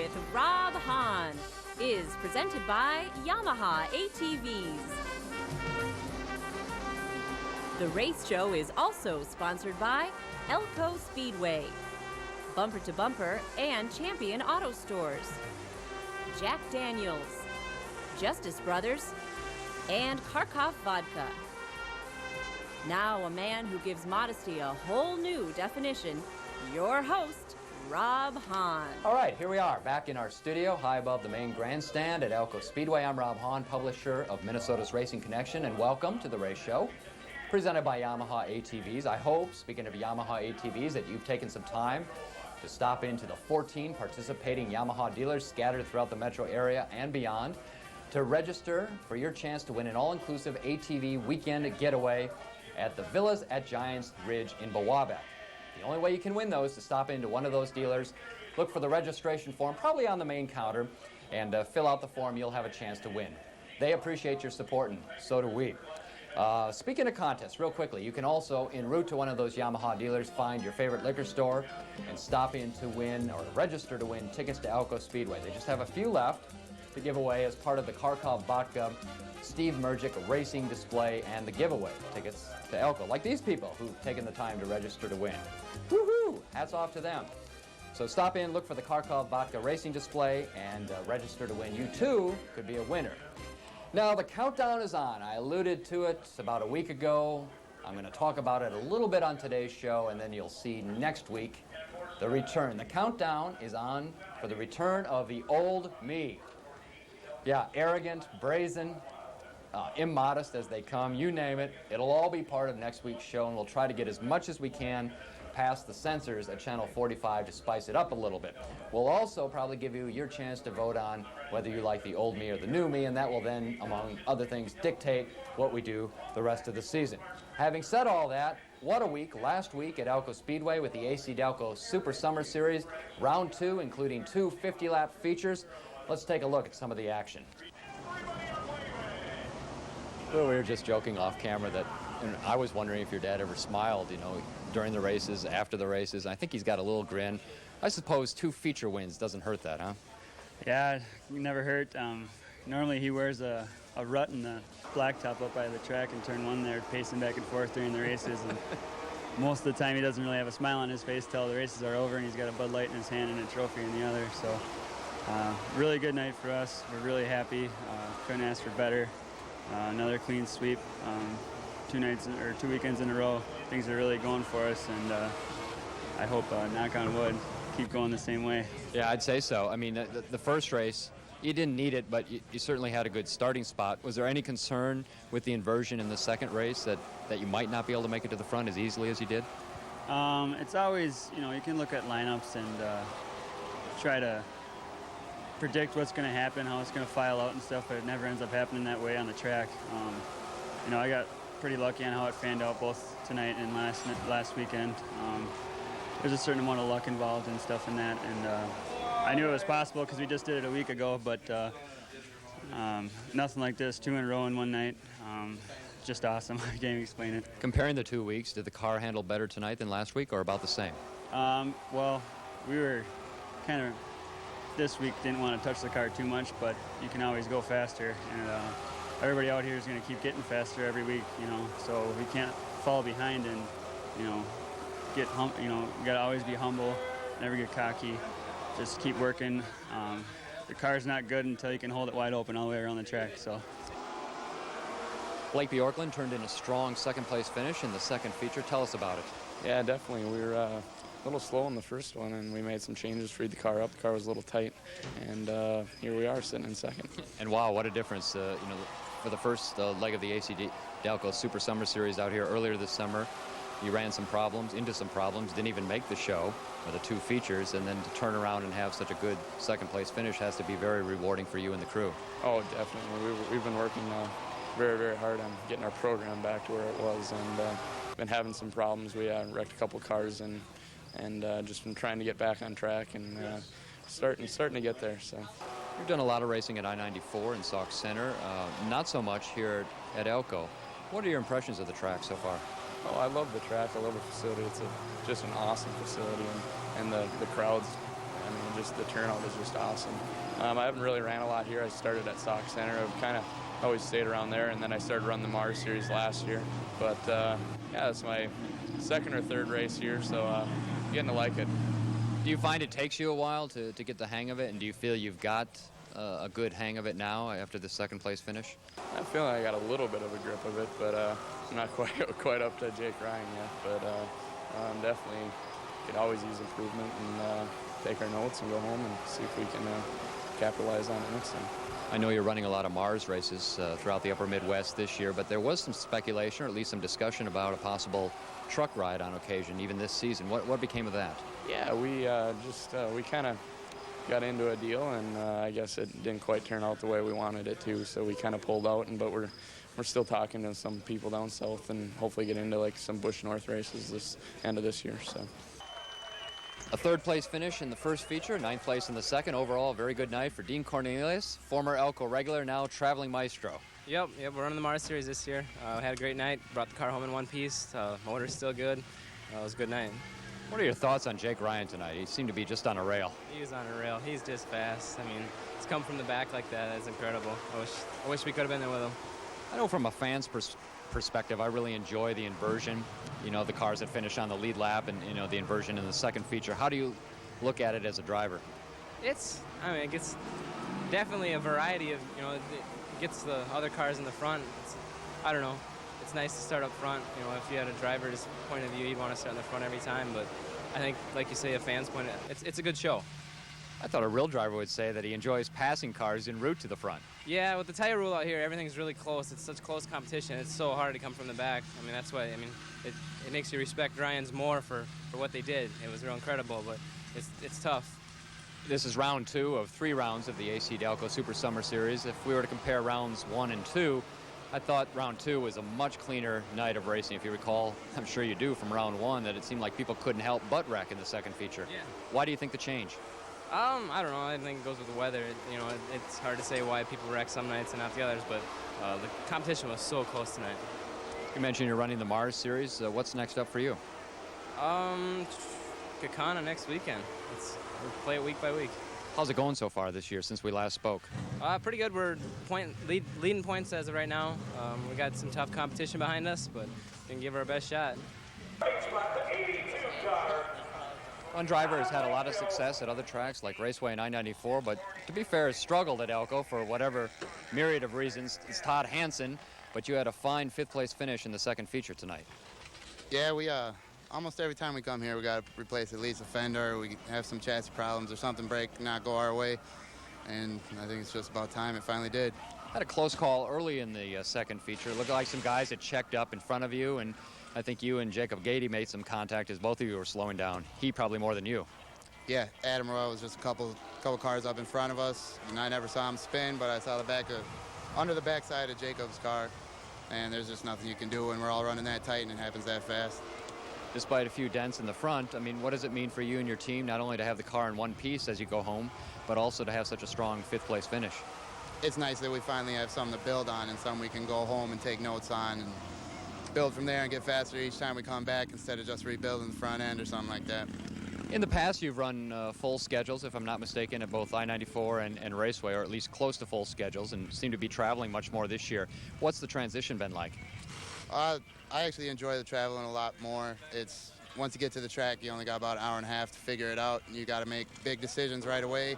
with Rob Hahn is presented by Yamaha ATVs. The race show is also sponsored by Elko Speedway, Bumper to Bumper and Champion Auto Stores, Jack Daniels, Justice Brothers, and Kharkov Vodka. Now a man who gives modesty a whole new definition, your host, Rob Hahn. All right, here we are, back in our studio, high above the main grandstand at Elko Speedway. I'm Rob Hahn, publisher of Minnesota's Racing Connection, and welcome to the race show, presented by Yamaha ATVs. I hope, speaking of Yamaha ATVs, that you've taken some time to stop into the 14 participating Yamaha dealers scattered throughout the metro area and beyond to register for your chance to win an all-inclusive ATV weekend getaway at the Villas at Giants Ridge in Bowabec. The only way you can win those is to stop into one of those dealers, look for the registration form, probably on the main counter, and fill out the form. You'll have a chance to win. They appreciate your support, and so do we. Speaking of contests, real quickly, you can also, en route to one of those Yamaha dealers, find your favorite liquor store and stop in to win, or register to win, tickets to Elko Speedway. They just have a few left to give away as part of the Kharkov Vodka Steve Mergic racing display and the giveaway tickets to Elko, like these people who've taken the time to register to win. Woohoo! Hats off to them. So stop in, look for the Kharkov Vodka racing display, and register to win. You too could be a winner. Now the countdown is on. I alluded to it about a week ago. I'm going to talk about it a little bit on today's show, and then you'll see next week the return. The countdown is on for the return of the old me. Yeah, arrogant, brazen, immodest as they come, you name it. It'll all be part of next week's show, and we'll try to get as much as we can past the censors at Channel 45 to spice it up a little bit. We'll also probably give you your chance to vote on whether you like the old me or the new me, and that will then, among other things, dictate what we do the rest of the season. Having said all that, what a week last week at Elko Speedway with the AC Delco Super Summer Series, round 2, including 2 50-lap features. Let's take a look at some of the action. Well, we were just joking off camera that I was wondering if your dad ever smiled, you know, during the races, after the races. I think he's got a little grin. I suppose 2 feature wins doesn't hurt that, huh? Yeah, it never hurt. Normally he wears a rut in the blacktop up by the track in turn 1 there, pacing back and forth during the races. And most of the time he doesn't really have a smile on his face till the races are over, and he's got a Bud Light in his hand and a trophy in the other. So really good night for us. We're really happy. Couldn't ask for better. Another clean sweep. 2 weekends in a row. Things are really going for us, and I hope, knock on wood, keep going the same way. Yeah, I'd say so. I mean, the first race, you didn't need it, but you certainly had a good starting spot. Was there any concern with the inversion in the second race that you might not be able to make it to the front as easily as you did? It's always, you know, you can look at lineups and try to predict what's going to happen, how it's going to file out and stuff, but it never ends up happening that way on the track. You know, I got pretty lucky on how it fanned out both tonight and last weekend. There's a certain amount of luck involved and stuff in that, and I knew it was possible because we just did it a week ago, but nothing like this, 2 in a row in one night. Just awesome. I can't even explain it. Comparing the 2 weeks, did the car handle better tonight than last week, or about the same? Well, we were kind of, this week didn't want to touch the car too much, but you can always go faster, and everybody out here is going to keep getting faster every week, you know, so we can't fall behind and, you know, you got to always be humble, never get cocky, just keep working. The car's not good until you can hold it wide open all the way around the track, so. Blake Bjorklund turned in a strong second-place finish in the second feature. Tell us about it. Yeah, definitely. We were a little slow in the first one, and we made some changes, freed the car up. The car was a little tight, and here we are sitting in second. And wow, what a difference, you know, for the first leg of the ACD Delco Super Summer Series out here earlier this summer. You ran into some problems, didn't even make the show with the 2 features, and then to turn around and have such a good second-place finish has to be very rewarding for you and the crew. Oh, definitely. We've been working very, very hard on getting our program back to where it was, and been having some problems. We wrecked a couple cars and just been trying to get back on track and starting to get there. So. You've done a lot of racing at I-94 and Sauk Center, not so much here at Elko. What are your impressions of the track so far? Oh, I love the track. I love the facility. It's just an awesome facility, and the crowd's I mean, just the turnout is just awesome. I haven't really ran a lot here. I started at Stock Center. I've kind of always stayed around there, and then I started running the Mars Series last year. But yeah, it's my second or third race here, so getting to like it. Do you find it takes you a while to get the hang of it, and do you feel you've got a good hang of it now after the second place finish? I feel like I got a little bit of a grip of it, but I'm not quite up to Jake Ryan yet. But definitely could always use improvement and take our notes and go home and see if we can capitalize on it next time. I know you're running a lot of Mars races throughout the upper Midwest this year, but there was some speculation, or at least some discussion about a possible truck ride on occasion, even this season. What became of that? Yeah, we we kind of got into a deal, and I guess it didn't quite turn out the way we wanted it to, so we kind of pulled out. But we're still talking to some people down south, and hopefully get into like some Busch North races this end of this year. So. A third place finish in the first feature, ninth place in the second. Overall, a very good night for Dean Cornelius, former Elko regular, now traveling maestro. Yep, we're running the Mars Series this year. We had a great night, brought the car home in one piece. Motor's still good. It was a good night. What are your thoughts on Jake Ryan tonight? He seemed to be just on a rail. He was on a rail. He's just fast. I mean, to come from the back like that, that's incredible. I wish we could have been there with him. I know from a fan's perspective, I really enjoy the inversion. You know, the cars that finish on the lead lap and, you know, the inversion in the second feature. How do you look at it as a driver? It gets definitely a variety of, it gets the other cars in the front. I don't know. It's nice to start up front. You know, if you had a driver's point of view, you'd want to start in the front every time. But I think, like you say, a fan's point, it's a good show. I thought a real driver would say that he enjoys passing cars en route to the front. Yeah, with the tire rule out here, everything's really close. It's such close competition. It's so hard to come from the back. I mean, that's why, it makes you respect Ryans more for what they did. It was real incredible, but it's tough. This is round 2 of 3 rounds of the AC Delco Super Summer Series. If we were to compare rounds 1 and 2, I thought round 2 was a much cleaner night of racing. If you recall, I'm sure you do, from round 1, that it seemed like people couldn't help but wreck in the second feature. Yeah. Why do you think the change? I don't know. I think it goes with the weather. It's hard to say why people wreck some nights and not the others, but the competition was so close tonight. You mentioned you're running the Mars Series. What's next up for you? Kakana next weekend. We'll play it week by week. How's it going so far this year since we last spoke? Pretty good. We're leading points as of right now. We got some tough competition behind us, but we can give it our best shot. One driver has had a lot of success at other tracks like Raceway and I-94, but to be fair, has struggled at Elko for whatever myriad of reasons. It's Todd Hansen, but you had a fine 5th place finish in the second feature tonight. Yeah, we almost every time we come here, we got to replace at least a fender. We have some chassis problems or something break, not go our way, and I think it's just about time it finally did. Had a close call early in the second feature. It looked like some guys had checked up in front of you, and I think you and Jacob Gady made some contact as both of you were slowing down. He probably more than you. Yeah, Adam Rowe was just a couple cars up in front of us, and I never saw him spin, but I saw under the backside of Jacob's car, and there's just nothing you can do when we're all running that tight and it happens that fast. Despite a few dents in the front, I mean, what does it mean for you and your team, not only to have the car in one piece as you go home, but also to have such a strong 5th place finish? It's nice that we finally have something to build on and something we can go home and take notes on and build from there and get faster each time we come back instead of just rebuilding the front end or something like that. In the past, you've run full schedules, if I'm not mistaken, at both I-94 and Raceway, or at least close to full schedules, and seem to be traveling much more this year. What's the transition been like? I actually enjoy the traveling a lot more. It's once you get to the track, you only got about an hour and a half to figure it out, and you got to make big decisions right away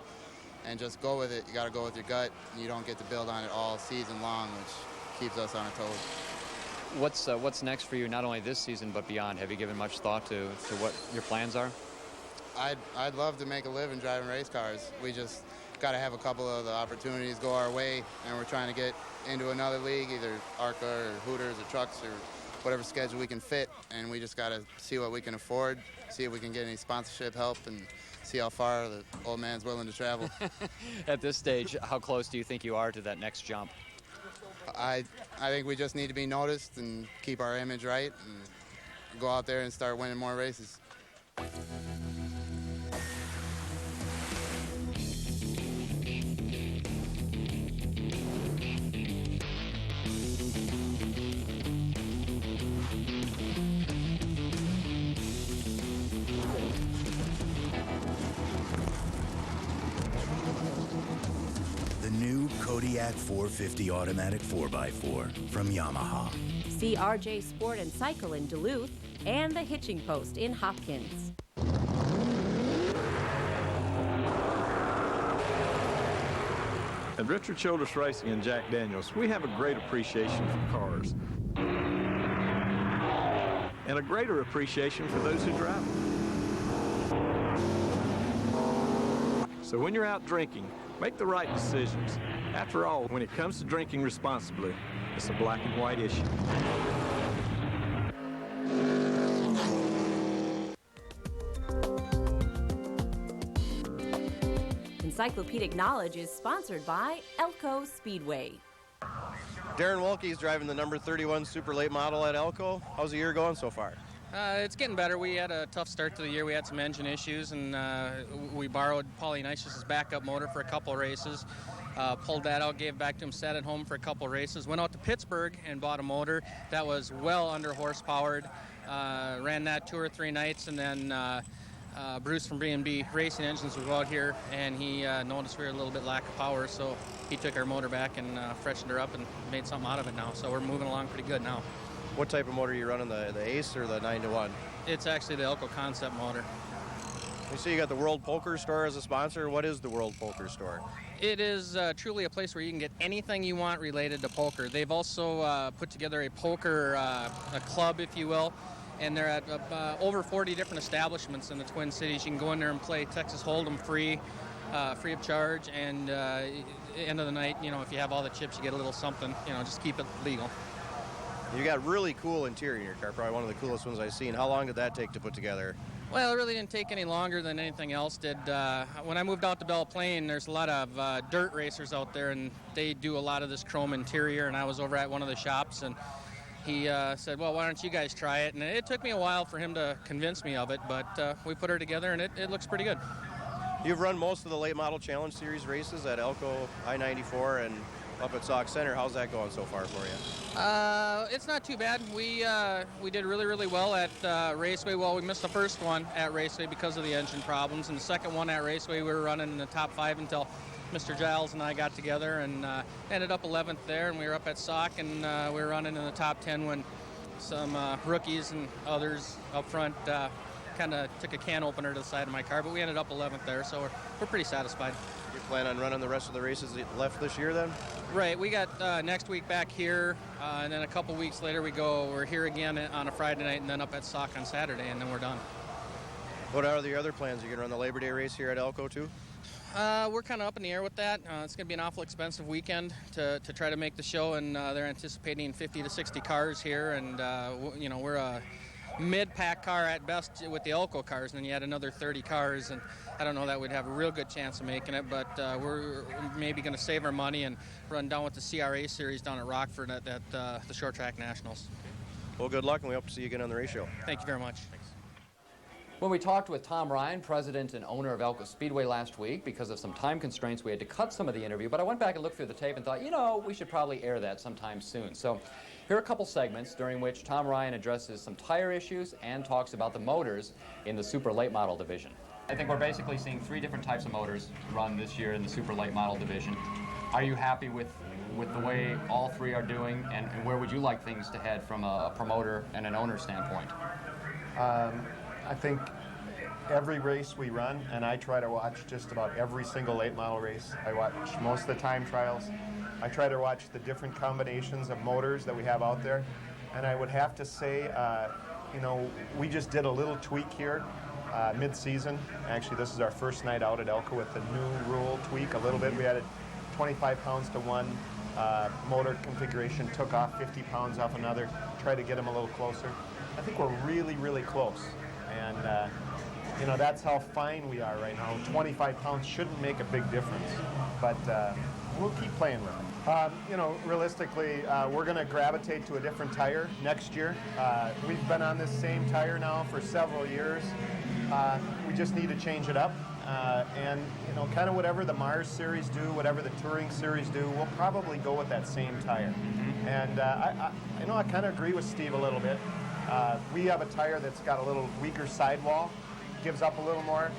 and just go with it. You got to go with your gut, and you don't get to build on it all season long, which keeps us on our toes. What's next for you, not only this season but beyond? Have you given much thought to what your plans are? I'd love to make a living driving race cars. We just got to have a couple of the opportunities go our way, and we're trying to get into another league, either ARCA or Hooters or Trucks or whatever schedule we can fit, and we just got to see what we can afford, see if we can get any sponsorship help, and see how far the old man's willing to travel. At this stage, how close do you think you are to that next jump? I think we just need to be noticed and keep our image right and go out there and start winning more races. Impact 450 automatic 4x4 from Yamaha. See RJ Sport and Cycle in Duluth and the Hitching Post in Hopkins. At Richard Childress Racing and Jack Daniels, we have a great appreciation for cars. And a greater appreciation for those who drive them. So when you're out drinking, make the right decisions. After all, when it comes to drinking responsibly, it's a black and white issue. Encyclopedic Knowledge is sponsored by Elko Speedway. Darren Wolke is driving the number 31 Super Late Model at Elko. How's the year going so far? It's getting better. We had a tough start to the year. We had some engine issues, and we borrowed Paulie Nicias' backup motor for a couple races. Pulled that out, gave it back to him, sat at home for a couple races. Went out to Pittsburgh and bought a motor that was well under horsepowered. Ran that 2 or 3 nights, and then Bruce from B&B Racing Engines was out here, and he noticed we were a little bit lack of power, so he took our motor back and freshened her up and made something out of it now. So we're moving along pretty good now. What type of motor are you running, the Ace or the 9-to-1? It's actually the Elko Concept motor. You see you got the World Poker Store as a sponsor. What is the World Poker Store? It is truly a place where you can get anything you want related to poker. They've also put together a poker a club, if you will, and they're at over 40 different establishments in the Twin Cities. You can go in there and play Texas Hold'em free of charge, and end of the night, you know, if you have all the chips, you get a little something, you know, just keep it legal. You got really cool interior in your car, probably one of the coolest ones I've seen. How long did that take to put together? Well, it really didn't take any longer than anything else did. When I moved out to Belle Plaine, there's a lot of dirt racers out there, and they do a lot of this chrome interior, and I was over at one of the shops, and he said, well, why don't you guys try it? And it took me a while for him to convince me of it, but we put her together, and it looks pretty good. You've run most of the Late Model Challenge Series races at Elko, I-94, and up at Sauk Center. How's that going so far for you? It's not too bad. We did really, really well at Raceway. Well, we missed the first one at Raceway because of the engine problems, and the second one at Raceway, we were running in the top 5 until Mr. Giles and I got together and ended up 11th there, and we were up at Sauk, and we were running in the top 10 when some rookies and others up front kind of took a can opener to the side of my car, but we ended up 11th there, so we're pretty satisfied. You plan on running the rest of the races left this year then? Right, we got next week back here, and then a couple weeks later we're here again on a Friday night, and then up at Sauk on Saturday, and then we're done. What are the other plans? Are you going to run the Labor Day race here at Elko too? We're kind of up in the air with that. It's going to be an awful expensive weekend to try to make the show, and they're anticipating 50 to 60 cars here, and you know, we're a mid-pack car at best with the Elko cars, and then you add another 30 cars, and I don't know that we'd have a real good chance of making it, but we're maybe going to save our money and run down with the CRA series down at Rockford at the Short Track Nationals. Well, good luck, and we hope to see you again on the race show. Thank you very much. When we talked with Tom Ryan, president and owner of Elko Speedway last week, because of some time constraints, we had to cut some of the interview, but I went back and looked through the tape and thought, you know, we should probably air that sometime soon. So here are a couple segments during which Tom Ryan addresses some tire issues and talks about the motors in the Super Late Model division. I think we're basically seeing 3 different types of motors run this year in the Super Late Model division. Are you happy with the way all 3 are doing, and where would you like things to head from a promoter and an owner standpoint? I think every race we run, and I try to watch just about every single late model race. I watch most of the time trials. I try to watch the different combinations of motors that we have out there. And I would have to say, you know, we just did a little tweak here mid-season. Actually, this is our first night out at Elko with the new rule tweak a little bit. We added 25 pounds to one motor configuration, took off 50 pounds off another, tried to get them a little closer. I think we're really, really close. And you know, that's how fine we are right now. 25 pounds shouldn't make a big difference, but we'll keep playing with it. You know, realistically, we're going to gravitate to a different tire next year. We've been on this same tire now for several years. We just need to change it up. And, you know, kind of whatever the Mars series do, whatever the Touring series do, we'll probably go with that same tire. And you know, I kind of agree with Steve a little bit. We have a tire that's got a little weaker sidewall, gives up a little more.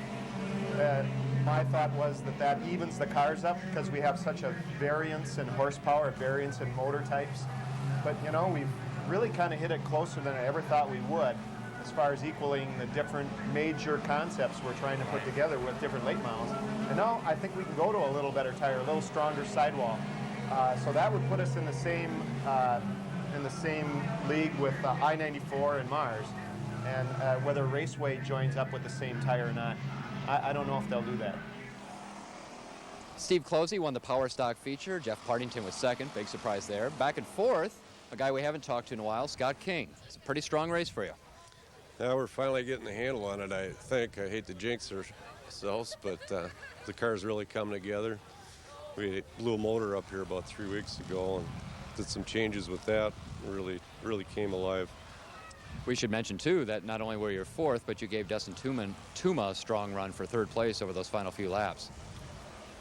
my thought was that evens the cars up because we have such a variance in horsepower, variance in motor types. But, you know, we've really kind of hit it closer than I ever thought we would as far as equaling the different major concepts we're trying to put together with different late models. And now I think we can go to a little better tire, a little stronger sidewall. So that would put us in the same league with I-94 and Mars. And whether Raceway joins up with the same tire or not, I don't know if they'll do that. Steve Closey won the Power Stock feature. Jeff Partington was second. Big surprise there. Back and fourth, a guy we haven't talked to in a while, Scott King. It's a pretty strong race for you. Yeah, we're finally getting the handle on it, I think. I hate to jinx ourselves, but the car's really come together. We blew a motor up here about 3 weeks ago and did some changes with that. Really came alive. We should mention, too, that not only were you fourth, but you gave Dustin Tuma a strong run for third place over those final few laps.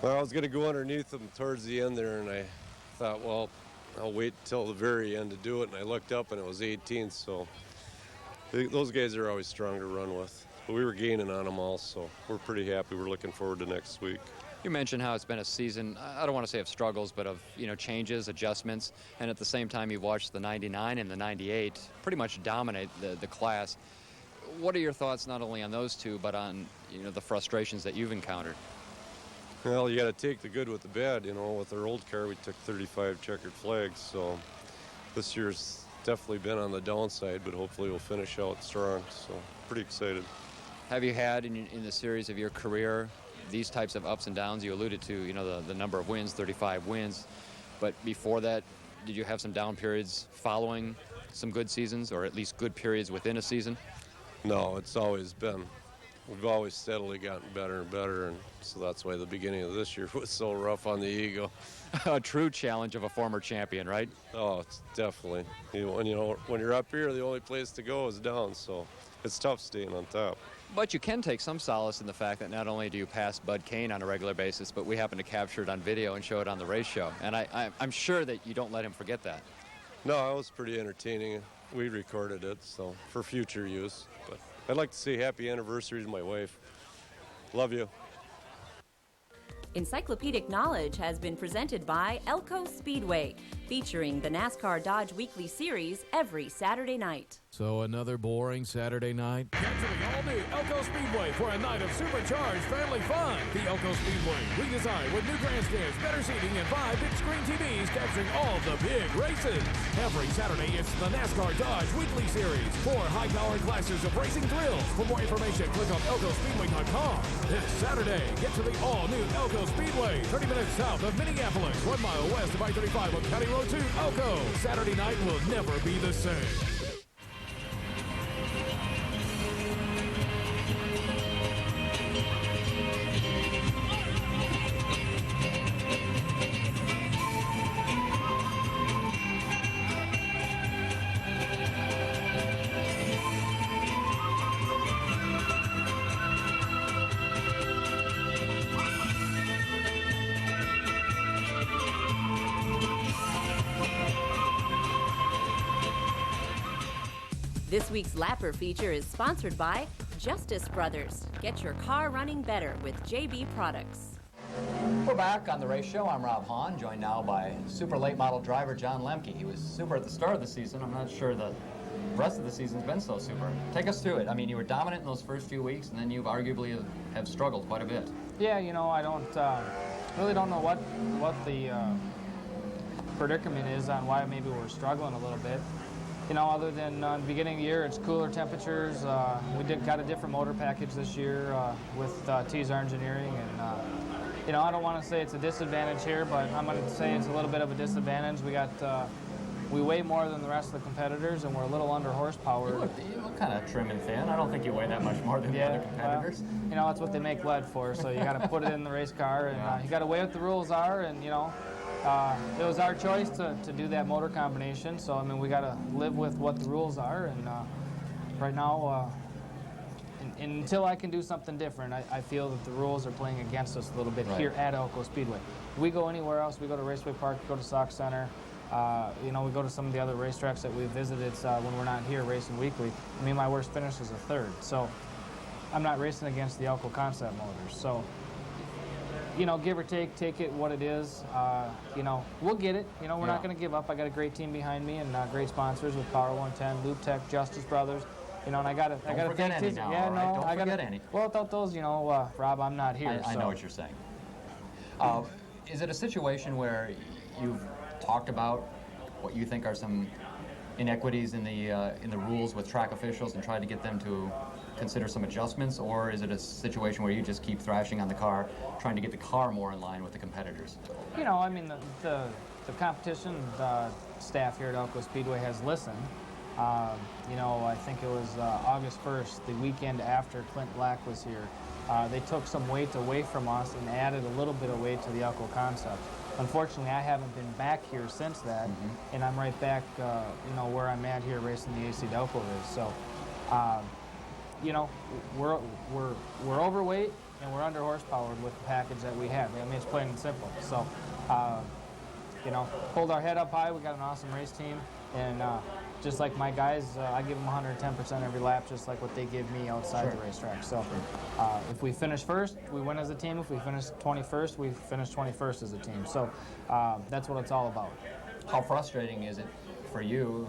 Well, I was going to go underneath them towards the end there, and I thought, well, I'll wait till the very end to do it, and I looked up, and it was 18th, so those guys are always strong to run with. But we were gaining on them all, so we're pretty happy. We're looking forward to next week. You mentioned how it's been a season, I don't want to say of struggles, but of, you know, changes, adjustments, and at the same time you've watched the 99 and the 98 pretty much dominate the class. What are your thoughts not only on those two, but on, you know, the frustrations that you've encountered? Well, you got to take the good with the bad. You know, with our old car, we took 35 checkered flags, so this year's definitely been on the downside, but hopefully we'll finish out strong, so pretty excited. Have you had in the series of your career these types of ups and downs? You alluded to, you know, the number of wins, 35 wins, but before that, did you have some down periods following some good seasons, or at least good periods within a season? No, it's always been. We've always steadily gotten better and better, and so that's why the beginning of this year was so rough on the ego. A true challenge of a former champion, right? Oh, it's definitely. When you're up here, the only place to go is down, so it's tough staying on top. But you can take some solace in the fact that not only do you pass Bud Kane on a regular basis, but we happen to capture it on video and show it on the race show. And I'm sure that you don't let him forget that. No, it was pretty entertaining. We recorded it, so for future use. But I'd like to say happy anniversary to my wife. Love you. Encyclopedic Knowledge has been presented by Elko Speedway, featuring the NASCAR Dodge Weekly Series every Saturday night. So another boring Saturday night? Get to the all-new Elko Speedway for a night of supercharged family fun. The Elko Speedway, redesigned with new grandstands, better seating, and 5 big-screen TVs capturing all the big races. Every Saturday, it's the NASCAR Dodge Weekly Series. 4 high-powered classes of racing thrills. For more information, click on ElkoSpeedway.com. This Saturday, get to the all-new Elko Speedway, 30 minutes south of Minneapolis, 1 mile west of I-35 on County Road 2, Elko. Saturday night will never be the same. This week's Lapper feature is sponsored by Justice Brothers. Get your car running better with JB products. We're back on the race show. I'm Rob Hahn, joined now by super late model driver John Lemke. He was super at the start of the season. I'm not sure the rest of the season's been so super. Take us through it. I mean, you were dominant in those first few weeks, and then you've arguably have struggled quite a bit. Yeah, you know, I really don't know what the predicament is on why maybe we're struggling a little bit. You know, other than the beginning of the year, it's cooler temperatures. We got a different motor package this year with Teaser Engineering, and you know, I don't want to say it's a disadvantage here, but I'm going to say it's a little bit of a disadvantage. We weigh more than the rest of the competitors, and we're a little under horsepower. You look kind of trim and thin. I don't think you weigh that much more than the other competitors. Well, you know, that's what they make lead for, so you got to put it in the race car, and you got to weigh what the rules are, and you know. It was our choice to do that motor combination, so I mean we got to live with what the rules are, and right now, until I can do something different, I feel that the rules are playing against us a little bit here at Elko Speedway. If we go anywhere else, we go to Raceway Park, go to Sauk Center, you know, we go to some of the other racetracks that we've visited when we're not here racing weekly. I mean, my worst finish is a third, so I'm not racing against the Elko concept motors. So you know, give or take it what it is. You know, we'll get it. You know, we're not going to give up. I got a great team behind me and great sponsors with Power 110, Loop Tech, Justice Brothers. You know, and I got to forget any now, all right? Don't forget any. Well, without those, you know, Rob, I'm not here. I know what you're saying. Is it a situation where you've talked about what you think are some inequities in the rules with track officials and tried to get them to consider some adjustments, or is it a situation where you just keep thrashing on the car, trying to get the car more in line with the competitors? You know, I mean, the competition staff here at Elko Speedway has listened. You know, I think it was August 1st, the weekend after Clint Black was here. They took some weight away from us and added a little bit of weight to the Elko concept. Unfortunately, I haven't been back here since that, and I'm right back, you know, where I'm at here racing the AC Delco race. So, you know, we're overweight and we're under horsepowered with the package that we have. I mean, it's plain and simple. So, you know, hold our head up high. We got an awesome race team, and just like my guys, I give them 110% every lap, just like what they give me outside the racetrack. So if we finish first, we win as a team. If we finish 21st, we finish 21st as a team. So that's what it's all about. How frustrating is it for you,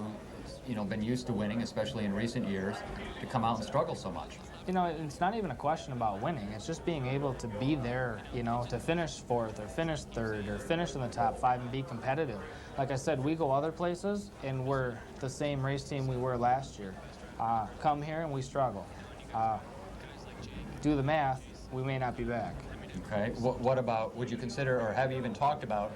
you know, been used to winning, especially in recent years, to come out and struggle so much? You know, it's not even a question about winning. It's just being able to be there, you know, to finish fourth or finish third or finish in the top five and be competitive. Like I said, we go other places and we're the same race team we were last year. Come here and we struggle. Do the math, we may not be back. Okay. What about, would you consider, or have you even talked about,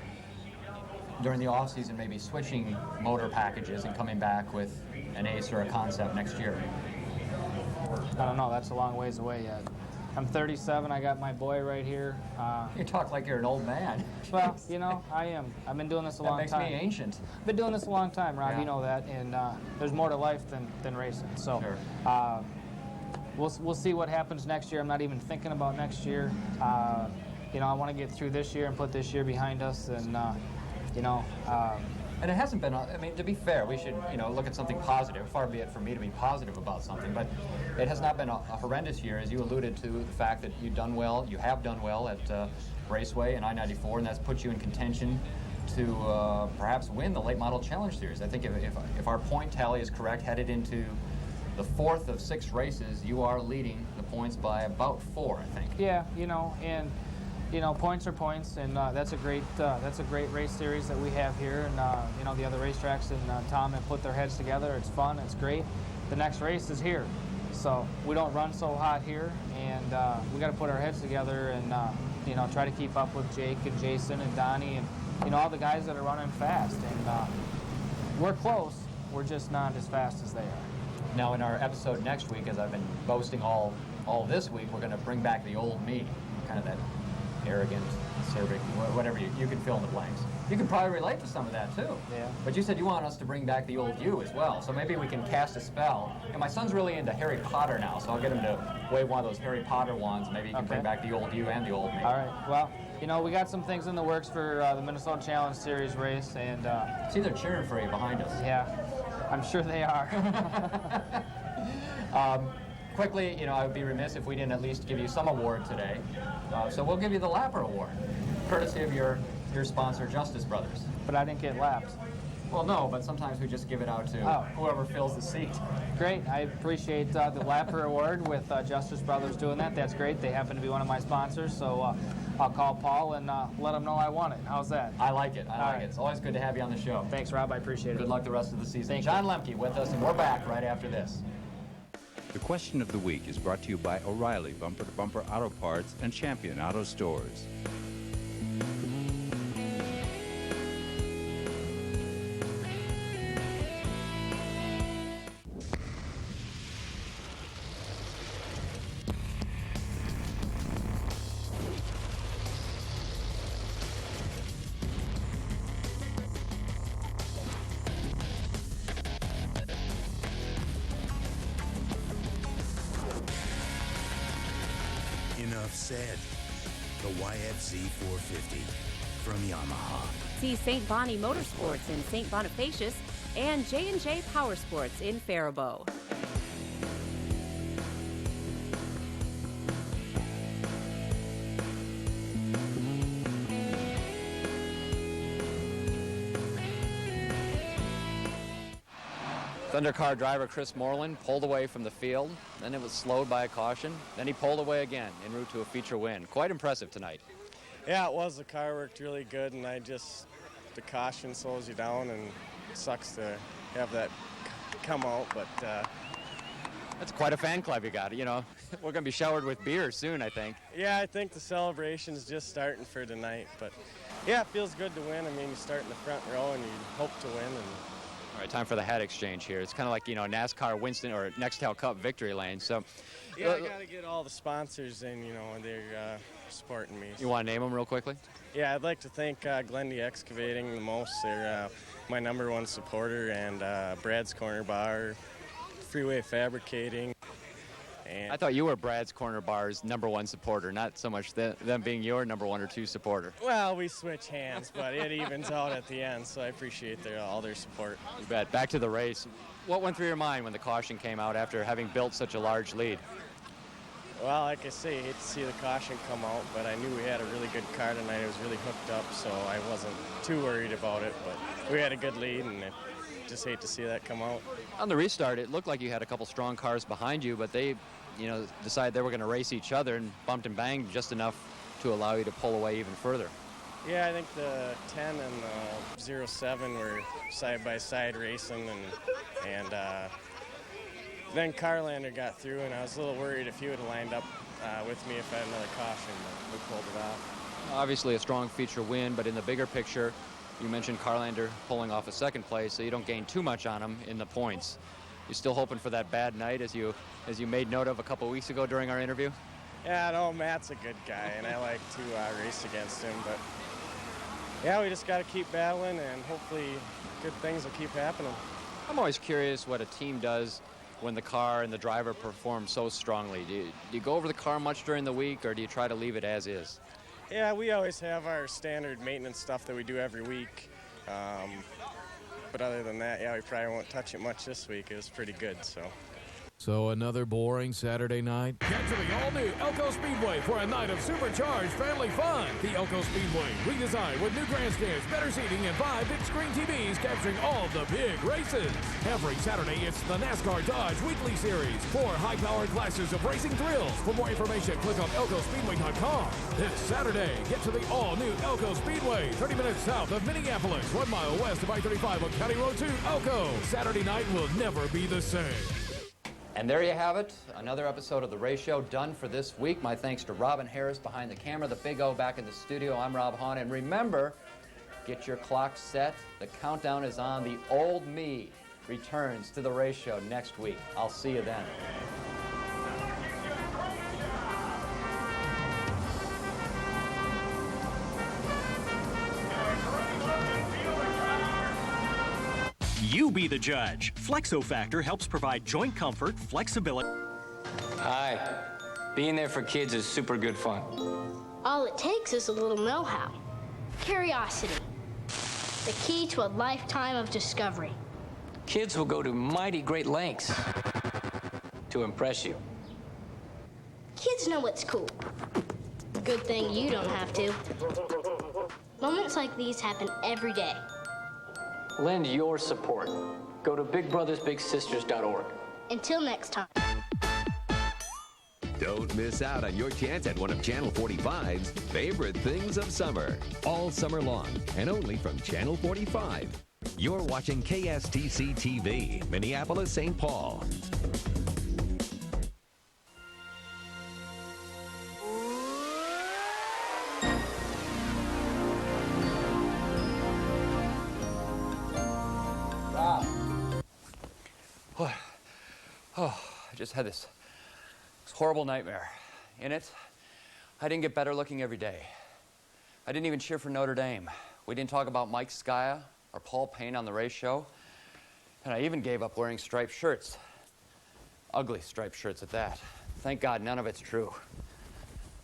during the off-season, maybe switching motor packages and coming back with an Ace or a Concept next year? I don't know, that's a long ways away yet. I'm 37, I got my boy right here. You talk like you're an old man. Well, you know, I am. I've been doing this a long time. That makes me ancient. I've been doing this a long time, Rob, you know that, and there's more to life than racing. So we'll see what happens next year. I'm not even thinking about next year. You know, I want to get through this year and put this year behind us, and you know. And it hasn't been, I mean, to be fair, we should, you know, look at something positive. Far be it for me to be positive about something, but it has not been a horrendous year, as you alluded to, the fact that you have done well at Raceway and I-94, and that's put you in contention to perhaps win the Late Model Challenge Series. I think if our point tally is correct, headed into the fourth of 6 races, you are leading the points by about 4, I think. Yeah, you know, and you know, points are points, and that's a great race series that we have here, and you know, the other racetracks and Tom have put their heads together. It's fun, it's great. The next race is here, so we don't run so hot here, and we got to put our heads together and you know, try to keep up with Jake and Jason and Donnie and you know, all the guys that are running fast. And we're close. We're just not as fast as they are. Now, in our episode next week, as I've been boasting all this week, we're going to bring back the old me, kind of that arrogant, acerbic, whatever you can fill in the blanks. You can probably relate to some of that too. Yeah. But you said you want us to bring back the old you as well, so maybe we can cast a spell. And my son's really into Harry Potter now, so I'll get him to wave one of those Harry Potter wands. Maybe he can bring back the old you and the old me. All right. Well, you know, we got some things in the works for the Minnesota Challenge Series race, and see, they're cheering for you behind us. Yeah, I'm sure they are. Quickly, you know, I would be remiss if we didn't at least give you some award today. So we'll give you the Lapper Award, courtesy of your sponsor, Justice Brothers. But I didn't get laps. Well, no, but sometimes we just give it out to whoever fills the seat. Great. I appreciate the Lapper Award with Justice Brothers doing that. That's great. They happen to be one of my sponsors, so I'll call Paul and let him know I won it. How's that? I like it. I like it. It's always good to have you on the show. Thanks, Rob. I appreciate it. Good luck the rest of the season. Thank John Lemke with us, and we're back right after this. The question of the week is brought to you by O'Reilly Bumper to Bumper Auto Parts and Champion Auto Stores. Enough said. The YFZ 450 from Yamaha. See St. Bonnie Motorsports in St. Bonifacius and J&J Power Sports in Faribault. Undercar driver Chris Moreland pulled away from the field. Then it was slowed by a caution. Then he pulled away again en route to a feature win. Quite impressive tonight. Yeah, it was. The car worked really good, and the caution slows you down, and it sucks to have that come out, but... That's quite a fan club you got. You know, we're going to be showered with beer soon, I think. Yeah, I think the celebration's just starting for tonight, but yeah, it feels good to win. I mean, you start in the front row and you hope to win. All right, time for the hat exchange here. It's kind of like, you know, NASCAR Winston or Nextel Cup victory lane. So, yeah, I got to get all the sponsors in, you know, and they're supporting me. You want to name them real quickly? Yeah, I'd like to thank Glendy Excavating the most. They're my #1 supporter, and Brad's Corner Bar, Freeway Fabricating. And I thought you were Brad's Corner Bar's #1 supporter, not so much them being your #1 or #2 supporter. Well, we switch hands, but it evens out at the end, so I appreciate all their support. You bet. Back to the race. What went through your mind when the caution came out after having built such a large lead? Well, like I say, I hate to see the caution come out, but I knew we had a really good car tonight. It was really hooked up, so I wasn't too worried about it, but we had a good lead, and just hate to see that come out. On the restart, it looked like you had a couple strong cars behind you, but they, you know, decided they were going to race each other and bumped and banged just enough to allow you to pull away even further. Yeah, I think the 10 and the 07 were side-by-side racing, and then Carlander got through, and I was a little worried if he would have lined up with me if I had another caution, but we pulled it off. Obviously a strong feature win, but in the bigger picture, you mentioned Carlander pulling off a second place, so you don't gain too much on him in the points. You still hoping for that bad night as you made note of a couple weeks ago during our interview? Yeah, no, Matt's a good guy, and I like to race against him, but yeah, we just got to keep battling, and hopefully good things will keep happening. I'm always curious what a team does when the car and the driver perform so strongly. Do you go over the car much during the week, or do you try to leave it as is? Yeah, we always have our standard maintenance stuff that we do every week. But other than that, yeah, we probably won't touch it much this week. It was pretty good, so. So another boring Saturday night. Get to the all-new Elko Speedway for a night of supercharged family fun. The Elko Speedway, redesigned with new grandstands, better seating, and 5 big-screen TVs capturing all the big races. Every Saturday, it's the NASCAR Dodge Weekly Series. 4 high-powered classes of racing thrills. For more information, click on elkospeedway.com. This Saturday, get to the all-new Elko Speedway, 30 minutes south of Minneapolis, 1 mile west of I-35 on County Road 2, Elko. Saturday night will never be the same. And there you have it, another episode of The Race Show done for this week. My thanks to Robin Harris behind the camera, the Big O back in the studio. I'm Rob Hahn, and remember, get your clock set. The countdown is on. The old me returns to The Race Show next week. I'll see you then. You be the judge. FlexoFactor helps provide joint comfort, flexibility. Hi. Being there for kids is super good fun. All it takes is a little know-how. Curiosity. The key to a lifetime of discovery. Kids will go to mighty great lengths to impress you. Kids know what's cool. Good thing you don't have to. Moments like these happen every day. Lend your support. Go to bigbrothersbigsisters.org. Until next time. Don't miss out on your chance at one of Channel 45's favorite things of summer. All summer long, and only from Channel 45. You're watching KSTC TV, Minneapolis, St. Paul. I just had this horrible nightmare. In it, I didn't get better looking every day. I didn't even cheer for Notre Dame. We didn't talk about Mike Skaya or Paul Payne on the race show. And I even gave up wearing striped shirts. Ugly striped shirts at that. Thank God none of it's true.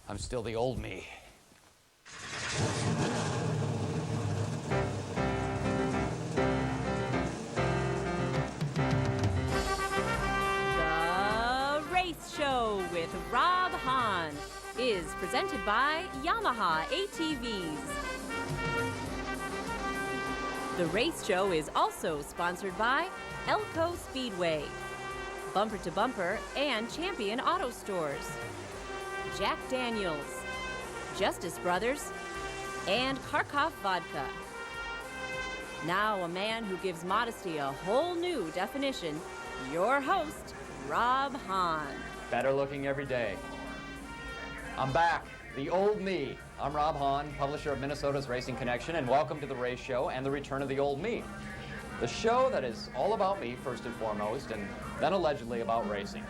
I'm still the old me. Show with Rob Hahn is presented by Yamaha ATVs. The Race Show is also sponsored by Elko Speedway, Bumper to Bumper and Champion Auto Stores, Jack Daniels, Justice Brothers, and Kharkov Vodka. Now a man who gives modesty a whole new definition, your host, Rob Hahn. Better looking every day. I'm back, the old me. I'm Rob Hahn, publisher of Minnesota's Racing Connection, and welcome to the race show and the return of the old me. The show that is all about me, first and foremost, and then allegedly about racing.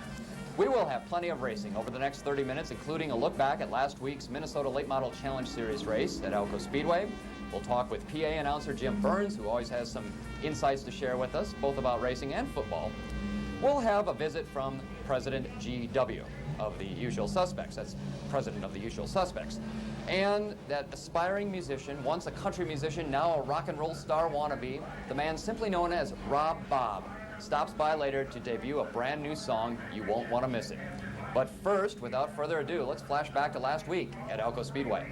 We will have plenty of racing over the next 30 minutes, including a look back at last week's Minnesota Late Model Challenge Series race at Elko Speedway. We'll talk with PA announcer Jim Burns, who always has some insights to share with us, both about racing and football. We'll have a visit from President GW of the Usual Suspects. That's President of the Usual Suspects. And that aspiring musician, once a country musician, now a rock and roll star wannabe, the man simply known as Rob Bob, stops by later to debut a brand new song. You won't want to miss it. But first, without further ado, let's flash back to last week at Elko Speedway.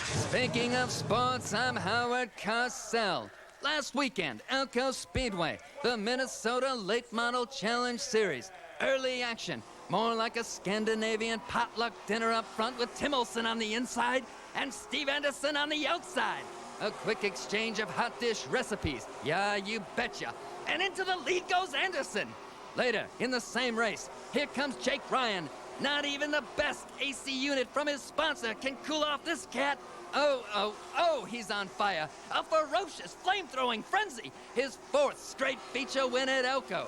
Speaking of sports, I'm Howard Carcel. Last weekend, Elko Speedway, the Minnesota Late Model Challenge Series. Early action, more like a Scandinavian potluck dinner up front with Tim Olson on the inside and Steve Anderson on the outside. A quick exchange of hot dish recipes, yeah, you betcha. And into the lead goes Anderson. Later, in the same race, here comes Jake Ryan. Not even the best AC unit from his sponsor can cool off this cat. Oh, he's on fire. A ferocious, flame-throwing frenzy. His fourth straight feature win at Elko.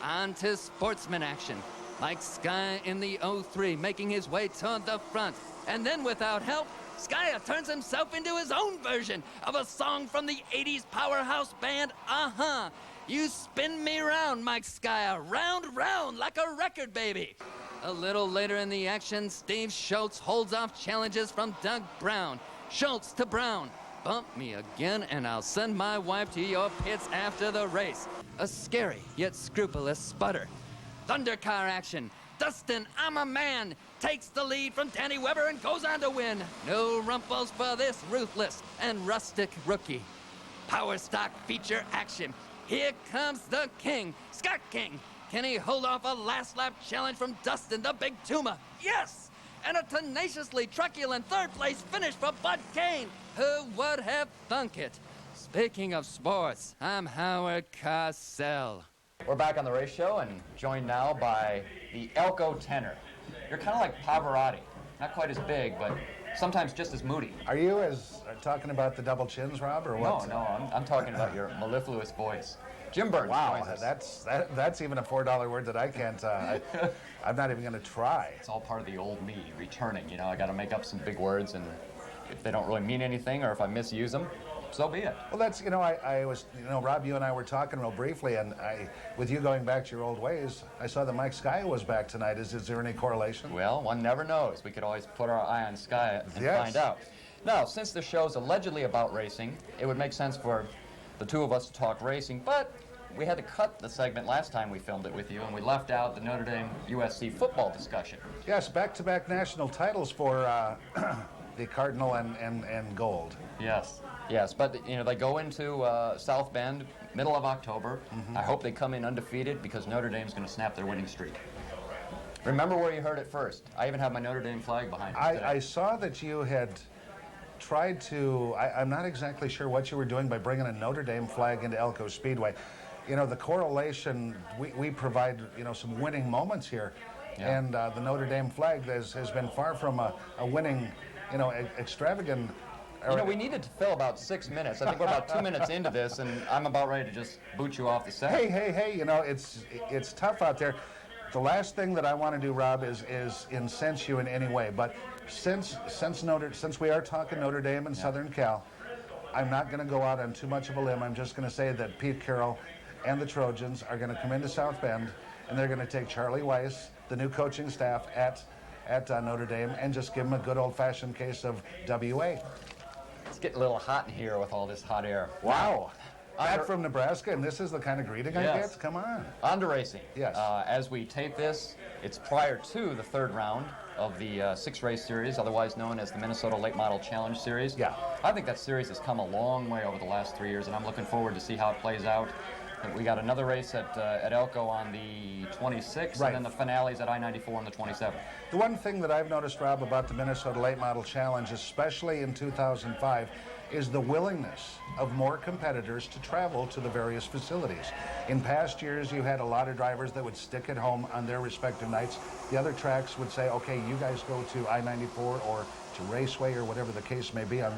On to sportsman action. Like Sky in the 03, making his way toward the front. And then without help, Skyer turns himself into his own version of a song from the 80s powerhouse band, Uh-huh. You spin me round, Mike Skyer, round, like a record baby. A little later in the action, Steve Schultz holds off challenges from Doug Brown. Schultz to Brown. Bump me again and I'll send my wife to your pits after the race. A scary yet scrupulous sputter. Thundercar action. Dustin, I'm a man, takes the lead from Danny Weber and goes on to win. No rumples for this ruthless and rustic rookie. Power stock feature action. Here comes the king, Scott King. Can he hold off a last lap challenge from Dustin, the big Tuma? Yes! And a tenaciously truculent third place finish for Bud Kane. Who would have thunk it? Speaking of sports, I'm Howard Carcel. We're back on the race show and joined now by the Elko tenor. You're kind of like Pavarotti. Not quite as big, but sometimes just as moody. Are you talking about the double chins, Rob, or what? No, I'm talking about your mellifluous voice. Jim Burns. Wow, that's even a $4 word that I can't. I'm not even going to try. It's all part of the old me returning. You know, I got to make up some big words, and if they don't really mean anything, or if I misuse them, so be it. Well, that's, I was, Rob, you and I were talking real briefly, and with you going back to your old ways, I saw that Mike Skye was back tonight. Is there any correlation? Well, one never knows. We could always put our eye on Skye and find out. Now, since the show's allegedly about racing, it would make sense for the two of us to talk racing, but we had to cut the segment last time we filmed it with you, and we left out the Notre Dame USC football discussion. Yes, back-to-back national titles for the Cardinal and Gold. Yes, but they go into South Bend, middle of October. I hope they come in undefeated because Notre Dame's going to snap their winning streak. Remember where you heard it first. I even have my Notre Dame flag behind us today. I saw that you had tried to, I'm not exactly sure what you were doing by bringing a Notre Dame flag into Elko Speedway. The correlation, we provide, some winning moments here. Yeah. And the Notre Dame flag has been far from a winning, extravagant. We needed to fill about 6 minutes. I think we're about 2 minutes into this, and I'm about ready to just boot you off the set. Hey, it's tough out there. The last thing that I want to do, Rob, is incense you in any way. But since we are talking Notre Dame and Southern Cal, I'm not going to go out on too much of a limb. I'm just going to say that Pete Carroll and the Trojans are going to come into South Bend, and they're going to take Charlie Weiss, the new coaching staff at Notre Dame, and just give them a good old-fashioned case of WA. It's getting a little hot in here with all this hot air. Wow. Back from Nebraska, and this is the kind of greeting I get? Come on. On to racing. Yes. As we tape this, it's prior to the third round of the six-race series, otherwise known as the Minnesota Late Model Challenge Series. Yeah. I think that series has come a long way over the last 3 years, and I'm looking forward to see how it plays out. We got another race at Elko on the 26th, Right. and then the finale's at I-94 on the 27th. The one thing that I've noticed, Rob, about the Minnesota Late Model Challenge, especially in 2005, is the willingness of more competitors to travel to the various facilities. In past years, you had a lot of drivers that would stick at home on their respective nights. The other tracks would say, okay, you guys go to I-94 or to Raceway or whatever the case may be on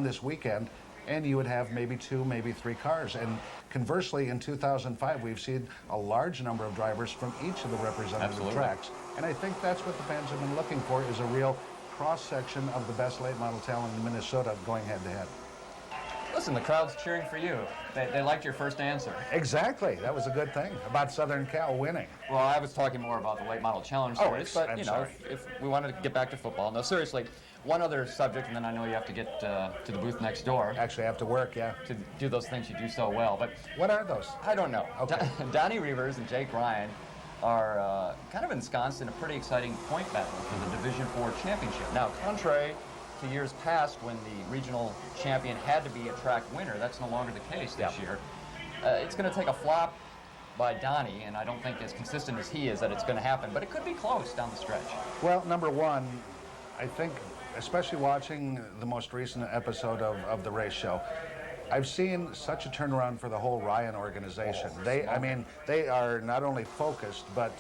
this weekend, and you would have maybe 2, maybe 3 cars. And conversely, in 2005, we've seen a large number of drivers from each of the representative Absolutely. tracks. And I think that's what the fans have been looking for, is a real cross-section of the best late model talent in Minnesota going head-to-head. Listen, the crowd's cheering for you. They liked your first answer. Exactly. That was a good thing about Southern Cal winning. Well, I was talking more about the late model challenge Oh, series, but I'm you know, sorry. if we wanted to get back to football. No, seriously, one other subject, and then I know you have to get to the booth next door. Actually, I have to work, yeah. To do those things you do so well. But what are those? I don't know. Okay. Donnie Reavers and Jake Ryan are kind of ensconced in a pretty exciting point battle for the Division IV championship. Now, contrary to years past when the regional champion had to be a track winner, that's no longer the case this year. It's going to take a flop by Donnie, and I don't think as consistent as he is that it's going to happen, but it could be close down the stretch. Well, number one, I think, especially watching the most recent episode of the race show, I've seen such a turnaround for the whole Ryan organization. They are not only focused, but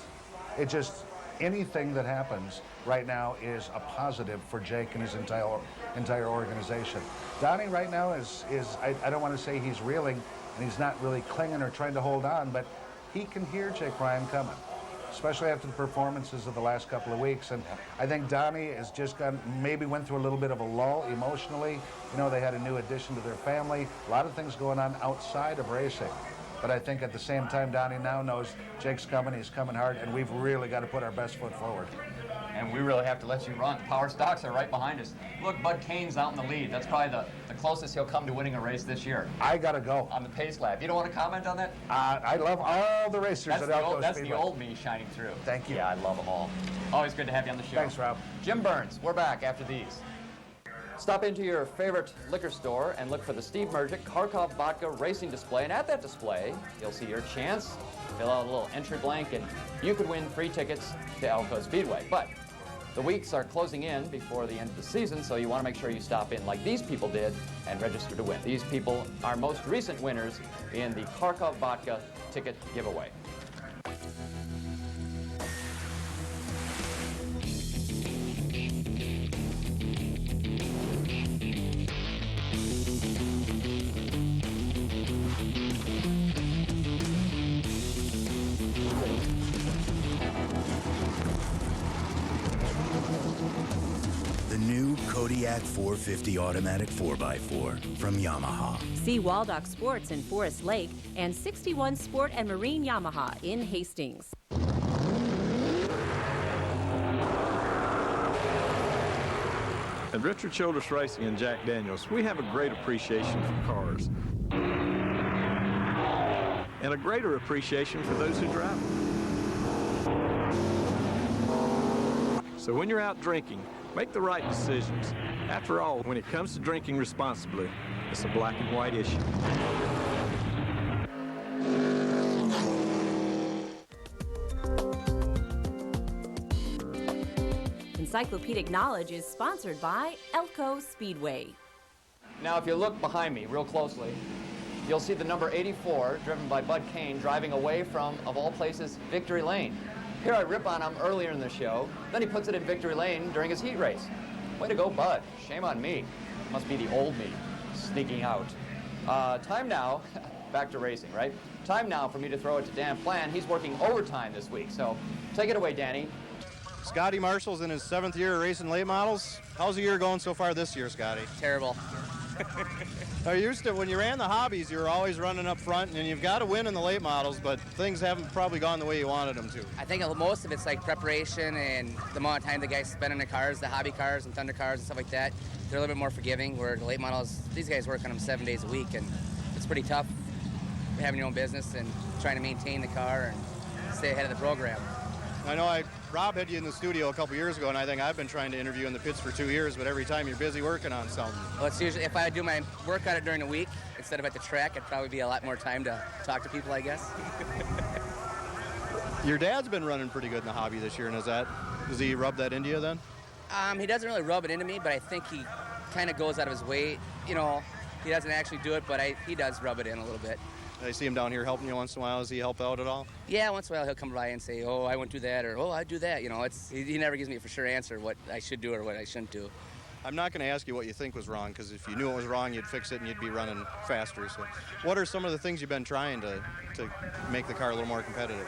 it just, anything that happens right now is a positive for Jake and his entire organization. Donnie right now is I don't want to say he's reeling and he's not really clinging or trying to hold on, but he can hear Jake Ryan coming, especially after the performances of the last couple of weeks. And I think Donnie has just maybe went through a little bit of a lull emotionally. You know, they had a new addition to their family, a lot of things going on outside of racing. But I think at the same time, Donnie now knows Jake's coming, he's coming hard, and we've really got to put our best foot forward. And we really have to let you run. The power stocks are right behind us. Look, Bud Kane's out in the lead. That's probably the closest he'll come to winning a race this year. I got to go. On the pace lap. You don't want to comment on that? I love all the racers at Elko Speedway. That's the old me shining through. Thank you. Yeah, I love them all. Always good to have you on the show. Thanks, Rob. Jim Burns, we're back after these. Stop into your favorite liquor store and look for the Steve Mergic Kharkov Vodka Racing Display. And at that display, you'll see your chance. Fill out a little entry blank and you could win free tickets to Elko Speedway. But the weeks are closing in before the end of the season, so you want to make sure you stop in like these people did and register to win. These people are most recent winners in the Kharkov Vodka ticket giveaway. The new Kodiak 450 automatic 4x4 from Yamaha. See Waldock Sports in Forest Lake and 61 Sport and Marine Yamaha in Hastings. At Richard Childress Racing and Jack Daniels, we have a great appreciation for cars. And a greater appreciation for those who drive them. So when you're out drinking, make the right decisions. After all, when it comes to drinking responsibly, it's a black and white issue. Encyclopedic Knowledge is sponsored by Elko Speedway. Now, if you look behind me real closely, you'll see the number 84 driven by Bud Kane driving away from, of all places, Victory Lane. Here I rip on him earlier in the show, then he puts it in Victory Lane during his heat race. Way to go, Bud. Shame on me. Must be the old me sneaking out. Time now, back to racing, right? Time now for me to throw it to Dan Plan. He's working overtime this week, so take it away, Danny. Scotty Marshall's in his 7th year of racing late models. How's the year going so far this year, Scotty? Terrible. When you ran the hobbies, you were always running up front, and you've got to win in the late models, but things haven't probably gone the way you wanted them to. I think most of it's like preparation and the amount of time the guys spend in the cars, the hobby cars and thunder cars and stuff like that. They're a little bit more forgiving, where the late models, these guys work on them 7 days a week, and it's pretty tough having your own business and trying to maintain the car and stay ahead of the program. I know Rob had you in the studio a couple years ago, and I think I've been trying to interview in the pits for 2 years, but every time you're busy working on something. Well, it's usually, if I do my work on it during the week, instead of at the track, it'd probably be a lot more time to talk to people, I guess. Your dad's been running pretty good in the hobby this year, and does he rub that into you then? He doesn't really rub it into me, but I think he kind of goes out of his way. You know, he doesn't actually do it, but he does rub it in a little bit. I see him down here helping you once in a while. Does he help out at all? Yeah, once in a while he'll come by and say, oh, I won't do that, or oh, I'd do that. You know, he never gives me a for sure answer what I should do or what I shouldn't do. I'm not going to ask you what you think was wrong, because if you knew it was wrong, you'd fix it and you'd be running faster. So what are some of the things you've been trying to make the car a little more competitive?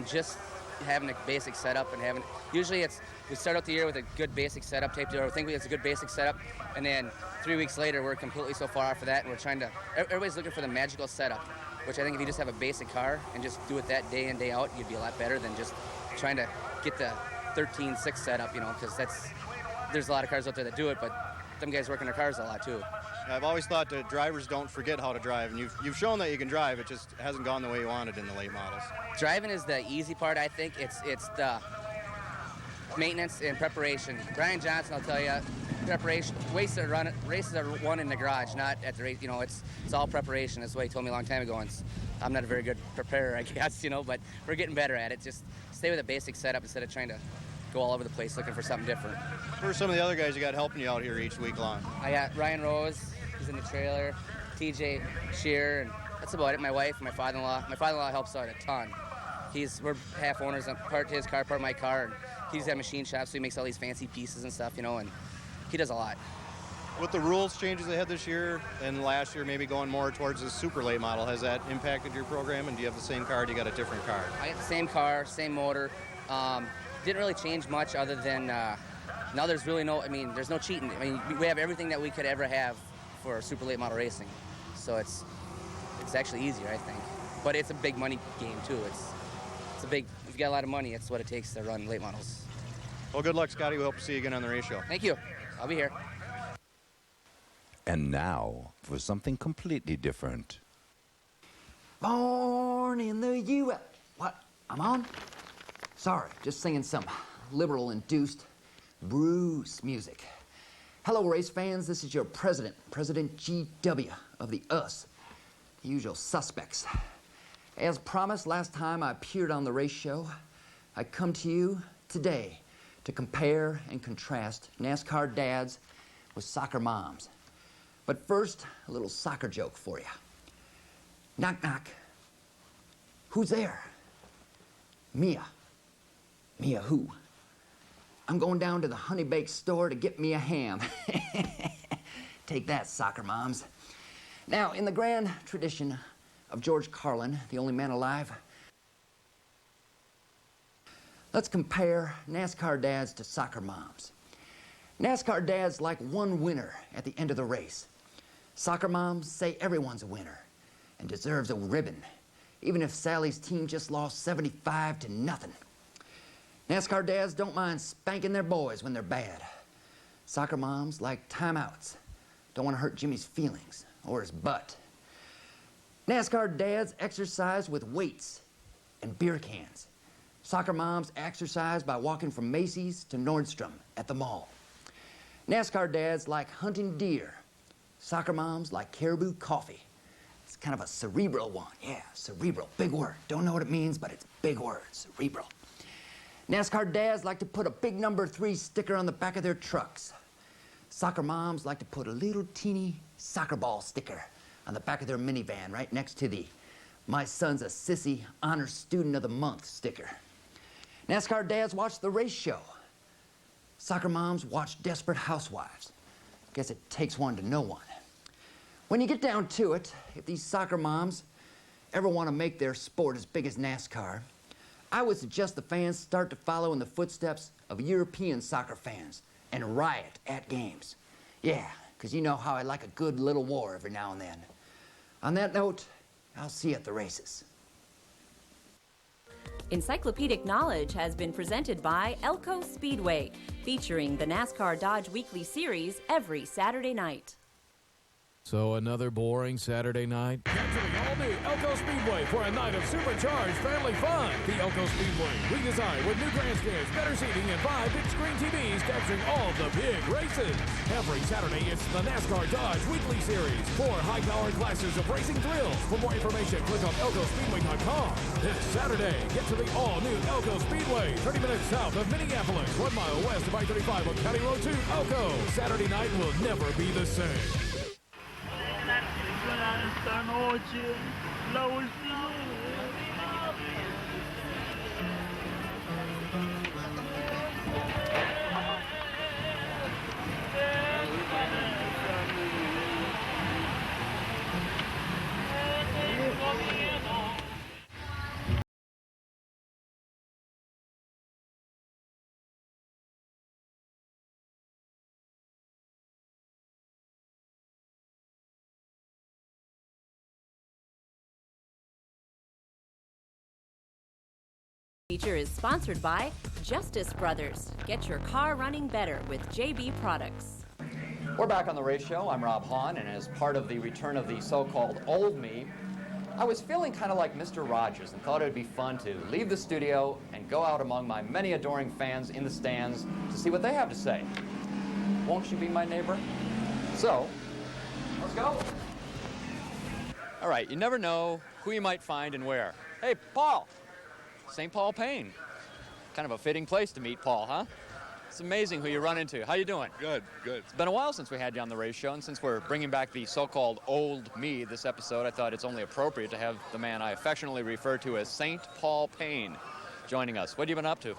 Just having a basic setup and usually we start out the year with a good basic setup, taped over. I think it's a good basic setup, and then 3 weeks later we're completely so far off of that, and everybody's looking for the magical setup, which I think if you just have a basic car and just do it that day in, day out, you'd be a lot better than just trying to get the 13.6 setup, you know, because there's a lot of cars out there that do it, but them guys work on their cars a lot too. I've always thought that drivers don't forget how to drive, and you've shown that you can drive. It just hasn't gone the way you wanted in the late models. Driving is the easy part, I think. It's the maintenance and preparation. Brian Johnson, I'll tell you, preparation. Races are won in the garage, not at the race. You know, it's all preparation. That's what he told me a long time ago. And I'm not a very good preparer, I guess, you know, but we're getting better at it. Just stay with a basic setup instead of trying to go all over the place looking for something different. Who are some of the other guys you got helping you out here each week long? I got Ryan Rose, he's in the trailer, TJ Shearer, and that's about it. My wife and my father-in-law. My father-in-law helps out a ton. We're half owners, part his car, part my car, and he's at machine shop, so he makes all these fancy pieces and stuff, you know, and he does a lot. With the rules changes ahead this year and last year, maybe going more towards the super late model, has that impacted your program? And do you have the same car, or do you got a different car? I got the same car, same motor. Didn't really change much other than now there's really there's no cheating. I mean, we have everything that we could ever have for super late model racing. So it's actually easier, I think. But it's a big money game too. If you got a lot of money, it's what it takes to run late models. Well, good luck, Scotty. We hope to see you again on the race show. Thank you. I'll be here. And now for something completely different. Born in the U.S. What? I'm on? Sorry, just singing some liberal-induced Bruce music. Hello, race fans. This is your president, President G.W. of the US, the usual suspects. As promised last time I appeared on the race show, I come to you today to compare and contrast NASCAR dads with soccer moms. But first, a little soccer joke for you. Knock, knock. Who's there? Mia. Mia who? I'm going down to the Honey Baked store to get me a ham. Take that, soccer moms. Now, in the grand tradition of George Carlin, the only man alive, let's compare NASCAR dads to soccer moms. NASCAR dads like one winner at the end of the race. Soccer moms say everyone's a winner and deserves a ribbon, even if Sally's team just lost 75-0. NASCAR dads don't mind spanking their boys when they're bad. Soccer moms like timeouts, don't want to hurt Jimmy's feelings or his butt. NASCAR dads exercise with weights and beer cans. Soccer moms exercise by walking from Macy's to Nordstrom at the mall. NASCAR dads like hunting deer. Soccer moms like caribou coffee. It's kind of a cerebral one. Yeah, cerebral, big word. Don't know what it means, but it's a big word, cerebral. NASCAR dads like to put a big number 3 sticker on the back of their trucks. Soccer moms like to put a little teeny soccer ball sticker on the back of their minivan right next to the "My son's a sissy, honor student of the month" sticker. NASCAR dads watch the race show. Soccer moms watch Desperate Housewives. Guess it takes one to know one. When you get down to it, if these soccer moms ever want to make their sport as big as NASCAR, I would suggest the fans start to follow in the footsteps of European soccer fans and riot at games. Yeah, because you know how I like a good little war every now and then. On that note, I'll see you at the races. Encyclopedic Knowledge has been presented by Elko Speedway, featuring the NASCAR Dodge Weekly Series every Saturday night. So another boring Saturday night. Capturing all new Elko Speedway for a night of supercharged family fun. The Elko Speedway, redesigned with new grandstands, better seating, and 5 big screen TVs capturing all the big races. Every Saturday, it's the NASCAR Dodge Weekly Series. 4 high-powered classes of racing thrills. For more information, click on ElkoSpeedway.com. This Saturday, get to the all-new Elko Speedway, 30 minutes south of Minneapolis, 1 mile west of I-35 on County Road 2, Elko. Saturday night will never be the same. Esta noche, la última. Feature is sponsored by Justice Brothers. Get your car running better with JB products. We're back on the race show. I'm Rob Hahn, and as part of the return of the so-called old me, I was feeling kind of like Mr. Rogers and thought it would be fun to leave the studio and go out among my many adoring fans in the stands to see what they have to say. Won't you be my neighbor? So, let's go. All right, you never know who you might find and where. Hey, Paul. St. Paul Payne. Kind of a fitting place to meet Paul, huh? It's amazing who you run into. How you doing? Good, good. It's been a while since we had you on the race show, and since we're bringing back the so-called old me this episode, I thought it's only appropriate to have the man I affectionately refer to as St. Paul Payne joining us. What have you been up to?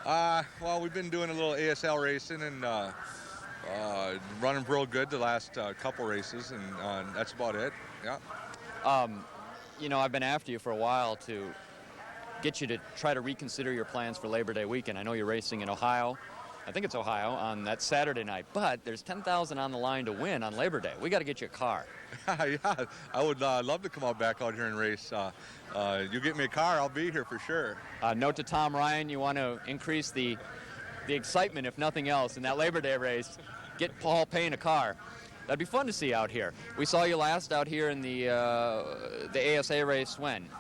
Well, we've been doing a little ASL racing and running real good the last couple races, and that's about it. Yeah. You know, I've been after you for a while to get you to try to reconsider your plans for Labor Day weekend. I know you're racing in Ohio. I think it's Ohio on that Saturday night, but there's $10,000 on the line to win on Labor Day. We got to get you a car. Yeah, I would love to come out back out here and race. You get me a car, I'll be here for sure. Note to Tom Ryan, you want to increase the excitement, if nothing else, in that Labor Day race. Get Paul Payne a car. That'd be fun to see out here. We saw you last out here in the ASA race when?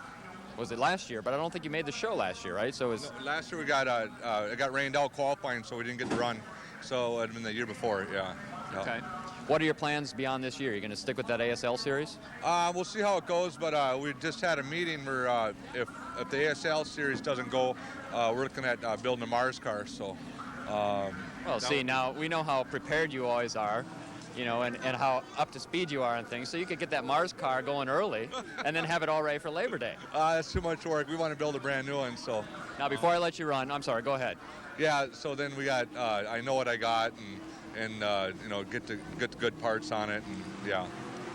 Was it last year? But I don't think you made the show last year, right? So it was... No, last year we got it got rained out qualifying, so we didn't get to run. So it'd been the year before, yeah. Okay. What are your plans beyond this year? Are you going to stick with that ASL series? We'll see how it goes, but we just had a meeting where if the ASL series doesn't go, we're looking at building a Mars car. So. Well, see, now we know how prepared you always are. You know, and how up to speed you are on things. So you could get that Mars car going early and then have it all ready for Labor Day. That's too much work. We want to build a brand new one, so. Now, before I let you run, I'm sorry, go ahead. Yeah, so then we got, I know what I got and you know, get the good parts on it, and yeah.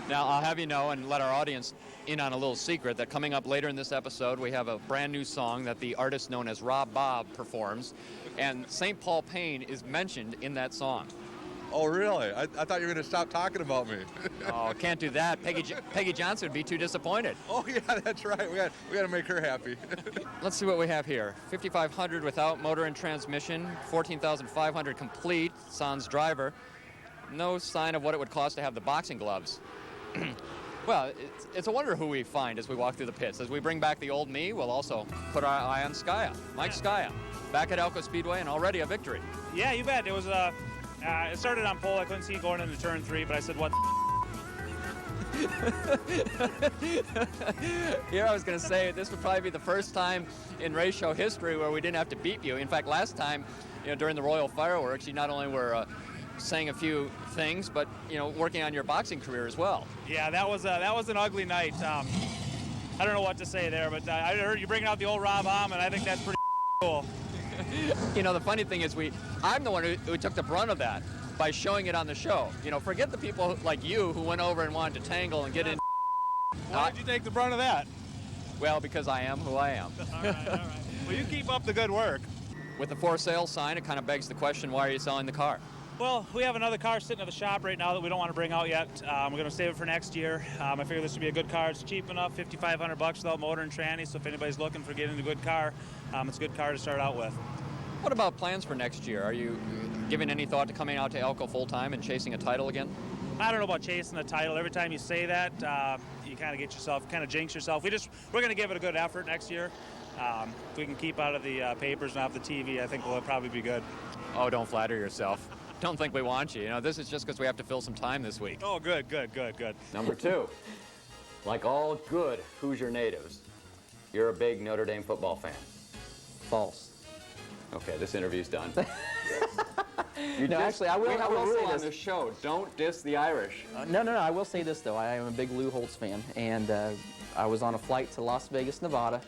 Now, I'll have you know and let our audience in on a little secret that coming up later in this episode, we have a brand new song that the artist known as Rob Bob performs, and St. Paul Payne is mentioned in that song. Oh, really? I thought you were going to stop talking about me. Oh, can't do that. Peggy Johnson would be too disappointed. Oh, yeah, that's right. We got to make her happy. Let's see what we have here. 5,500 without motor and transmission, 14,500 complete, sans driver. No sign of what it would cost to have the boxing gloves. Well, it's a wonder who we find as we walk through the pits. As we bring back the old me, we'll also put our eye on Skaya. Mike Skaya, back at Elko Speedway and already a victory. Yeah, you bet. It was it started on pole. I couldn't see going into turn 3, but I said, what Here I was going to say, this would probably be the first time in race show history where we didn't have to beat you. In fact, last time, you know, during the Royal Fireworks, you not only were saying a few things, but, you know, working on your boxing career as well. Yeah, that was an ugly night. I don't know what to say there, but I heard you bringing out the old Rob Hahn, and I think that's pretty cool. You know, the funny thing is I'm the one who took the brunt of that by showing it on the show. You know, forget the people like you who went over and wanted to tangle and get in. Why did you take the brunt of that? Well, because I am who I am. All right. Well, you keep up the good work. With the for sale sign, it kind of begs the question, why are you selling the car? Well, we have another car sitting at the shop right now that we don't want to bring out yet. We're going to save it for next year. I figure this would be a good car. It's cheap enough, $5,500 without motor and tranny, so if anybody's looking for getting a good car, it's a good car to start out with. What about plans for next year? Are you giving any thought to coming out to Elko full-time and chasing a title again? I don't know about chasing the title. Every time you say that, you kind of get yourself, kind of jinx yourself. We're going to give it a good effort next year. If we can keep out of the papers and off the TV, I think we'll probably be good. Oh, don't flatter yourself. Don't think we want you. You know, this is just because we have to fill some time this week. Oh, good. Number 2, like all good Hoosier natives, you're a big Notre Dame football fan. False. Okay, this interview's done. No, actually, I will. We have I will a rule say on this show: don't diss the Irish. No. I will say this though. I am a big Lou Holtz fan, and I was on a flight to Las Vegas, Nevada,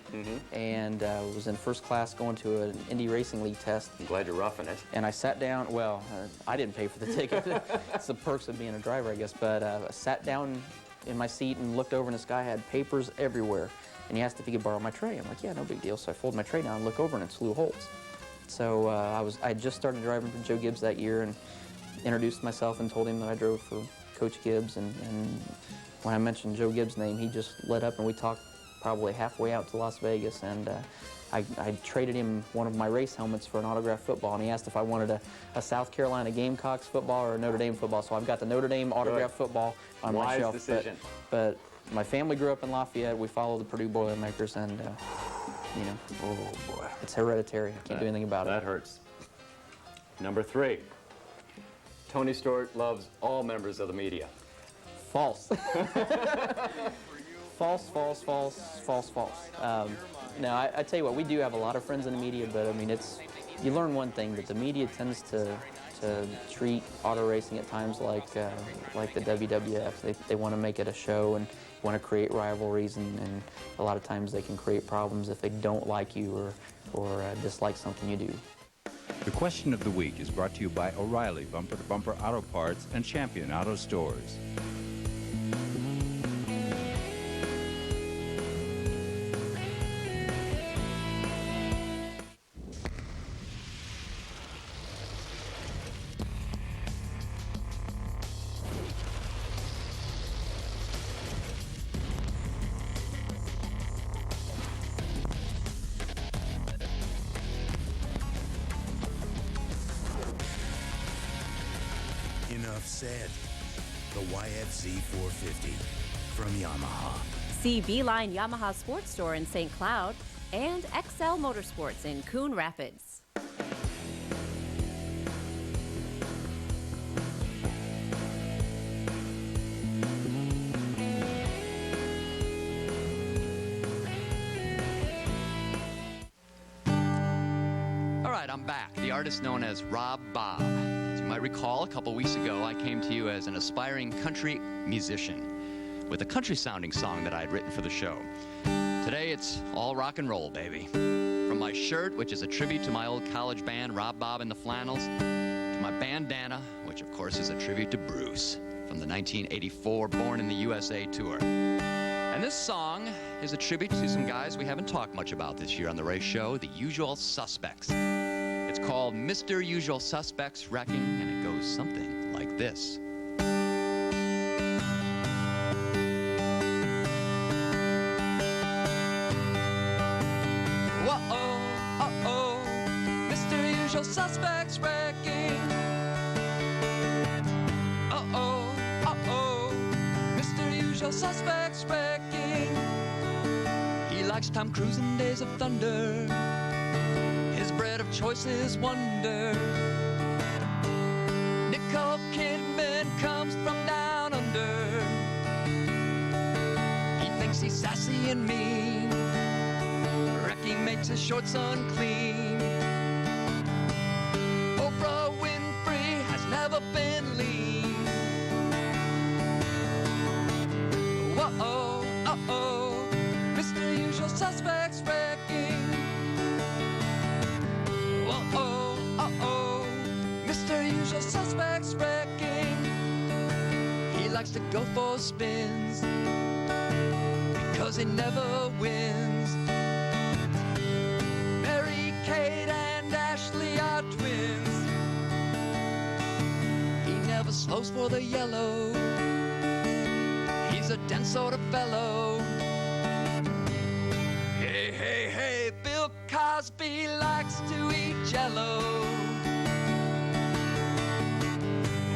and was in first class going to an Indy Racing League test. I'm glad you're roughing it. And I sat down. Well, I didn't pay for the ticket. It's the perks of being a driver, I guess. But I sat down in my seat and looked over, and this guy had papers everywhere. And he asked if he could borrow my tray. I'm like, yeah, no big deal. So I fold my tray down and look over, and it's Lou Holtz. So I had just started driving for Joe Gibbs that year, and introduced myself and told him that I drove for Coach Gibbs. And when I mentioned Joe Gibbs' name, he just lit up, and we talked probably halfway out to Las Vegas. And I traded him one of my race helmets for an autographed football, and he asked if I wanted a South Carolina Gamecocks football or a Notre Dame football. So I've got the Notre Dame autographed football on my shelf. Decision. But my family grew up in Lafayette. We follow the Purdue Boilermakers, and you know, oh boy, it's hereditary. I can't do anything about it. That hurts. Number 3, Tony Stewart loves all members of the media. False. False. Now, I tell you what, we do have a lot of friends in the media, but I mean, you learn one thing, that the media tends to treat auto racing at times like the WWF. They want to make it a show and want to create rivalries, and a lot of times they can create problems if they don't like you or dislike something you do. The question of the week is brought to you by O'Reilly Bumper to Bumper Auto Parts and Champion Auto Stores. Enough said. The YFZ 450 from Yamaha. See Beeline Yamaha Sports Store in St. Cloud and XL Motorsports in Coon Rapids. All right, I'm back. The artist known as Rob Bob. As you might recall, a couple weeks ago, I came to you as an aspiring country musician with a country-sounding song that I had written for the show. Today, it's all rock and roll, baby. From my shirt, which is a tribute to my old college band, Rob Bob and the Flannels, to my bandana, which of course is a tribute to Bruce from the 1984 Born in the USA tour. And this song is a tribute to some guys we haven't talked much about this year on the race show, the Usual Suspects. It's called Mr. Usual Suspects Wrecking, and it goes something like this. Whoa-oh, uh-oh, Mr. Usual Suspects wrecking. Uh-oh, uh-oh, Mr. Usual Suspects wrecking. He likes Tom Cruise and Days of Thunder. His bread of choice is wonder. Nicole Kidman comes from down under. He thinks he's sassy and mean. Wrecking makes his shorts unclean. Oprah Winfrey has never been lean. Whoa-oh, uh-oh, Mr. Usual Suspects wrecking. Uh-oh, uh-oh, Mr. Usual Suspects wrecking. He likes to go for spins because he never wins. Mary-Kate and Ashley are twins. He never slows for the yellow. He's a dense sort of fellow. Hey, hey, hey, Bill Cosby likes to eat Jell-O.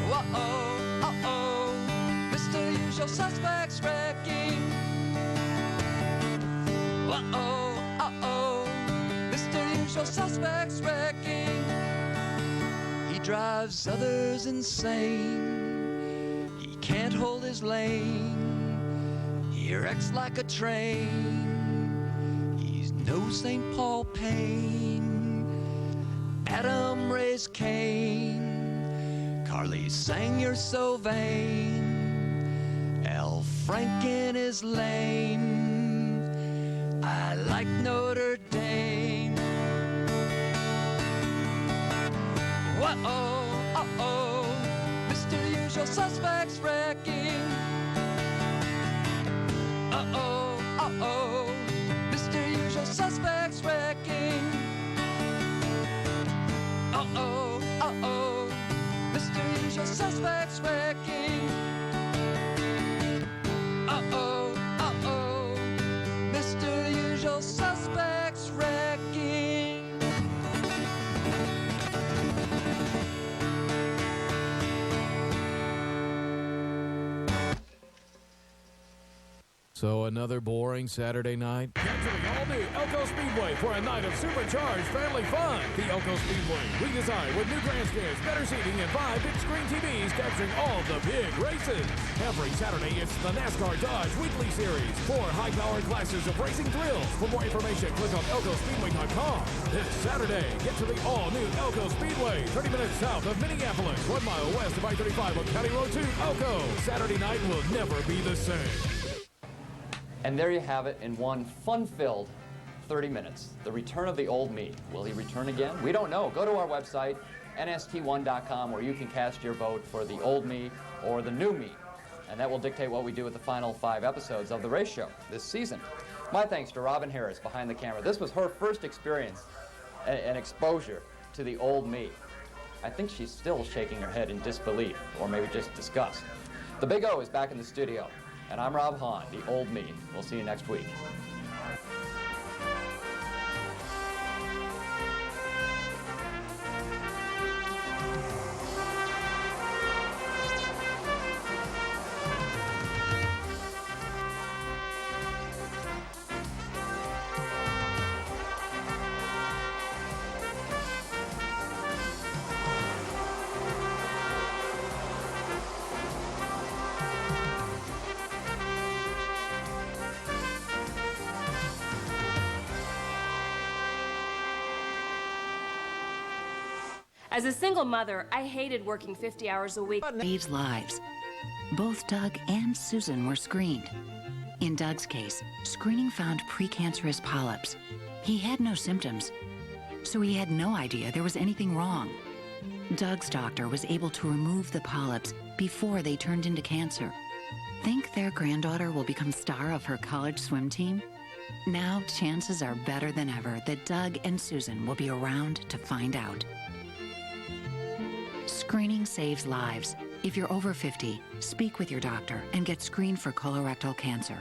Uh-oh, uh-oh, suspects wrecking. Uh-oh, uh-oh, Mr. Usual Suspects wrecking. He drives others insane. He can't hold his lane. He wrecks like a train. He's no St. Paul Payne. Adam raised Cain. Carly sang You're So Vain. Al Franken is lame. I like Notre Dame. Uh-oh, uh-oh, Mr. Usual Suspects wrecking. Uh-oh, uh-oh, Mr. Usual Suspects wrecking. Uh-oh, uh-oh, Mr. Usual Suspects wrecking. Uh-oh, uh-oh, Mr. Usual Suspects wrecking. So another boring Saturday night. Canceling all new Elko Speedway for a night of supercharged family fun. The Elko Speedway, redesigned with new grandstands, better seating, and 5 big screen TVs capturing all the big races. Every Saturday, it's the NASCAR Dodge Weekly Series. 4 high-powered classes of racing thrills. For more information, click on ElkoSpeedway.com. This Saturday, get to the all-new Elko Speedway, 30 minutes south of Minneapolis, 1 mile west of I-35 on County Road 2, Elko. Saturday night will never be the same. And there you have it in one fun-filled 30 minutes. The return of the old me. Will he return again? We don't know. Go to our website, nst1.com, where you can cast your vote for the old me or the new me. And that will dictate what we do with the final 5 episodes of the race show this season. My thanks to Robin Harris behind the camera. This was her first experience and exposure to the old me. I think she's still shaking her head in disbelief, or maybe just disgust. The Big O is back in the studio. And I'm Rob Hahn, the old me. We'll see you next week. As a single mother, I hated working 50 hours a week. Saves lives. Both Doug and Susan were screened. In Doug's case, screening found precancerous polyps. He had no symptoms, so he had no idea there was anything wrong. Doug's doctor was able to remove the polyps before they turned into cancer. Think their granddaughter will become star of her college swim team? Now, chances are better than ever that Doug and Susan will be around to find out. Screening saves lives. If you're over 50, speak with your doctor and get screened for colorectal cancer.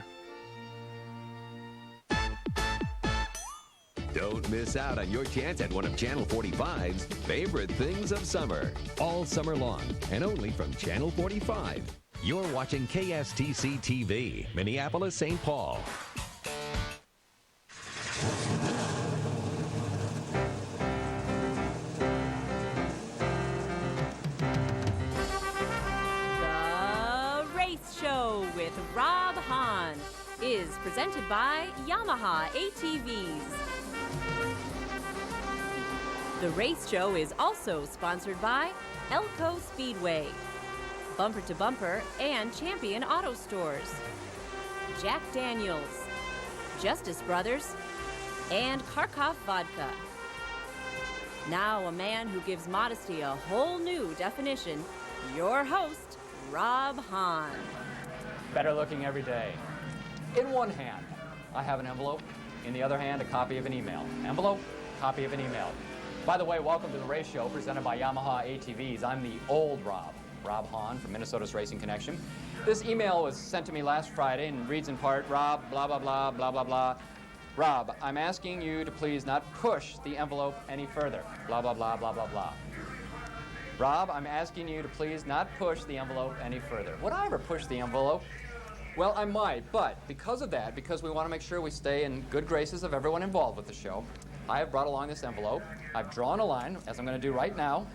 Don't miss out on your chance at one of Channel 45's favorite things of summer. All summer long, and only from Channel 45. You're watching KSTC TV, Minneapolis, St. Paul. With Rob Hahn is presented by Yamaha ATVs. The race show is also sponsored by Elko Speedway, Bumper to Bumper and Champion Auto Stores, Jack Daniels, Justice Brothers, and Kharkov Vodka. Now a man who gives modesty a whole new definition, your host, Rob Hahn. Better looking every day. In one hand, I have an envelope. In the other hand, a copy of an email. Envelope, copy of an email. By the way, welcome to the race show presented by Yamaha ATVs. I'm the old Rob Hahn from Minnesota's Racing Connection. This email was sent to me last Friday and reads in part, Rob, blah, blah, blah, blah, blah, blah. Rob, I'm asking you to please not push the envelope any further. Blah, blah, blah, blah, blah, blah. Rob, I'm asking you to please not push the envelope any further. Would I ever push the envelope? Well, I might, but because of that, because we want to make sure we stay in good graces of everyone involved with the show, I have brought along this envelope. I've drawn a line, as I'm going to do right now,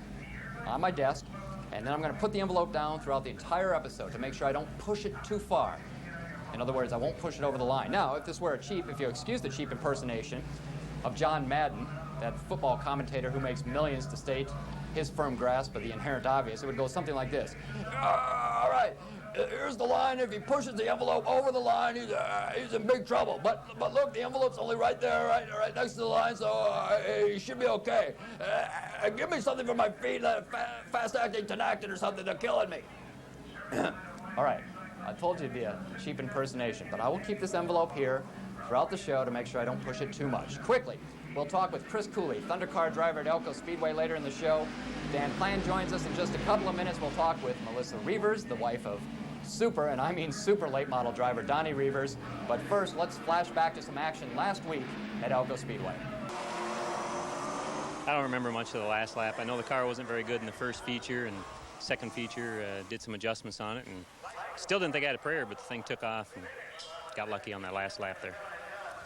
on my desk, and then I'm going to put the envelope down throughout the entire episode to make sure I don't push it too far. In other words, I won't push it over the line. Now, if this were if you excuse the cheap impersonation of John Madden, that football commentator who makes millions to state his firm grasp of the inherent obvious, it would go something like this. All right, here's the line. If he pushes the envelope over the line, he's in big trouble. But look, the envelope's only right there, right next to the line, so he should be okay. Give me something for my feet, fast-acting Tinactin or something. They're killing me. All right, I told you it'd be a cheap impersonation, but I will keep this envelope here throughout the show to make sure I don't push it too much. Quickly, we'll talk with Chris Cooley, Thundercar driver at Elko Speedway, later in the show. Dan Plan joins us in just a couple of minutes. We'll talk with Melissa Reavers, the wife of super, and I mean super late model driver Donnie Reavers. But first, let's flash back to some action last week at Elko Speedway. I don't remember much of the last lap. I know the car wasn't very good in the first feature, and second feature did some adjustments on it, and still didn't think I had a prayer, but the thing took off and got lucky on that last lap there.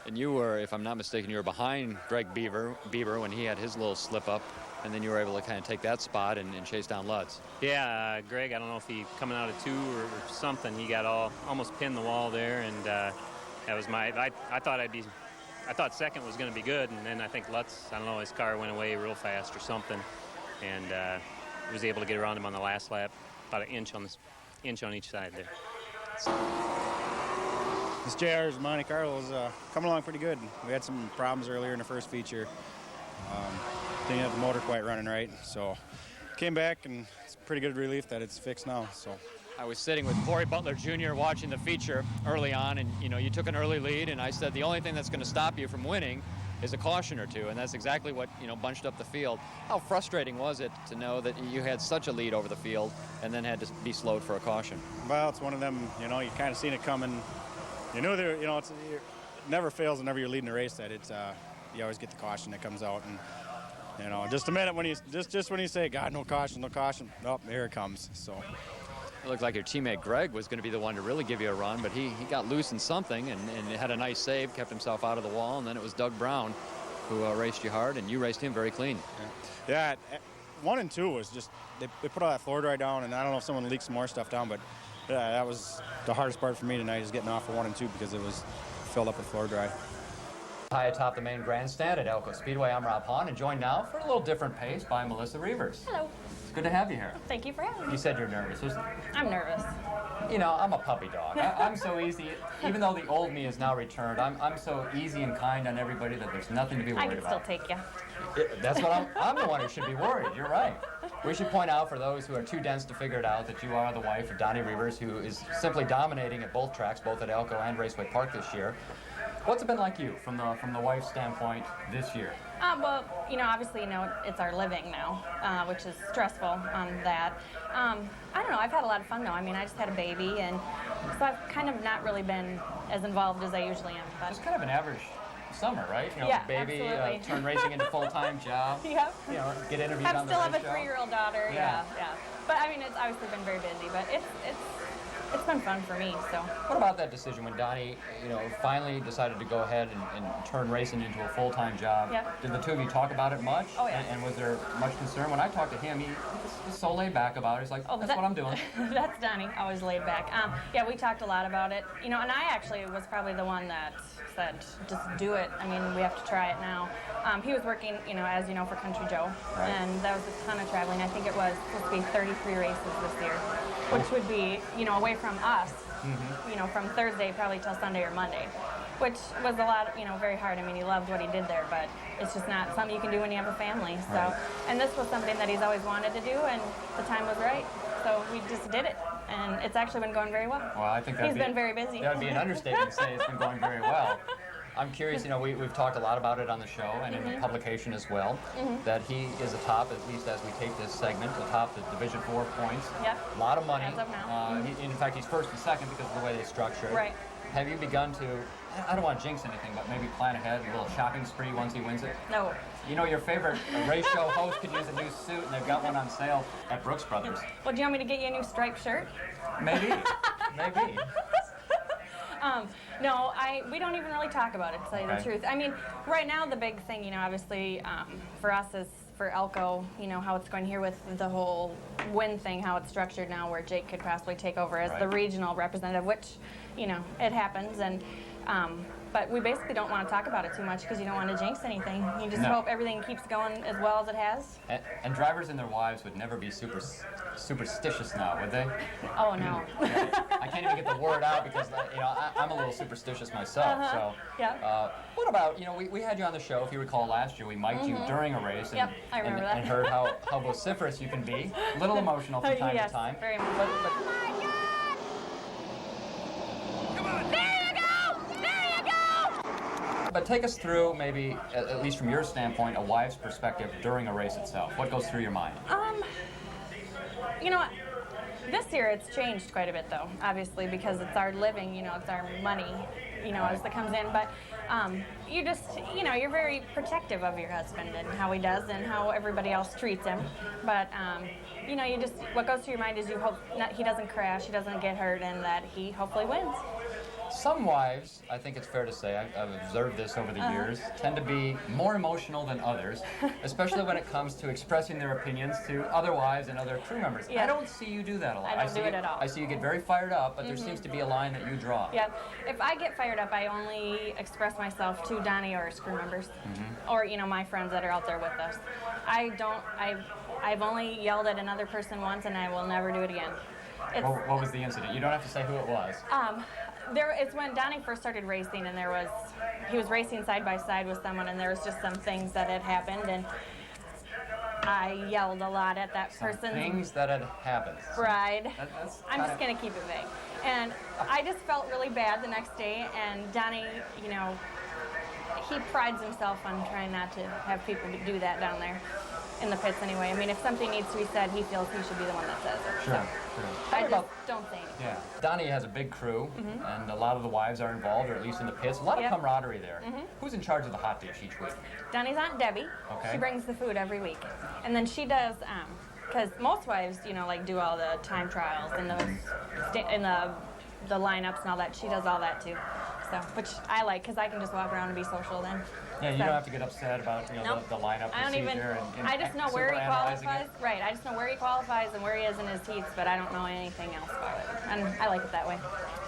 And you were, if I'm not mistaken, you were behind Greg Beaver when he had his little slip up, and then you were able to kind of take that spot and chase down Lutz. Yeah, Greg, I don't know if he coming out of 2 or something, he got almost pinned the wall there, and that was I thought second was going to be good, and then I think Lutz, I don't know, his car went away real fast or something, and was able to get around him on the last lap, about an inch on each side there. This JR's Monte Carlo is coming along pretty good. We had some problems earlier in the first feature. Didn't have the motor quite running right, so came back, and it's a pretty good relief that it's fixed now. So I was sitting with Corey Butler Jr. watching the feature early on, and you took an early lead, and I said the only thing that's going to stop you from winning is a caution or two, and that's exactly what bunched up the field. How frustrating was it to know that you had such a lead over the field and then had to be slowed for a caution? Well, it's one of them. You kind of seen it coming. You know there. It never fails whenever you're leading a race that it's you always get the caution that comes out, and just a minute when you just when you say God, no caution, oh, here it comes. So it looked like your teammate Greg was going to be the one to really give you a run, but he got loose in something and had a nice save, kept himself out of the wall, and then it was Doug Brown who raced you hard, and you raced him very clean. Yeah, 1 and 2 was just they put all that floor dry down, and I don't know if someone leaked some more stuff down, but yeah, that was the hardest part for me tonight, is getting off of 1 and 2 because it was filled up with floor dry. High atop the main grandstand at Elko Speedway, I'm Rob Hahn, and joined now for a little different pace by Melissa Reavers. Hello. It's good to have you here. Thank you for having me. You said you're nervous. I'm nervous. I'm a puppy dog. I'm so easy. Even though the old me is now returned, I'm so easy and kind on everybody that there's nothing to be worried about. I can still take you. That's what I'm the one who should be worried. You're right. We should point out, for those who are too dense to figure it out, that you are the wife of Donnie Reavers, who is simply dominating at both tracks, both at Elko and Raceway Park this year. What's it been like you from the wife's standpoint this year? Well, obviously, it's our living now, which is stressful on that. I don't know. I've had a lot of fun, though. I mean, I just had a baby, and so I've kind of not really been as involved as I usually am. But it's kind of an average summer, right? Yeah, baby, absolutely. Turn racing into full-time job. Yep. Get interviewed on the still race have a show. 3-year-old daughter. Yeah. But I mean, it's obviously been very busy, but it's been fun for me. So. What about that decision when Donnie, finally decided to go ahead and turn racing into a full-time job? Yeah. Did the two of you talk about it much? Oh, yeah. And was there much concern? When I talked to him, he was so laid back about it. He's like, that's what I'm doing. That's Donnie, always laid back. Yeah, we talked a lot about it. And I actually was probably the one that said, just do it. I mean, we have to try it now. He was working, as you know, for Country Joe. Right. And that was a ton of traveling. I think it was supposed to be 33 races this year, which would be, away from us, from Thursday probably till Sunday or Monday, which was a lot, very hard. I mean, he loved what he did there, but it's just not something you can do when you have a family. So, right. And this was something that he's always wanted to do, and the time was right. So we just did it, and it's actually been going very well. Well, I think he's been very busy. That would be an understatement to say it's been going very well. I'm curious, we've talked a lot about it on the show and in the publication as well, that he is atop, at least as we take this segment, atop the Division 4 points. Yep. A lot of money. As of now. In fact, he's first and second because of the way they structure it. Right. Have you begun to, I don't want to jinx anything, but maybe plan ahead, a little shopping spree once he wins it? No. Your favorite race show host could use a new suit, and they've got one on sale at Brooks Brothers. Well, do you want me to get you a new striped shirt? Maybe. Maybe. No, we don't even really talk about it, to tell you the Okay. truth. I mean, right now the big thing, obviously for us is for Elko, how it's going here with the whole win thing, how it's structured now, where Jake could possibly take over as the regional representative, which, it happens. And but we basically don't want to talk about it too much because you don't want to jinx anything. You just hope everything keeps going as well as it has. And drivers and their wives would never be superstitious now, would they? Oh, no. I can't even get the word out because I'm a little superstitious myself. So, what about we had you on the show, if you recall last year. We mic'd you during a race and, I remember that. and heard how vociferous you can be. A little emotional from time yes, to time. Very much. But take us through, maybe, at least from your standpoint, a wife's perspective during a race itself. What goes through your mind? This year it's changed quite a bit, though, obviously, because it's our living, it's our money, as it comes in. But you just, you're very protective of your husband and how he does and how everybody else treats him. But, you just, what goes through your mind is you hope he doesn't crash, he doesn't get hurt, and that he hopefully wins. Some wives, I think it's fair to say, I've observed this over the years, tend to be more emotional than others, especially when it comes to expressing their opinions to other wives and other crew members. I don't see you do that a lot. I don't do it at all. I see you get very fired up, but there seems to be a line that you draw. Yeah. If I get fired up, I only express myself to Donnie or his crew members, or my friends that are out there with us. I've only yelled at another person once, and I will never do it again. What was the incident? You don't have to say who it was. It's when Donnie first started racing, and he was racing side by side with someone, and there was just some things that had happened, and I yelled a lot at that person. Things that had happened. Right. I'm just going to keep it vague. And I just felt really bad the next day, and Donnie, he prides himself on trying not to have people do that down there. In the pits anyway. I mean, if something needs to be said, he feels he should be the one that says it. Sure. I just don't say anything. Yeah. Donnie has a big crew, and a lot of the wives are involved, or at least in the pits. A lot of camaraderie there. Who's in charge of the hot dish each week? Donnie's Aunt Debbie. Okay. She brings the food every week. And then she does, because most wives, do all the time trials and the lineups and all that. She does all that too. So, which I like, because I can just walk around and be social then. Yeah, you don't have to get upset about the lineup I don't procedure. even. I just know where he qualifies. Right. I just know where he qualifies and where he is in his heats, but I don't know anything else about it. And I like it that way.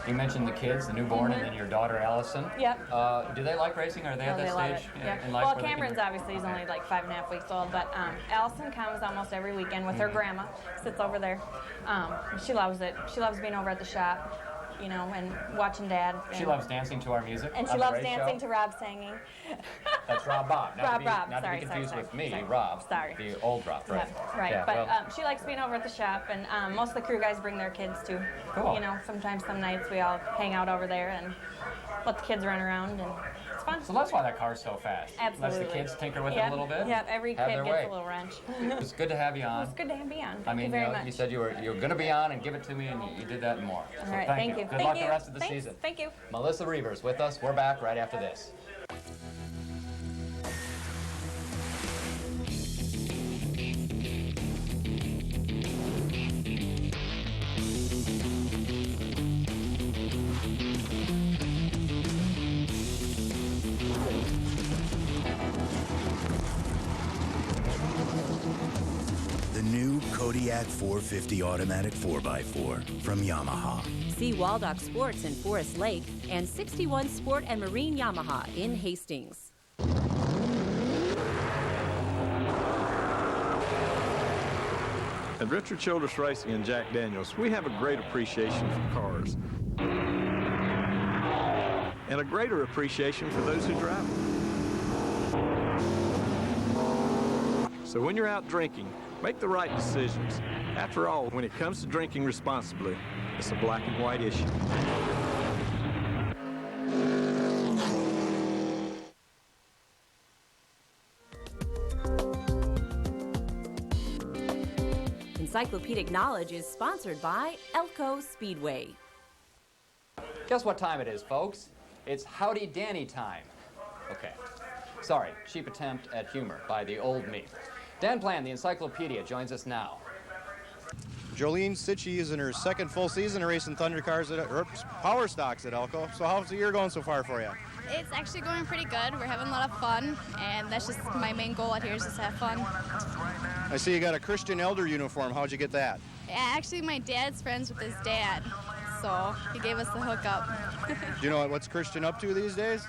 You mentioned the kids, the newborn, and then your daughter Allison. Yep. Do they like racing? Or are they at that stage in life? Well, Cameron's obviously he's only like 5.5 weeks old, but Allison comes almost every weekend with her grandma. Sits over there. She loves it. She loves being over at the shop. And watching Dad. She loves dancing to our music. And she loves dancing to Rob singing. That's Rob Bob. Rob. Not to be confused with me, Rob. Sorry. The old Rob, right? Yeah, right. But she likes being over at the shop, and most of the crew guys bring their kids too. Cool. Sometimes some nights we all hang out over there and let the kids run around, and it's fun. So that's why that car's so fast. Absolutely. Lets the kids tinker with it a little bit. Yep, every kid gets a little wrench. It's good to have you on. It's good to be on. Thank you very much. You said you were going to be on and give it to me, and you did that and more. All right, thank you. Good luck the rest of the season. Thank you. Melissa Reavers with us. We're back right after this. The new Kodiak 450 automatic 4x4 from Yamaha. See Waldock Sports in Forest Lake and 61 Sport and Marine Yamaha in Hastings. At Richard Childress Racing and Jack Daniels, we have a great appreciation for cars. And a greater appreciation for those who drive them. So when you're out drinking, make the right decisions. After all, when it comes to drinking responsibly, it's a black and white issue. Encyclopedic Knowledge is sponsored by Elko Speedway. Guess what time it is, folks? It's Howdy Danny time. Okay. Sorry, cheap attempt at humor by the old me. Dan Plan, the encyclopedia, joins us now. Jolene Sitchie is in her second full season of racing Thunder cars or Power Stocks at Elko. So how's the year going so far for you? It's actually going pretty good. We're having a lot of fun, and that's just my main goal out here is just to have fun. I see you got a Christian Elder uniform. How'd you get that? Yeah, actually, my dad's friends with his dad, so he gave us the hookup. Do you know what's Christian up to these days?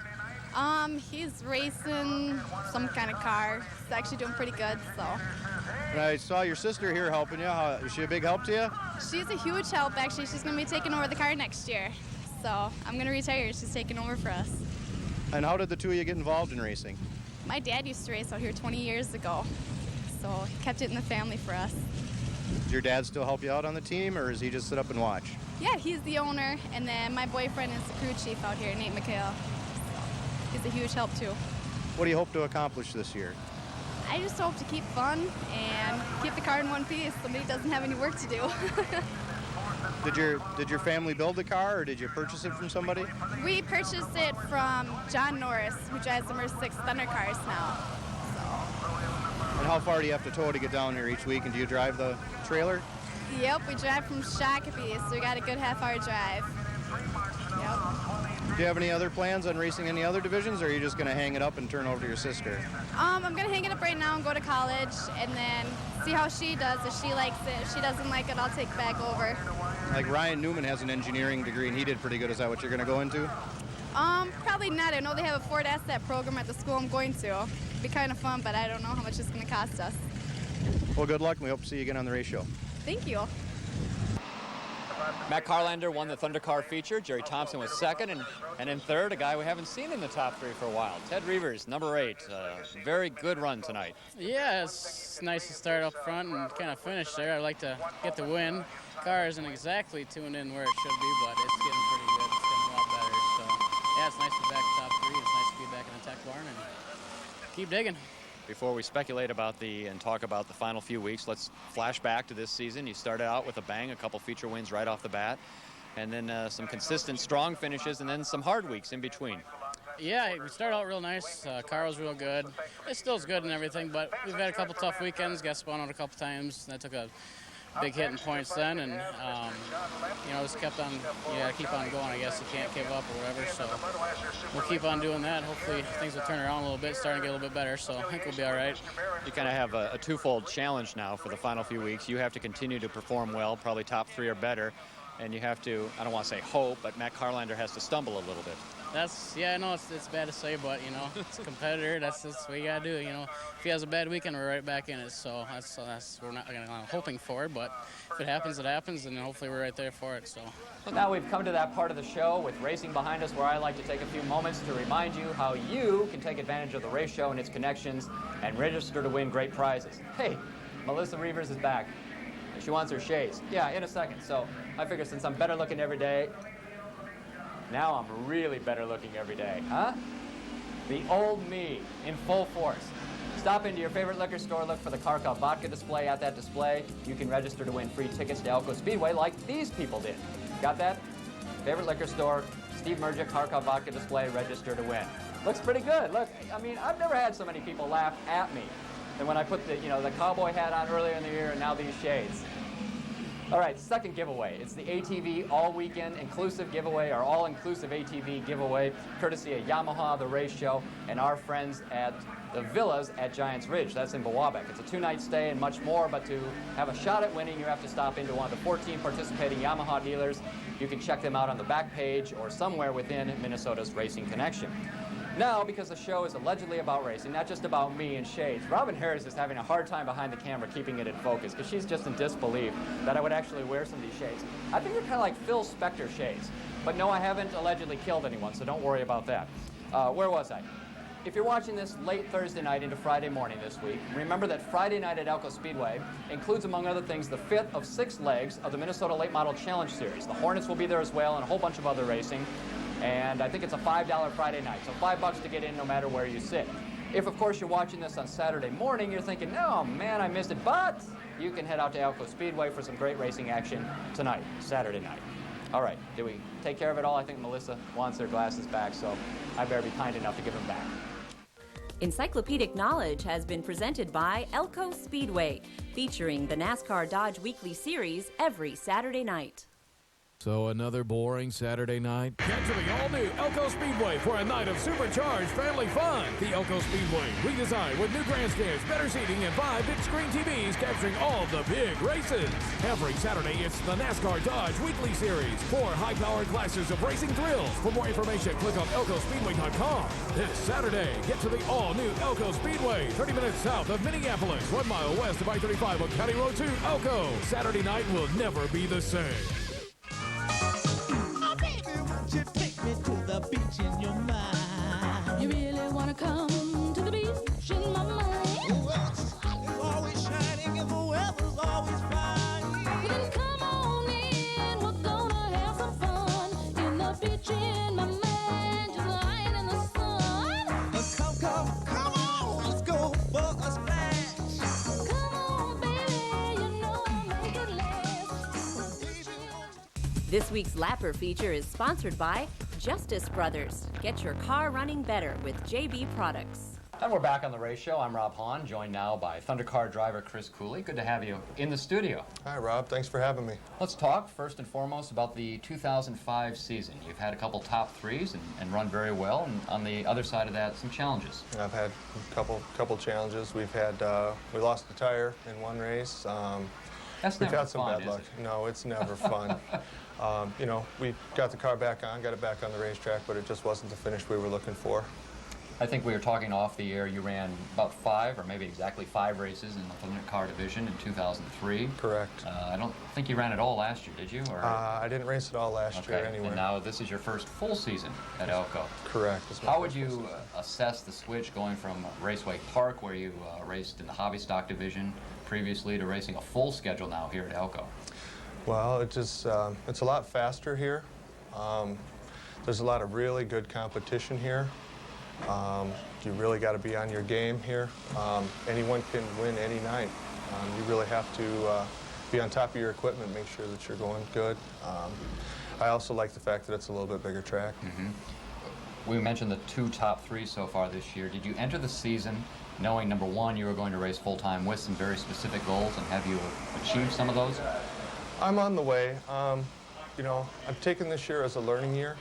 He's racing some kind of car. He's actually doing pretty good, so. And I saw your sister here helping you. Is she a big help to you? She's a huge help, actually. She's going to be taking over the car next year. So I'm going to retire. She's taking over for us. And how did the two of you get involved in racing? My dad used to race out here 20 years ago, so he kept it in the family for us. Does your dad still help you out on the team, or does he just sit up and watch? Yeah, he's the owner, and then my boyfriend is the crew chief out here, Nate McHale. He's a huge help, too. What do you hope to accomplish this year? I just hope to keep fun and keep the car in one piece. Somebody doesn't have any work to do. Did your family build the car, or did you purchase it from somebody? We purchased it from John Norris, who drives the Merc 6 Thunder cars now. And how far do you have to tow to get down here each week, and do you drive the trailer? Yep, we drive from Shakopee, so we got a good half-hour drive. Yep. Do you have any other plans on racing any other divisions, or are you just going to hang it up and turn over to your sister? I'm going to hang it up right now and go to college, and then see how she does. If she likes it, if she doesn't like it, I'll take back over. Like Ryan Newman has an engineering degree, and he did pretty good. Is that what you're going to go into? Probably not. I know they have a Ford Asset program at the school I'm going to. It'd be kind of fun, but I don't know how much it's going to cost us. Well, good luck, and we hope to see you again on the race show. Thank you. Matt Carlander won the Thunder Car feature. Jerry Thompson was second, and in third, a guy we haven't seen in the top three for a while. Ted Reavers, number 8. Very good run tonight. Yeah, it's nice to start up front and kind of finish there. I'd like to get the win. Car isn't exactly tuned in where it should be, but it's getting pretty good. It's getting a lot better. So, yeah, it's nice to be back in top 3. It's nice to be back in the tech barn and keep digging. Before we speculate about and talk about the final few weeks, let's flash back to this season. You started out with a bang, a couple feature wins right off the bat, and then some consistent, strong finishes, and then some hard weeks in between. Yeah, we started out real nice. Car was real good. It still is good and everything, but we've had a couple tough weekends. Got spun out a couple times. And I took a big hit in points then, and just kept on. You gotta keep on going. I guess you can't give up or whatever. So we'll keep on doing that. Hopefully things will turn around a little bit, starting to get a little bit better. So I think we'll be all right. You kind of have a twofold challenge now for the final few weeks. You have to continue to perform well, probably top 3 or better, and you have to, I don't want to say hope, but Matt Carlander has to stumble a little bit. I know it's bad to say, but it's a competitor. That's what you gotta do. If he has a bad weekend, we're right back in it. So that's we're not hoping for it, but if it happens, it happens, and hopefully we're right there for it. So. Well, now we've come to that part of the show with racing behind us, where I like to take a few moments to remind you how you can take advantage of the race show and its connections and register to win great prizes. Hey, Melissa Reavers is back. She wants her shades. Yeah, in a second. So I figure since I'm better looking every day. Now I'm really better looking every day, huh? The old me in full force. Stop into your favorite liquor store, look for the Karkov vodka display. At that display, you can register to win free tickets to Elko Speedway like these people did. Got that? Favorite liquor store, Steve Mergic, Karkov vodka display, register to win. Looks pretty good. Look, I mean, I've never had so many people laugh at me than when I put the cowboy hat on earlier in the year and now these shades. All right, second giveaway. It's the ATV all-weekend inclusive giveaway, our all-inclusive ATV giveaway, courtesy of Yamaha, the race show, and our friends at the Villas at Giants Ridge. That's in Bowabec. It's a 2-night stay and much more, but to have a shot at winning, you have to stop into one of the 14 participating Yamaha dealers. You can check them out on the back page or somewhere within Minnesota's Racing Connection. Now, because the show is allegedly about racing, not just about me and shades, Robin Harris is having a hard time behind the camera keeping it in focus because she's just in disbelief that I would actually wear some of these shades. I think they're kind of like Phil Spector shades. But no, I haven't allegedly killed anyone, so don't worry about that. Where was I? If you're watching this late Thursday night into Friday morning this week, remember that Friday night at Elko Speedway includes, among other things, the 5th of 6 legs of the Minnesota Late Model Challenge Series. The Hornets will be there as well and a whole bunch of other racing. And I think it's a $5 Friday night, so $5 to get in no matter where you sit. If, of course, you're watching this on Saturday morning, you're thinking, oh, man, I missed it. But you can head out to Elko Speedway for some great racing action tonight, Saturday night. All right, did we take care of it all? I think Melissa wants their glasses back, so I better be kind enough to give them back. Encyclopedic Knowledge has been presented by Elko Speedway, featuring the NASCAR Dodge Weekly Series every Saturday night. So another boring Saturday night? Get to the all-new Elko Speedway for a night of supercharged family fun. The Elko Speedway, redesigned with new grandstands, better seating, and 5 big-screen TVs capturing all the big races. Every Saturday, it's the NASCAR Dodge Weekly Series. 4 high-powered classes of racing thrills. For more information, click on ElkoSpeedway.com. This Saturday, get to the all-new Elko Speedway, 30 minutes south of Minneapolis, 1 mile west of I-35 on County Road 2, Elko. Saturday night will never be the same. You take me to the beach in your mind. You really wanna come to the beach in my mind? Well, the sun is always shining and the weather's always fine. Well, then come on in, we're gonna have some fun. In the beach in my mind, just lying in the sun. Come on, let's go for a splash. Come on, baby, you know I'll make it last. This week's Lapper feature is sponsored by Justice Brothers. Get your car running better with JB products. And we're back on the race show. I'm Rob Hahn, joined now by Thundercar driver Chris Cooley. Good to have you in the studio. Hi, Rob. Thanks for having me. Let's talk first and foremost about the 2005 season. You've had a couple top threes and run very well, and on the other side of that, some challenges. I've had a couple challenges. We've had we lost a tire in one race. That's we've never had some fun, bad luck. No, it's never fun. You know, we got the car back on, got it back on the racetrack, but it just wasn't the finish we were looking for. I think we were talking off the air. You ran about 5, or maybe exactly 5 races in the Thundercar division in 2003. Correct. I don't think you ran it all last year, did you? Or? I didn't race it all last year anyway. And now this is your first full season at Elko. Correct. How would you assess the switch going from Raceway Park, where you raced in the hobby stock division previously, to racing a full schedule now here at Elko? Well, it's a lot faster here. There's a lot of really good competition here. You really got to be on your game here. Anyone can win any night. You really have to be on top of your equipment, make sure that you're going good. I also like the fact that it's a little bit bigger track. Mm-hmm. We mentioned the 2 top threes so far this year. Did you enter the season knowing, number one, you were going to race full-time with some very specific goals, and have you achieved some of those? I'm on the way. You know, I've taken this year as a learning year.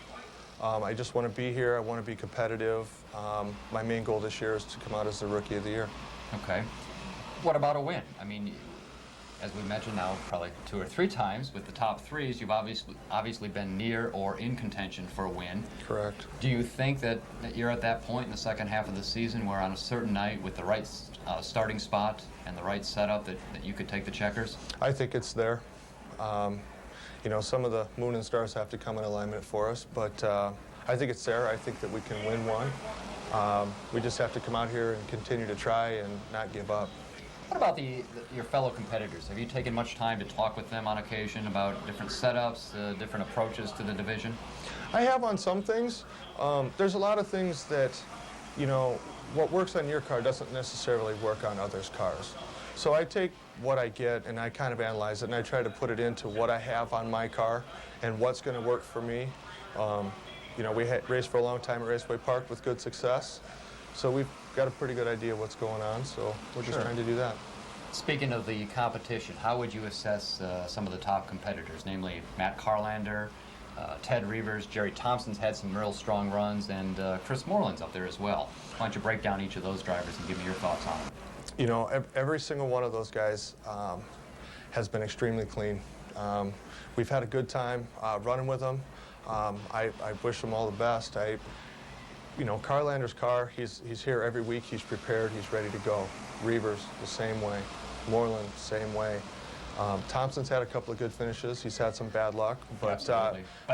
I just want to be here. I want to be competitive. My main goal this year is to come out as the Rookie of the Year. Okay. What about a win? I mean, as we mentioned now probably 2 or 3 times with the top threes, you've obviously been near or in contention for a win. Correct. Do you think that you're at that point in the second half of the season where on a certain night with the right starting spot and the right setup that you could take the checkers? I think it's there. You know, some of the moon and stars have to come in alignment for us, but I think it's there. I think that we can win one. We just have to come out here and continue to try and not give up. What about your fellow competitors? Have you taken much time to talk with them on occasion about different setups, different approaches to the division? I have on some things. There's a lot of things that, you know, what works on your car doesn't necessarily work on others' cars. So I take what I get and I kind of analyze it and I try to put it into what I have on my car and what's going to work for me. You know, we raced for a long time at Raceway Park with good success. So we've got a pretty good idea what's going on, so we're just trying to do that. Speaking of the competition, how would you assess some of the top competitors, namely Matt Carlander, Ted Reavers, Jerry Thompson's had some real strong runs, and Chris Moreland's up there as well. Why don't you break down each of those drivers and give me your thoughts on them? You know, every single one of those guys has been extremely clean. We've had a good time running with them. I wish them all the best. You know, Carlander's car, he's here every week, he's prepared, he's ready to go. Reavers, the same way. Moreland, same way. Thompson's had a couple of good finishes. He's had some bad luck, but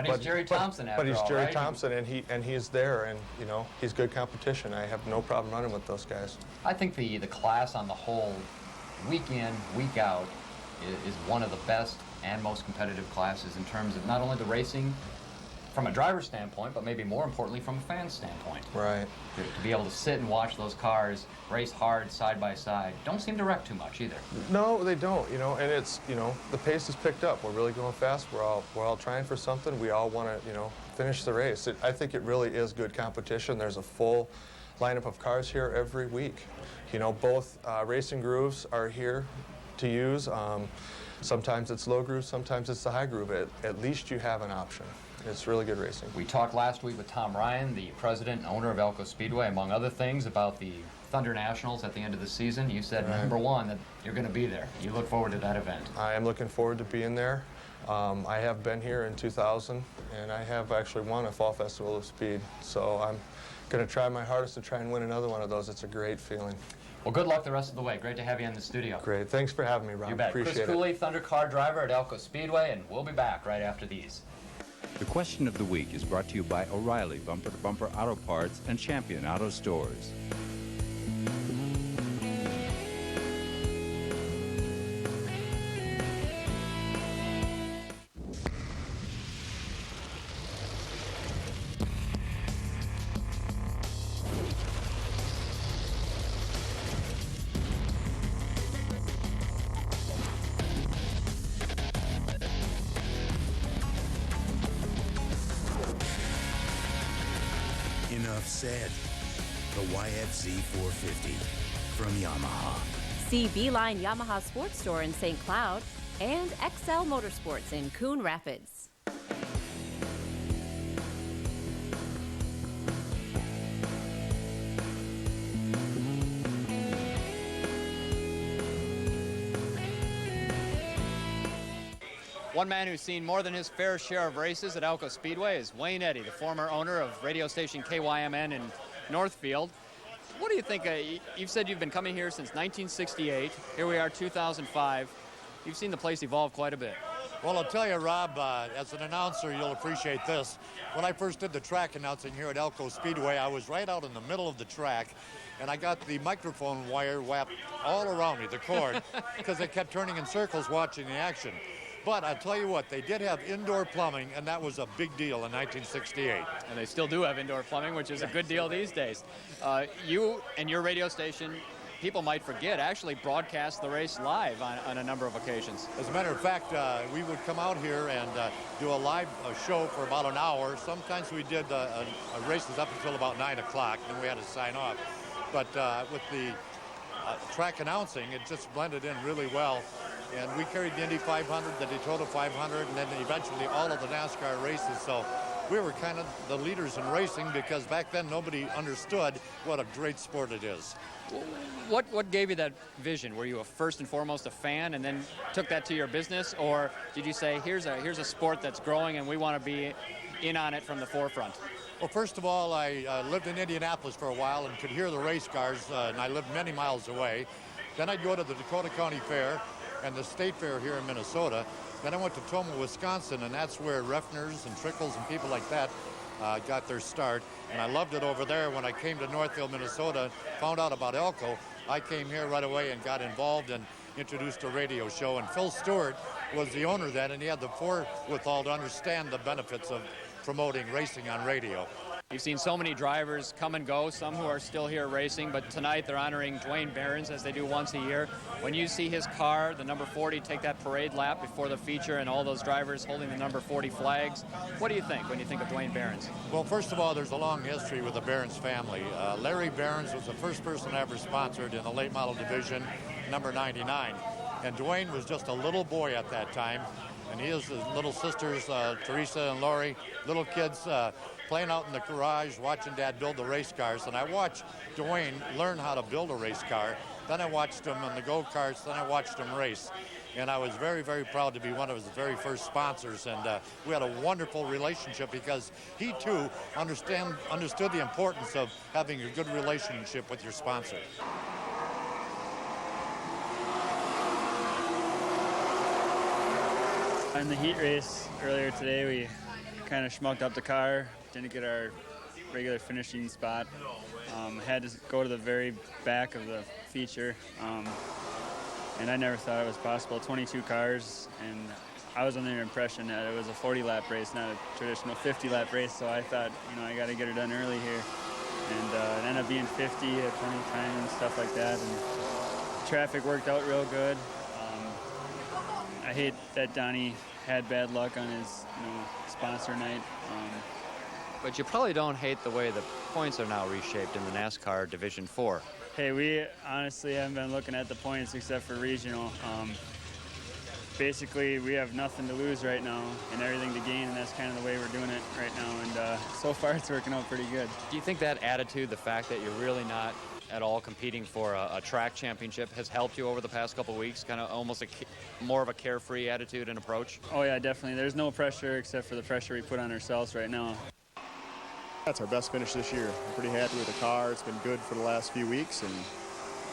he's Jerry Thompson after all, But he's Jerry right? Thompson, and he is there, and you know he's good competition. I have no problem running with those guys. I think the class on the whole, week in, week out, is one of the best and most competitive classes in terms of not only the racing from a driver's standpoint, but maybe more importantly from a fan standpoint. Right. To be able to sit and watch those cars race hard side by side, don't seem to wreck too much either. No, they don't. You know, and it's, you know, the pace is picked up. We're really going fast. We're all trying for something. We all want to, you know, finish the race. I think it really is good competition. There's a full lineup of cars here every week. You know, both racing grooves are here to use. Sometimes it's low groove, sometimes it's the high groove. At least you have an option. It's really good racing. We talked last week with Tom Ryan, the president and owner of Elko Speedway, among other things, about the Thunder Nationals at the end of the season. You said, number one, that you're going to be there. You look forward to that event. I am looking forward to being there. I have been here in 2000, and I have actually won a Fall Festival of Speed. So I'm going to try my hardest to try and win another one of those. It's a great feeling. Well, good luck the rest of the way. Great to have you in the studio. Great. Thanks for having me, Rob. You bet. Appreciate Chris it. Cooley, Thunder car driver at Elko Speedway, and we'll be back right after these. The question of the week is brought to you by O'Reilly Bumper to Bumper Auto Parts and Champion Auto Stores. Enough said. The YFZ 450 from Yamaha. See Beeline Yamaha Sports Store in St. Cloud and XL Motorsports in Coon Rapids. One man who's seen more than his fair share of races at Elko Speedway is Wayne Eddy, the former owner of radio station KYMN in Northfield. What do you think? You've said you've been coming here since 1968. Here we are, 2005. You've seen the place evolve quite a bit. Well, I'll tell you, Rob, as an announcer, you'll appreciate this. When I first did the track announcing here at Elko Speedway, I was right out in the middle of the track, and I got the microphone wire wrapped all around me, the cord, because I kept turning in circles watching the action. But I'll tell you what, they did have indoor plumbing, and that was a big deal in 1968. And they still do have indoor plumbing, which is a good deal these days. You and your radio station, people might forget, actually broadcast the race live on a number of occasions. As a matter of fact, we would come out here and do a live show for about an hour. Sometimes we did races up until about 9 o'clock, then we had to sign off. But with the track announcing, it just blended in really well. And we carried the Indy 500, the Daytona 500, and then eventually all of the NASCAR races. So we were kind of the leaders in racing because back then nobody understood what a great sport it is. What gave you that vision? Were you first and foremost a fan and then took that to your business? Or did you say, here's a sport that's growing and we want to be in on it from the forefront? Well, first of all, I lived in Indianapolis for a while and could hear the race cars, and I lived many miles away. Then I'd go to the Dakota County Fair and the State Fair here in Minnesota. Then I went to Tomah, Wisconsin, and that's where Refners and Trickles and people like that got their start. And I loved it over there. When I came to Northfield, Minnesota, found out about Elko, I came here right away and got involved and introduced a radio show. And Phil Stewart was the owner then, and he had the forethought to understand the benefits of promoting racing on radio. You've seen so many drivers come and go, some who are still here racing, but tonight they're honoring Dwayne Behrens as they do once a year. When you see his car, the number 40, take that parade lap before the feature and all those drivers holding the number 40 flags, what do you think when you think of Dwayne Behrens? Well, first of all, there's a long history with the Behrens family. Larry Behrens was the first person ever sponsored in the late model division, number 99. And Dwayne was just a little boy at that time. And he has his little sisters, Teresa and Lori, little kids playing out in the garage, watching Dad build the race cars. And I watched Dwayne learn how to build a race car. Then I watched him in the go-karts. Then I watched him race. And I was very, very proud to be one of his very first sponsors. And we had a wonderful relationship because he, too, understood the importance of having a good relationship with your sponsor. In the heat race earlier today, we kind of schmucked up the car, didn't get our regular finishing spot. Had to go to the very back of the feature, and I never thought it was possible. 22 cars, and I was under the impression that it was a 40-lap race, not a traditional 50-lap race, so I thought, I got to get her done early here. And it ended up being 50 at plenty of time and stuff like that, and traffic worked out real good. I hate that Donnie had bad luck on his sponsor night. But you probably don't hate the way the points are now reshaped in the NASCAR Division 4. Hey, we honestly haven't been looking at the points except for regional. Basically, we have nothing to lose right now and everything to gain, and that's kind of the way we're doing it right now. And so far, it's working out pretty good. Do you think that attitude, the fact that you're really not at all competing for a track championship, has helped you over the past couple of weeks? Kind of almost more of a carefree attitude and approach? Oh, yeah, definitely. There's no pressure except for the pressure we put on ourselves right now. That's our best finish this year. I'm pretty happy with the car. It's been good for the last few weeks, and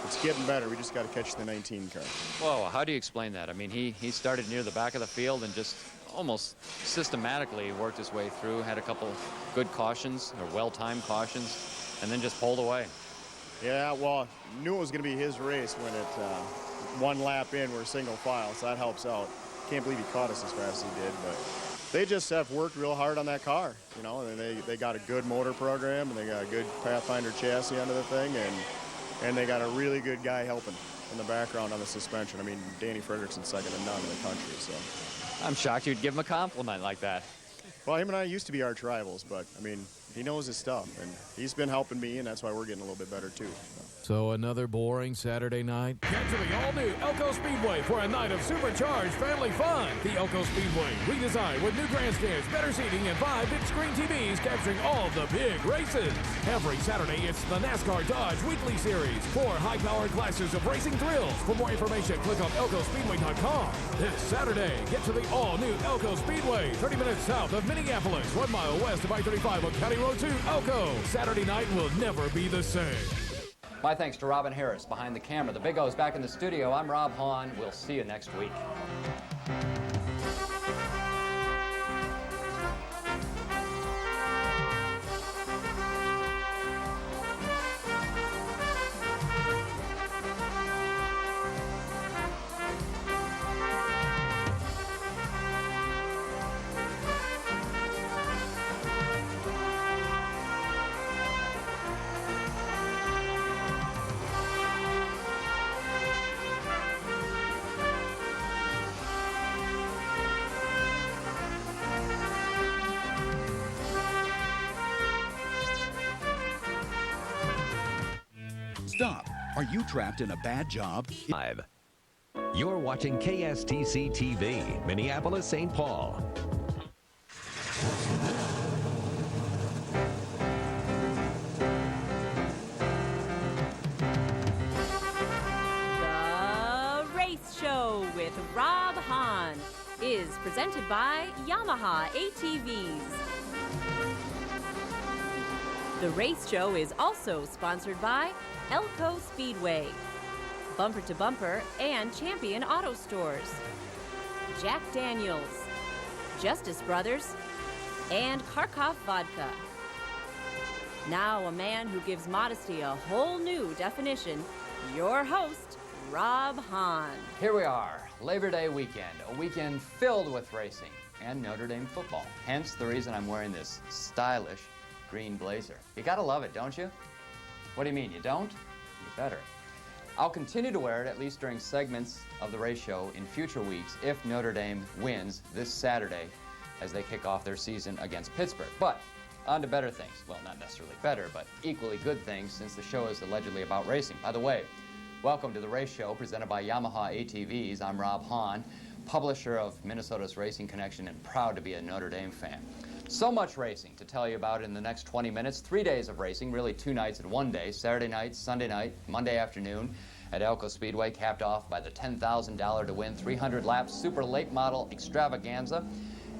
it's getting better. We just got to catch the 19 car. Whoa, how do you explain that? I mean, he started near the back of the field and just almost systematically worked his way through, had a couple good cautions, or well-timed cautions, and then just pulled away. Yeah, well, knew it was going to be his race when it one lap in, we're single file, so that helps out. Can't believe he caught us as fast as he did, but they just have worked real hard on that car, you know, and they got a good motor program, and they got a good Pathfinder chassis under the thing, and they got a really good guy helping in the background on the suspension. I mean, Danny Frederickson's second to none in the country, so. I'm shocked you'd give him a compliment like that. Well, him and I used to be arch rivals, but, I mean, he knows his stuff, and he's been helping me, and that's why we're getting a little bit better, too. So another boring Saturday night. Get to the all-new Elko Speedway for a night of supercharged family fun. The Elko Speedway, redesigned with new grandstands, better seating, and 5 big screen TVs capturing all of the big races. Every Saturday, it's the NASCAR Dodge Weekly Series. 4 high-powered classes of racing thrills. For more information, click on elkospeedway.com. This Saturday, get to the all-new Elko Speedway, 30 minutes south of Minneapolis, 1 mile west of I-35 on County Road 2, Elko. Saturday night will never be the same. My thanks to Robin Harris behind the camera. The Big O's back in the studio. I'm Rob Hahn. We'll see you next week. Stop. Are you trapped in a bad job? Live. You're watching KSTC TV, Minneapolis, St. Paul. The Race Show with Rob Hahn is presented by Yamaha ATVs. The Race Show is also sponsored by Elko Speedway, Bumper to Bumper and Champion Auto Stores, Jack Daniels, Justice Brothers, and Kharkov Vodka. Now a man who gives modesty a whole new definition, your host, Rob Hahn. Here we are, Labor Day weekend, a weekend filled with racing and Notre Dame football. Hence the reason I'm wearing this stylish green blazer. You gotta love it, don't you? What do you mean, you don't? You better. I'll continue to wear it at least during segments of the race show in future weeks if Notre Dame wins this Saturday as they kick off their season against Pittsburgh. But on to better things. Well, not necessarily better, but equally good things since the show is allegedly about racing. By the way, welcome to the race show presented by Yamaha ATVs. I'm Rob Hahn, publisher of Minnesota's Racing Connection and proud to be a Notre Dame fan. So much racing to tell you about in the next 20 minutes. 3 days of racing, really 2 nights and 1 day. Saturday night, Sunday night, Monday afternoon at Elko Speedway, capped off by the $10,000 to win 300-lap super late model extravaganza.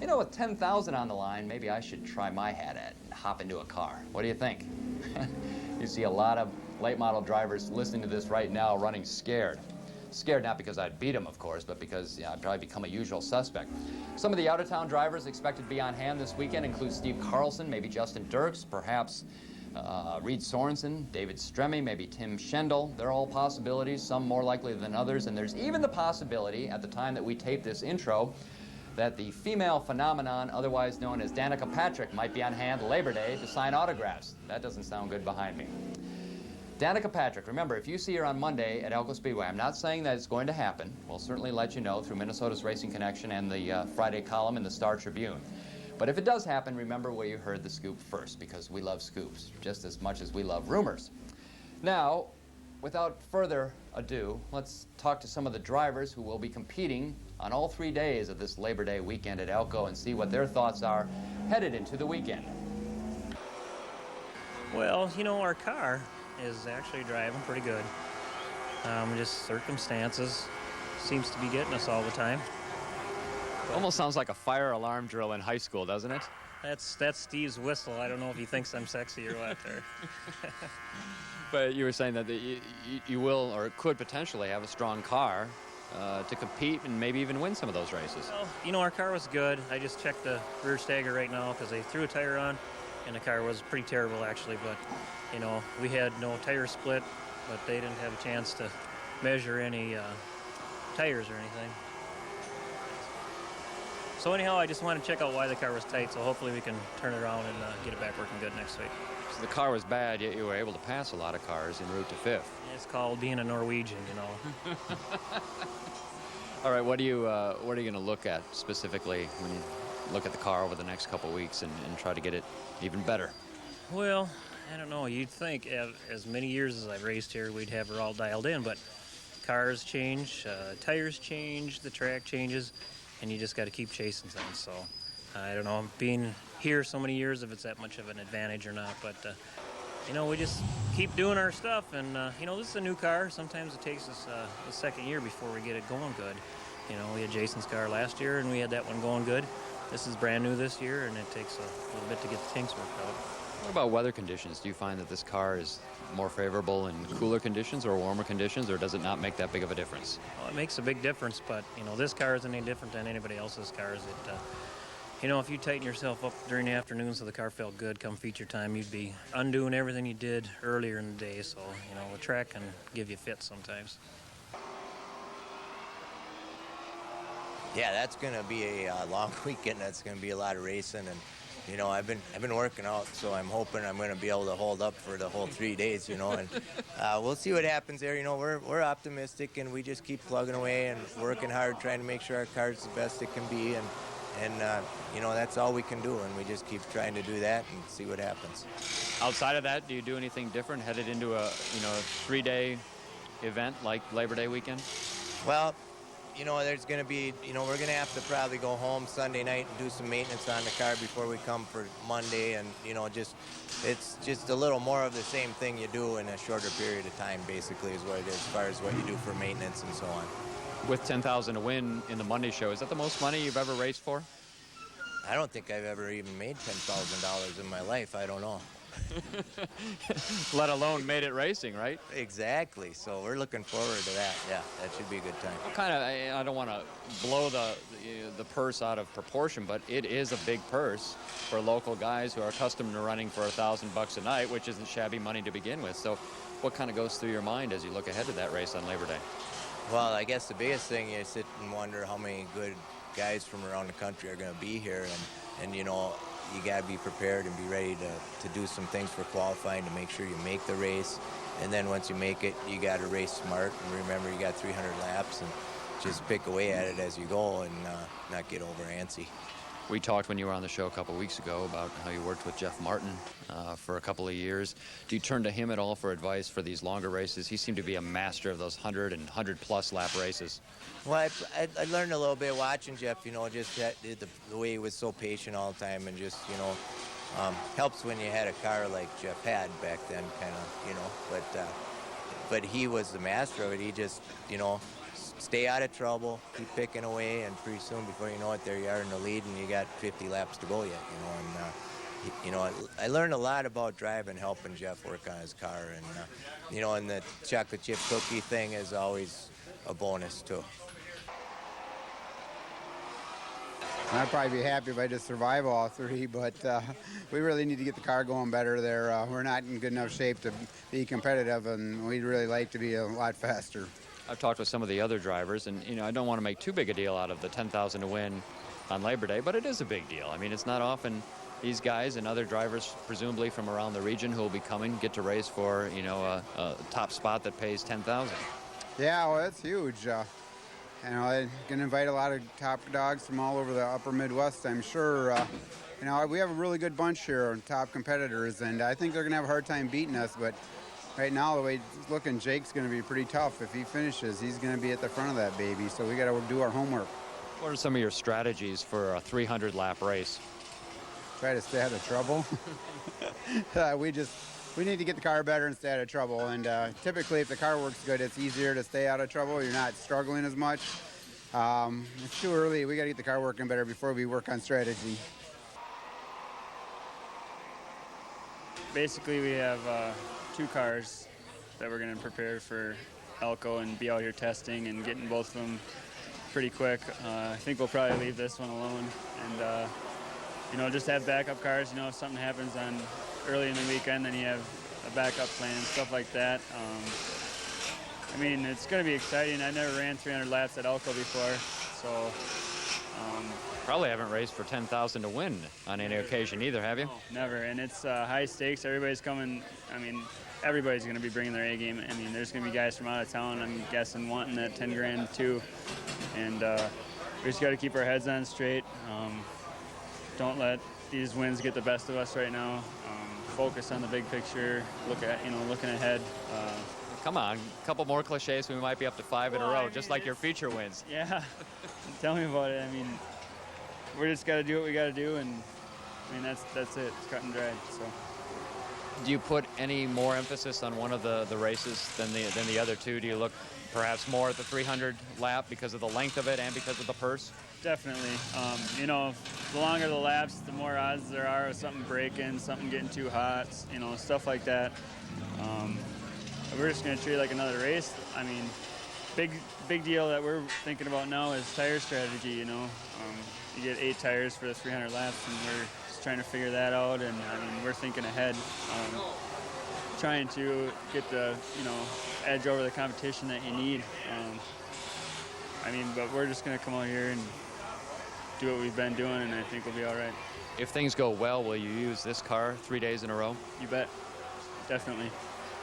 You know, with $10,000 on the line, maybe I should try my hat at and hop into a car. What do you think? You see a lot of late model drivers listening to this right now running scared. Scared not because I'd beat him, of course, but because I'd probably become a usual suspect. Some of the out-of-town drivers expected to be on hand this weekend include Steve Carlson, maybe Justin Dirks, perhaps Reed Sorensen, David Stremme, maybe Tim Schendel. They're all possibilities, some more likely than others, and there's even the possibility, at the time that we tape this intro, that the female phenomenon, otherwise known as Danica Patrick, might be on hand Labor Day to sign autographs. That doesn't sound good behind me. Danica Patrick, remember, if you see her on Monday at Elko Speedway, I'm not saying that it's going to happen. We'll certainly let you know through Minnesota's Racing Connection and the Friday column in the Star Tribune. But if it does happen, remember where you heard the scoop first, because we love scoops just as much as we love rumors. Now, without further ado, let's talk to some of the drivers who will be competing on all 3 days of this Labor Day weekend at Elko and see what their thoughts are headed into the weekend. Well, you know, our car is actually driving pretty good. Just circumstances seems to be getting us all the time. Almost sounds like a fire alarm drill in high school, doesn't it? That's Steve's whistle. I don't know if he thinks I'm sexy or what there. But you were saying that you will or could potentially have a strong car to compete and maybe even win some of those races. Well, you know, our car was good. I just checked the rear stagger right now because they threw a tire on, and the car was pretty terrible actually. But, you know, we had no tire split, but they didn't have a chance to measure any tires or anything. So anyhow, I just want to check out why the car was tight, so hopefully we can turn it around and get it back working good next week. So the car was bad, yet you were able to pass a lot of cars en route to 5th. It's called being a Norwegian, you know. All right, what are you going to look at specifically when you look at the car over the next couple of weeks and try to get it even better? Well, I don't know. You'd think as many years as I've raced here, we'd have her all dialed in, but cars change, tires change, the track changes, and you just got to keep chasing things. So I don't know, being here so many years, if it's that much of an advantage or not, but you know, we just keep doing our stuff, and you know, this is a new car. Sometimes it takes us the second year before we get it going good. You know, we had Jason's car last year, and we had that one going good. This is brand new this year, and it takes a little bit to get the kinks worked out. What about weather conditions? Do you find that this car is more favorable in cooler conditions or warmer conditions, or does it not make that big of a difference? Well, it makes a big difference, but you know, this car isn't any different than anybody else's cars. You know, if you tighten yourself up during the afternoon so the car felt good come feature time, you'd be undoing everything you did earlier in the day. So, you know, the track can give you fits sometimes. Yeah, that's going to be a long weekend. That's going to be a lot of racing, and you know, I've been working out, so I'm hoping I'm going to be able to hold up for the whole 3 days. You know, and we'll see what happens there. You know, we're optimistic, and we just keep plugging away and working hard, trying to make sure our car's the best it can be, and you know, that's all we can do, and we just keep trying to do that and see what happens. Outside of that, do you do anything different headed into a 3-day event like Labor Day weekend? Well, you know, there's going to be, you know, we're going to have to probably go home Sunday night and do some maintenance on the car before we come for Monday, and you know, it's just a little more of the same thing you do in a shorter period of time, basically, is what it is, as far as what you do for maintenance and so on. With $10,000 to win in the Monday show, is that the most money you've ever raced for? I don't think I've ever even made $10,000 in my life. I don't know. Let alone made it racing, right? Exactly. So we're looking forward to that. Yeah, that should be a good time. What kind of, I don't want to blow the purse out of proportion, but it is a big purse for local guys who are accustomed to running for $1,000 a night, which isn't shabby money to begin with. So what kind of goes through your mind as you look ahead to that race on Labor Day? Well, I guess the biggest thing is sit and wonder how many good guys from around the country are going to be here, and you know, you got to be prepared and be ready to do some things for qualifying to make sure you make the race, and then once you make it, you got to race smart, and remember you got 300 laps, and just pick away at it as you go and not get over antsy. We talked when you were on the show a couple weeks ago about how you worked with Jeff Martin for a couple of years. Do you turn to him at all for advice for these longer races? He seemed to be a master of those 100 and 100-plus lap races. Well, I learned a little bit watching Jeff, you know, just the way he was so patient all the time, and just, you know, helps when you had a car like Jeff had back then, kind of, you know. But he was the master of it. He just, you know, stay out of trouble, keep picking away, and pretty soon, before you know it, there you are in the lead, and you got 50 laps to go yet, you know. And you know, I learned a lot about driving, helping Jeff work on his car, and you know, and the chocolate chip cookie thing is always a bonus too. I'd probably be happy if I just survive all 3, but we really need to get the car going better there. We're not in good enough shape to be competitive, and we'd really like to be a lot faster. I've talked with some of the other drivers, and you know, I don't want to make too big a deal out of the $10,000 to win on Labor Day, but it is a big deal. I mean, it's not often these guys and other drivers, presumably from around the region, who will be coming, get to race for, you know, a top spot that pays $10,000. Yeah, well, it's huge. You know, I'm going to invite a lot of top dogs from all over the upper Midwest, I'm sure. You know, we have a really good bunch here of top competitors, and I think they're going to have a hard time beating us, but right now, the way it's looking, Jake's going to be pretty tough. If he finishes, he's going to be at the front of that baby, so we got to do our homework. What are some of your strategies for a 300-lap race? Try to stay out of trouble. We need to get the car better and stay out of trouble. And typically, if the car works good, it's easier to stay out of trouble. You're not struggling as much. It's too early. We got to get the car working better before we work on strategy. Basically, we have 2 cars that we're going to prepare for Elko and be out here testing and getting both of them pretty quick. I think we'll probably leave this one alone and, you know, just have backup cars. You know, if something happens on early in the weekend, then you have a backup plan, stuff like that. I mean, it's going to be exciting. I never ran 300 laps at Elko before, so. Probably haven't raced for 10,000 to win on any occasion either, have you? No, never, and it's high stakes. Everybody's coming. I mean, everybody's going to be bringing their A game. I mean, there's going to be guys from out of town, I'm guessing, wanting that 10 grand too. And we just got to keep our heads on straight. Don't let these wins get the best of us right now. Focus on the big picture. Looking ahead. Come on, a couple more cliches, we might be up to 5 in a row, just like your feature wins. Yeah, tell me about it. I mean, we just got to do what we got to do, and I mean that's it. It's cut and dried. So. Do you put any more emphasis on one of the races than the other two? Do you look perhaps more at the 300 lap because of the length of it and because of the purse? Definitely. You know, the longer the laps, the more odds there are of something breaking, something getting too hot, you know, stuff like that. We're just going to treat it like another race. I mean, big deal that we're thinking about now is tire strategy, you know. You get 8 tires for the 300 laps, and we're just trying to figure that out, and I mean, we're thinking ahead, trying to get the, you know, edge over the competition that you need. I mean, but we're just going to come out here and do what we've been doing, and I think we'll be all right. If things go well, will you use this car 3 days in a row? You bet. Definitely.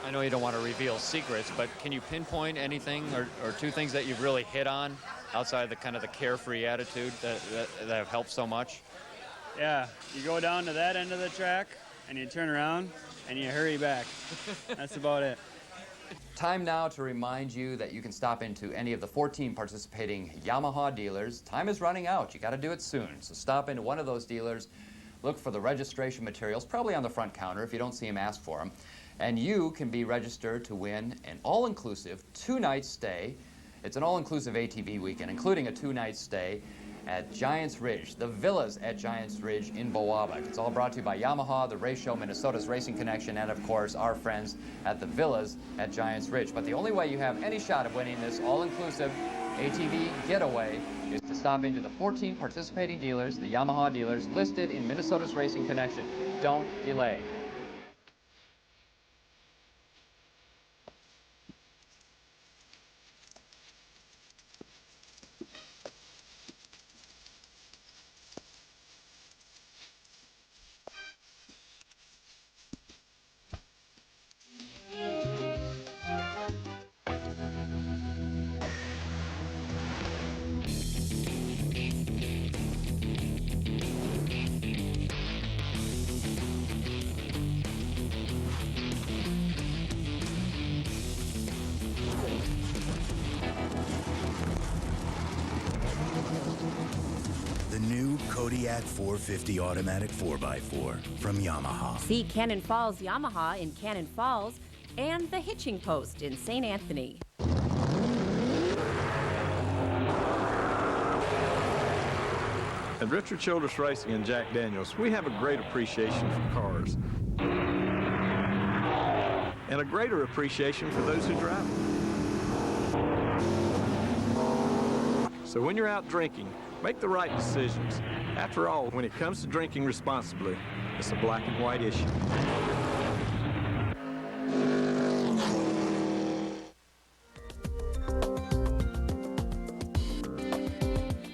I know you don't want to reveal secrets, but can you pinpoint anything or 2 things that you've really hit on outside of the kind of the carefree attitude that have helped so much? Yeah, you go down to that end of the track and you turn around and you hurry back. That's about it. Time now to remind you that you can stop into any of the 14 participating Yamaha dealers. Time is running out. You got to do it soon. So stop into one of those dealers. Look for the registration materials, probably on the front counter. If you don't see them, ask for them. And you can be registered to win an all-inclusive 2-night stay. It's an all-inclusive ATV weekend, including a 2-night stay at Giants Ridge, the villas at Giants Ridge in Boabak. It's all brought to you by Yamaha, the Race Show, Minnesota's Racing Connection, and of course our friends at the villas at Giants Ridge. But the only way you have any shot of winning this all-inclusive ATV getaway is to stop into the 14 participating dealers, the Yamaha dealers, listed in Minnesota's Racing Connection. Don't delay. The new Kodiak 450 automatic 4x4 from Yamaha. See Cannon Falls Yamaha in Cannon Falls and the Hitching Post in St. Anthony. At Richard Childress Racing and Jack Daniels, we have a great appreciation for cars. And a greater appreciation for those who drive them. So when you're out drinking, make the right decisions. After all, when it comes to drinking responsibly, it's a black and white issue.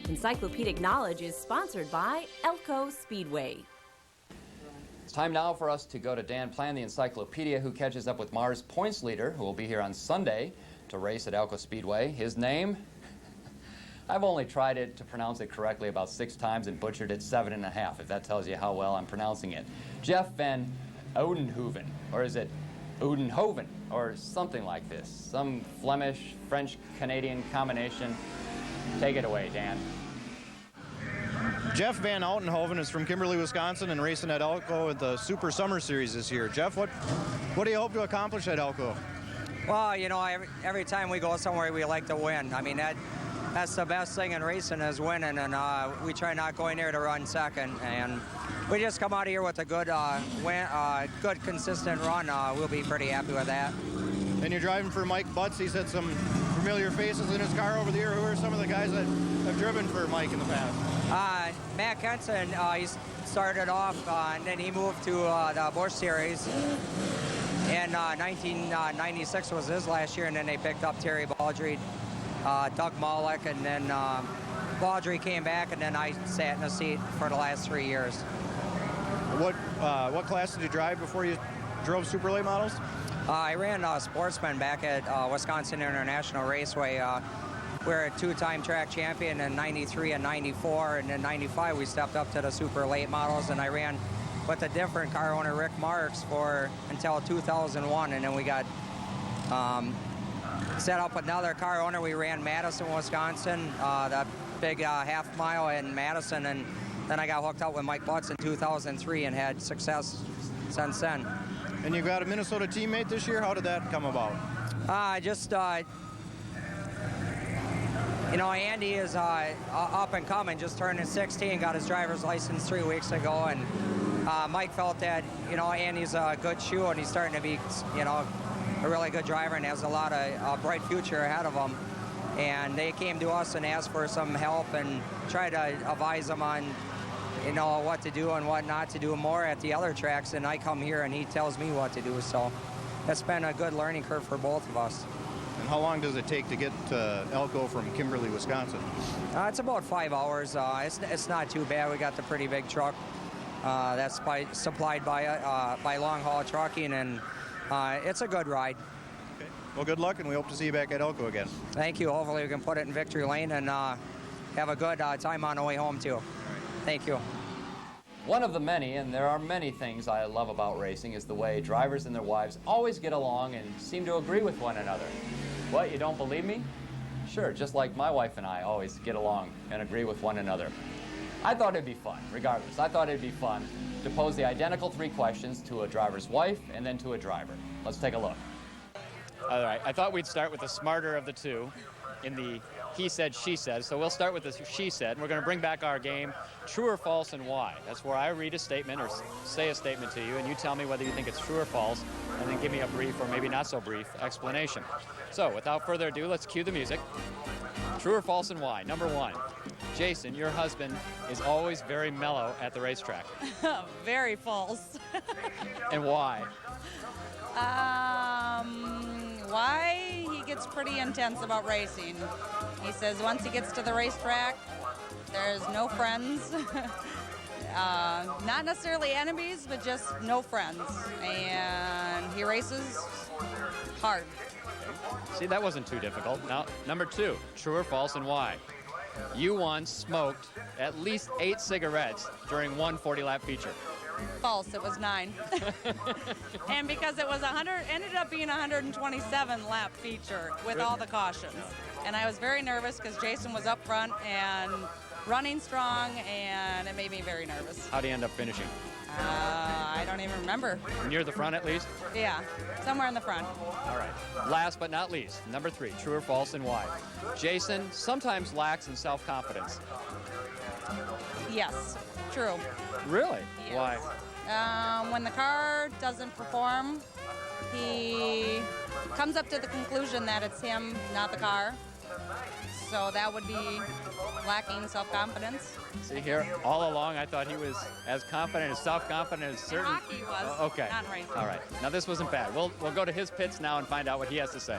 Encyclopedic Knowledge is sponsored by Elko Speedway. It's time now for us to go to Dan Plan, the encyclopedia, who catches up with Mars points leader, who will be here on Sunday to race at Elko Speedway. His name? I've only tried it to pronounce it correctly about 6 times and butchered it 7.5, if that tells you how well I'm pronouncing it. Jeff van Oudenhoven, or is it Oudenhoven, or something like this. Some Flemish, French-Canadian combination. Take it away, Dan. Jeff Van Oudenhoven is from Kimberly, Wisconsin, and racing at Elko at the Super Summer Series this year. Jeff, what do you hope to accomplish at Elko? Well, you know, every time we go somewhere, we like to win. I mean, that's the best thing in racing is winning, and we try not going there to run second. And we just come out of here with a good, good consistent run. We'll be pretty happy with that. And you're driving for Mike Butts. He's had some familiar faces in his car over the year. Who are some of the guys that have driven for Mike in the past? Matt Kenson, he started off, and then he moved to the Busch Series. And 1996 was his last year, and then they picked up Terry Baldry, Doug Mollick, and then Baldry came back, and then I sat in the seat for the last 3 years. What class did you drive before you drove super late models? I ran Sportsman back at Wisconsin International Raceway. We're a 2-time track champion in 93 and 94, and in 95 we stepped up to the super late models, and I ran with a different car owner, Rick Marks, until 2001, and then we got set up another car owner. We ran Madison, Wisconsin, the big half mile in Madison, and then I got hooked up with Mike Butts in 2003 and had success since then. And you got a Minnesota teammate this year. How did that come about? You know, Andy is up and coming, just turned 16, got his driver's license 3 weeks ago, and Mike felt that, you know, Andy's a good shoe, and he's starting to be, you know, a really good driver and has a lot of bright future ahead of him. And they came to us and asked for some help and tried to advise them on, you know, what to do and what not to do more at the other tracks. And I come here and he tells me what to do. So it's been a good learning curve for both of us. And how long does it take to get to Elko from Kimberly, Wisconsin? It's about 5 hours. It's not too bad. We got the pretty big truck that's supplied by Long Haul Trucking, and it's a good ride. Okay. Well, good luck, and we hope to see you back at Elko again. Thank you. Hopefully we can put it in victory lane and have a good time on the way home, too. Thank you. One of the many, and there are many things I love about racing, is the way drivers and their wives always get along and seem to agree with one another. What, you don't believe me? Sure, just like my wife and I always get along and agree with one another. I thought it'd be fun, regardless. I thought it'd be fun to pose the identical 3 questions to a driver's wife and then to a driver. Let's take a look. All right, I thought we'd start with the smarter of the two in the he said, she said. So we'll start with the she said, and we're going to bring back our game, true or false and why. That's where I read a statement or say a statement to you, and you tell me whether you think it's true or false, and then give me a brief or maybe not so brief explanation. So without further ado, let's cue the music. True or false and why. Number 1, Jason, your husband is always very mellow at the racetrack. Very false. And why? Why? He gets pretty intense about racing. He says once he gets to the racetrack, there's no friends. Not necessarily enemies, but just no friends. And he races hard. See, that wasn't too difficult. Now, number 2, true or false and why. You once smoked at least 8 cigarettes during one 40-lap feature. False, it was 9. And because it was ended up being a 127-lap feature with all the cautions. And I was very nervous because Jason was up front and running strong, and it made me very nervous. How'd he end up finishing? I don't even remember. Near the front at least? Yeah, somewhere in the front. All right. Last but not least, number 3, true or false and why. Jason sometimes lacks in self-confidence. Yes, true. Really? Yes. Why? When the car doesn't perform, he comes up to the conclusion that it's him, not the car. So that would be lacking self-confidence. See here, all along I thought he was as confident, as self-confident as certain. In hockey he was. Okay. Not in racing. All right. Now this wasn't bad. We'll go to his pits now and find out what he has to say.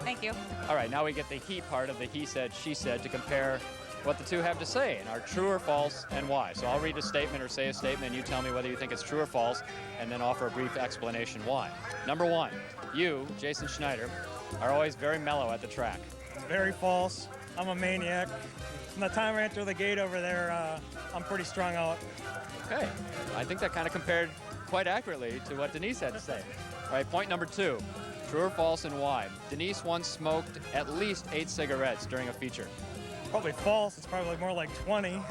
Thank you. All right. Now we get the he part of the he said, she said to compare what the two have to say and are true or false and why. So I'll read a statement or say a statement and you tell me whether you think it's true or false and then offer a brief explanation why. Number 1, you, Jason Schneider, are always very mellow at the track. Very false. I'm a maniac. From the time I enter the gate over there, I'm pretty strung out. Okay, I think that kind of compared quite accurately to what Denise had to say. All right, point number 2, true or false and why? Denise once smoked at least 8 cigarettes during a feature. Probably false. It's probably more like 20.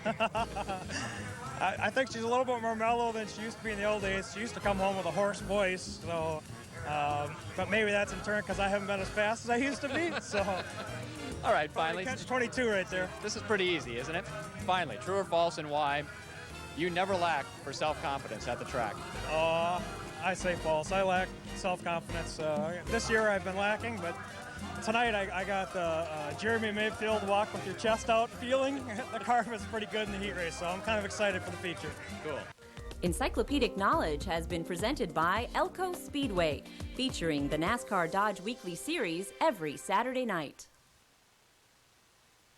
I think she's a little bit more mellow than she used to be in the old days. She used to come home with a hoarse voice, so, but maybe that's in turn because I haven't been as fast as I used to be, so. All right, finally. Catch 22 right there. This is pretty easy, isn't it? Finally, true or false and why? You never lack for self-confidence at the track. I say false. I lack self-confidence. This year I've been lacking, but tonight I got the Jeremy Mayfield walk with your chest out feeling. The car was pretty good in the heat race, so I'm kind of excited for the feature. Cool. Encyclopedic Knowledge has been presented by Elko Speedway, featuring the NASCAR Dodge Weekly Series every Saturday night.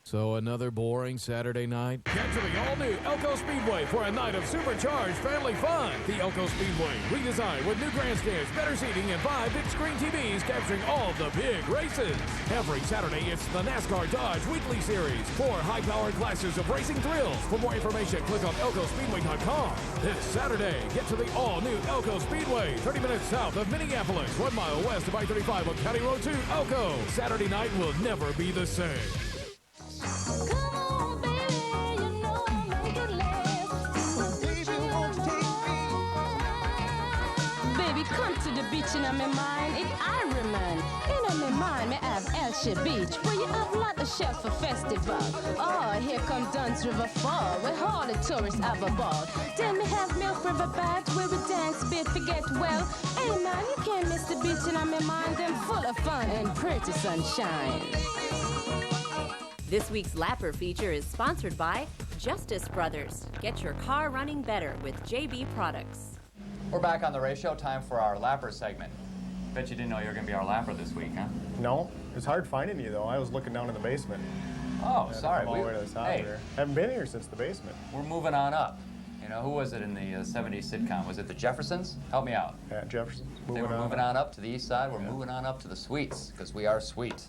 So another boring Saturday night? Get to the all-new Elko Speedway for a night of supercharged family fun. The Elko Speedway, redesigned with new grandstands, better seating, and 5 big-screen TVs capturing all the big races. Every Saturday, it's the NASCAR Dodge Weekly Series. 4 high-powered classes of racing thrills. For more information, click on ElkoSpeedway.com. This Saturday, get to the all-new Elko Speedway, 30 minutes south of Minneapolis, 1 mile west of I-35 on County Road 2, Elko. Saturday night will never be the same. Baby, come to the beach in my mind, it Ironman. In my mind, me have Elche Beach, where you have lot of chefs for festival. Oh, here come Dunn's River Fall, where all the tourists have a ball. Then we have Milk River Bad, where we dance, bit, forget well. Hey man, you can't miss the beach in my mind, them full of fun and pretty sunshine. This week's Lapper feature is sponsored by Justice Brothers. Get your car running better with JB products. We're back on the race show. Time for our Lapper segment. Bet you didn't know you were going to be our Lapper this week, huh? No, it's hard finding you though. I was looking down in the basement. Oh, sorry. All the way to the top here. Haven't been here since the basement. We're moving on up. You know, who was it in the 70s sitcom? Was it the Jeffersons? Help me out. Yeah, Jeffersons. They were moving on up to the east side. We're moving on up to the suites because we are sweet.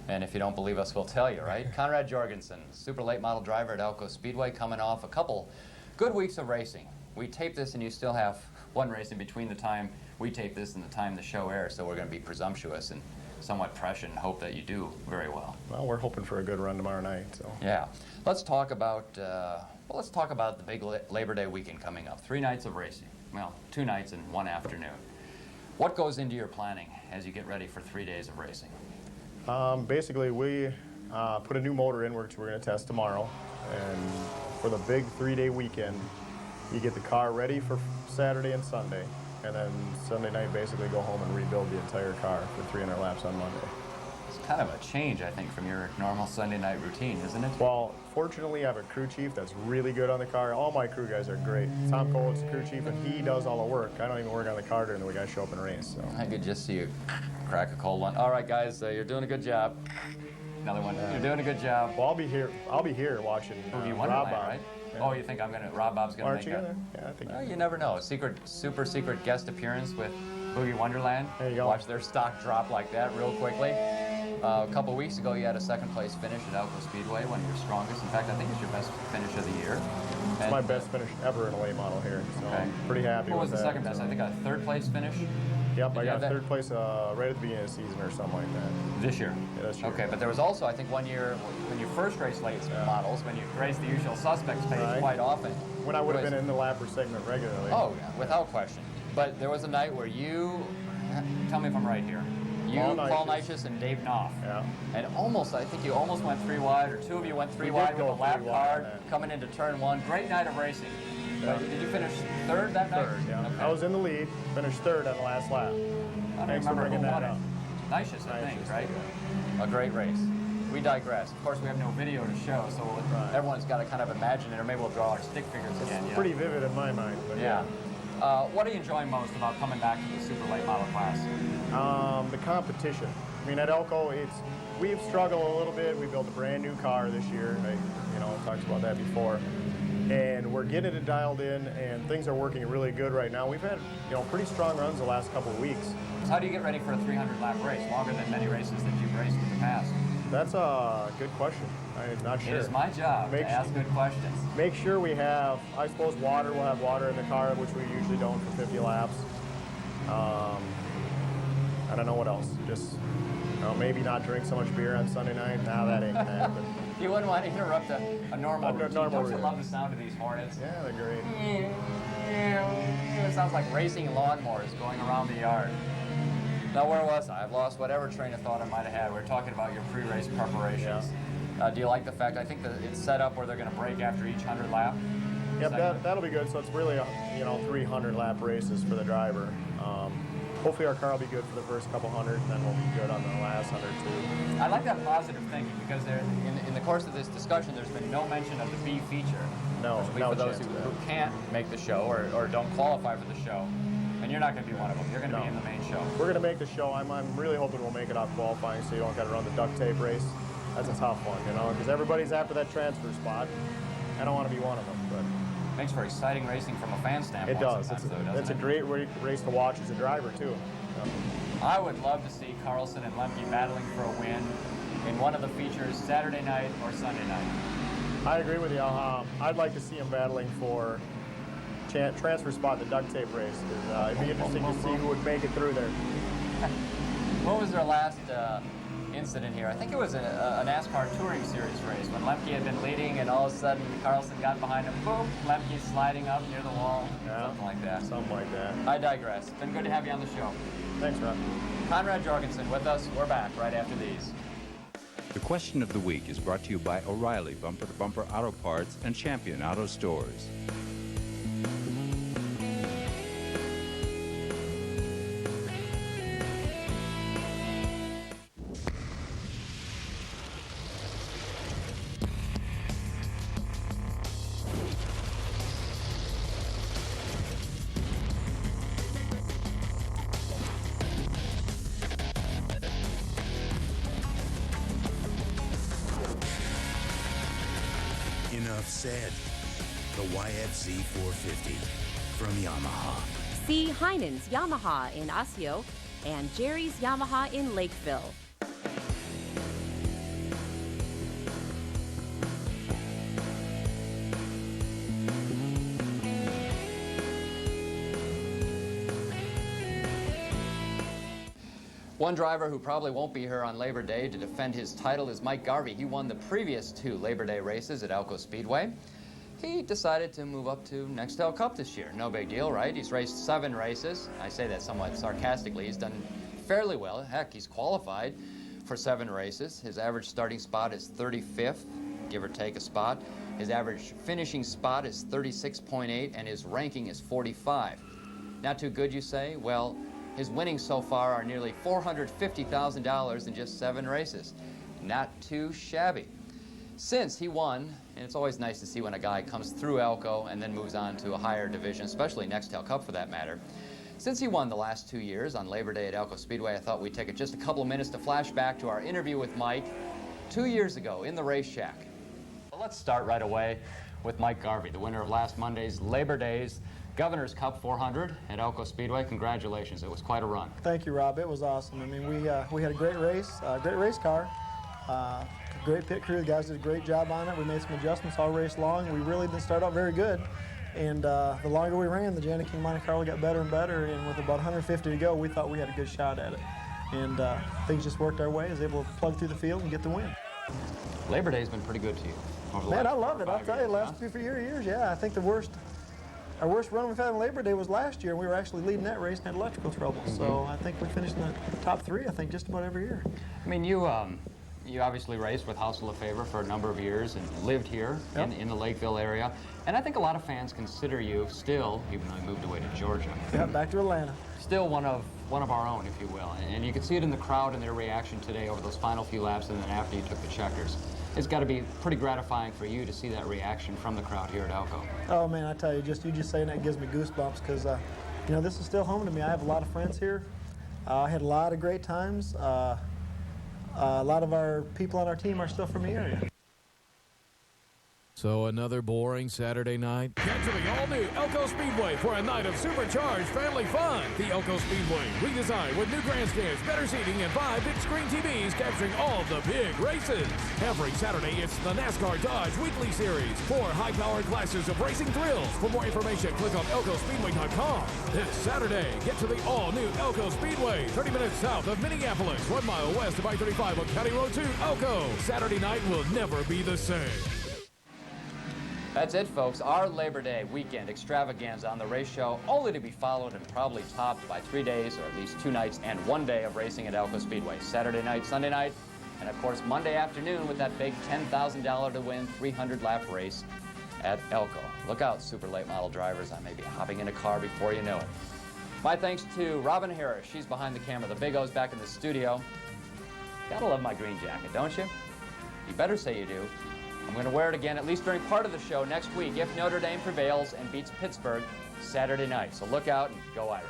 And if you don't believe us, we'll tell you, right? Conrad Jorgensen, super late model driver at Elko Speedway, coming off a couple good weeks of racing. We tape this and you still have one race in between the time we tape this and the time the show airs, so we're going to be presumptuous and somewhat prescient and hope that you do very well. Well, we're hoping for a good run tomorrow night, so. Yeah. Let's talk about, the big Labor Day weekend coming up. 3 nights of racing. Well, 2 nights and 1 afternoon. What goes into your planning as you get ready for 3 days of racing? Basically, we put a new motor in, which we're going to test tomorrow. And for the big 3-day weekend, you get the car ready for Saturday and Sunday. And then Sunday night, basically go home and rebuild the entire car for 300 laps on Monday. It's kind of a change, I think, from your normal Sunday night routine, isn't it? Well, fortunately, I have a crew chief that's really good on the car. All my crew guys are great. Tom Cole is the crew chief, and he does all the work. I don't even work on the car during the week. I show up and race. So. I could just see you crack a cold one. All right, guys, you're doing a good job. Another one. You're doing a good job. Well, I'll be here watching Boogie Rob Wonderland, Bob. right? Yeah. Oh, you think Rob Bob's gonna Aren't make you a... gonna? Yeah, I think. Well, you never know. Super secret guest appearance with Boogie Wonderland. There you go. Watch their stock drop like that real quickly. A couple weeks ago, you had a 2nd place finish at Elko Speedway, one of your strongest. In fact, I think it's your best finish of the year. It's my best finish ever in a late model here, so I'm pretty happy What with was the that. 2nd best? I think a 3rd place finish? Yep, I you got have that? 3rd place right at the beginning of the season or something like that. This year? Yeah, this year. Okay, but there was also, I think, one year when you first raced late models, when you raced the usual suspects page quite often. When I would have been in the Lapper segment regularly. Oh, yeah, without question. But there was a night where you, tell me if I'm right here, you, Paul Neitschus, and Dave Knopf. Yeah. And I think you almost went 3 wide, or 2 of you went 3 wide with a lap card coming into turn 1. Great night of racing. Yeah. But did you finish 3rd that night? 3rd, yeah. Okay. I was in the lead, finished 3rd on the last lap. I don't Thanks for remember bringing who that won up. it. Neitschus, I think, Neitschus, right? yeah. A great race. We digress. Of course, we have no video to show, so everyone's got to kind of imagine it, or maybe we'll draw our stick figures again. It's pretty vivid in my mind. But yeah. What are you enjoying most about coming back to the super late model class? The competition. I mean, at Elko, we've struggled a little bit. We built a brand new car this year. I talked about that before. And we're getting it dialed in, and things are working really good right now. We've had, pretty strong runs the last couple of weeks. So how do you get ready for a 300-lap race, longer than many races that you've raced in the past? That's a good question. I'm not sure. It is my job to ask good questions. Make sure we have, I suppose, water. We'll have water in the car, which we usually don't for 50 laps. I don't know what else. Just maybe not drink so much beer on Sunday night. Nah, that ain't gonna happen. You wouldn't want to interrupt a normal routine. Don't you routine. love the sound of these hornets? Yeah, they're great. It sounds like racing lawnmowers going around the yard. Now, where was I? I've lost whatever train of thought I might have had. We were talking about your pre-race preparations. Yeah. Do you like the fact, I think that it's set up where they're going to break after each 100 lap? Yep, that'll be good. So it's really, 300 lap races for the driver. Hopefully our car will be good for the first couple hundred, and then we'll be good on the last 100 too. I like that positive thinking because in the course of this discussion, there's been no mention of the B feature. No, for those who can't make the show or don't qualify for the show. And you're not going to be one of them. You're going to be in the main show. We're going to make the show. I'm really hoping we'll make it off qualifying so you don't got to run the duct tape race. That's a tough one, because everybody's after that transfer spot. I don't want to be one of them, but makes for exciting racing from a fan standpoint. It does. It's a great race to watch as a driver too. I would love to see Carlson and Lemke battling for a win in one of the features Saturday night or Sunday night. I agree with you. I'd like to see them battling for transfer spot in the duct tape race. It'd be interesting to see who would make it through there. What was their last incident here? I think it was a NASCAR Touring Series race when Lemke had been leading and all of a sudden Carlson got behind him. Boom! Lemke's sliding up near the wall. Yeah, something like that. Something like that. I digress. It's been good to have you on the show. Thanks, Rob. Conrad Jorgensen with us. We're back right after these. The question of the week is brought to you by O'Reilly Bumper to Bumper Auto Parts and Champion Auto Stores. Enough said. The YFZ 450 from Yamaha. See Heinen's Yamaha in Osseo and Jerry's Yamaha in Lakeville. One driver who probably won't be here on Labor Day to defend his title is Mike Garvey. He won the previous 2 Labor Day races at Elko Speedway. He decided to move up to Nextel Cup this year. No big deal, right? He's raced 7 races. I say that somewhat sarcastically. He's done fairly well. Heck, he's qualified for 7 races. His average starting spot is 35th, give or take a spot. His average finishing spot is 36.8, and his ranking is 45. Not too good, you say? Well, his winnings so far are nearly $450,000 in just 7 races. Not too shabby. Since he won, and it's always nice to see when a guy comes through Elko and then moves on to a higher division, especially Nextel Cup for that matter. Since he won the last 2 years on Labor Day at Elko Speedway, I thought we'd take just a couple of minutes to flash back to our interview with Mike 2 years ago in the Race Shack. Well, let's start right away with Mike Garvey, the winner of last Monday's Labor Day's Governor's Cup 400 at Elko Speedway. Congratulations. It was quite a run. Thank you, Rob. It was awesome. I mean, we had a great race car, great pit crew. The guys did a great job on it. We made some adjustments all race long. We really didn't start out very good. And the longer we ran, the Jana King Monte Carlo got better and better. And with about 150 to go, we thought we had a good shot at it. And things just worked our way. I was able to plug through the field and get the win. Labor Day's been pretty good to you. Man, I love it. I'll tell you, the last few years, yeah. I think our worst run we've had on Labor Day was last year, and we were actually leading that race and had electrical trouble. So I think we finished in the top 3, I think, just about every year. I mean, you obviously raced with House of LeFevre for a number of years and lived here in the Lakeville area. And I think a lot of fans consider you still, even though you moved away to Georgia. Yeah, back to Atlanta. Still one of our own, if you will. And you can see it in the crowd and their reaction today over those final few laps and then after you took the checkers. It's got to be pretty gratifying for you to see that reaction from the crowd here at Elko. Oh man, I tell you, you just saying that gives me goosebumps because this is still home to me. I have a lot of friends here. I had a lot of great times. A lot of our people on our team are still from the area. So another boring Saturday night? Get to the all-new Elko Speedway for a night of supercharged family fun. The Elko Speedway, redesigned with new grandstands, better seating, and 5 big-screen TVs capturing all the big races. Every Saturday, it's the NASCAR Dodge Weekly Series. 4 high-powered classes of racing thrills. For more information, click on elkospeedway.com. This Saturday, get to the all-new Elko Speedway, 30 minutes south of Minneapolis, 1 mile west of I-35 on County Road 2, Elko. Saturday night will never be the same. That's it, folks. Our Labor Day weekend extravaganza on the race show, only to be followed and probably topped by 3 days, or at least 2 nights and 1 day of racing at Elko Speedway. Saturday night, Sunday night, and of course Monday afternoon with that big $10,000 to win 300-lap race at Elko. Look out, super late model drivers. I may be hopping in a car before you know it. My thanks to Robin Harris. She's behind the camera. The Big O's back in the studio. Gotta love my green jacket, don't you? You better say you do. I'm going to wear it again, at least during part of the show next week, if Notre Dame prevails and beats Pittsburgh Saturday night. So look out and go Irish.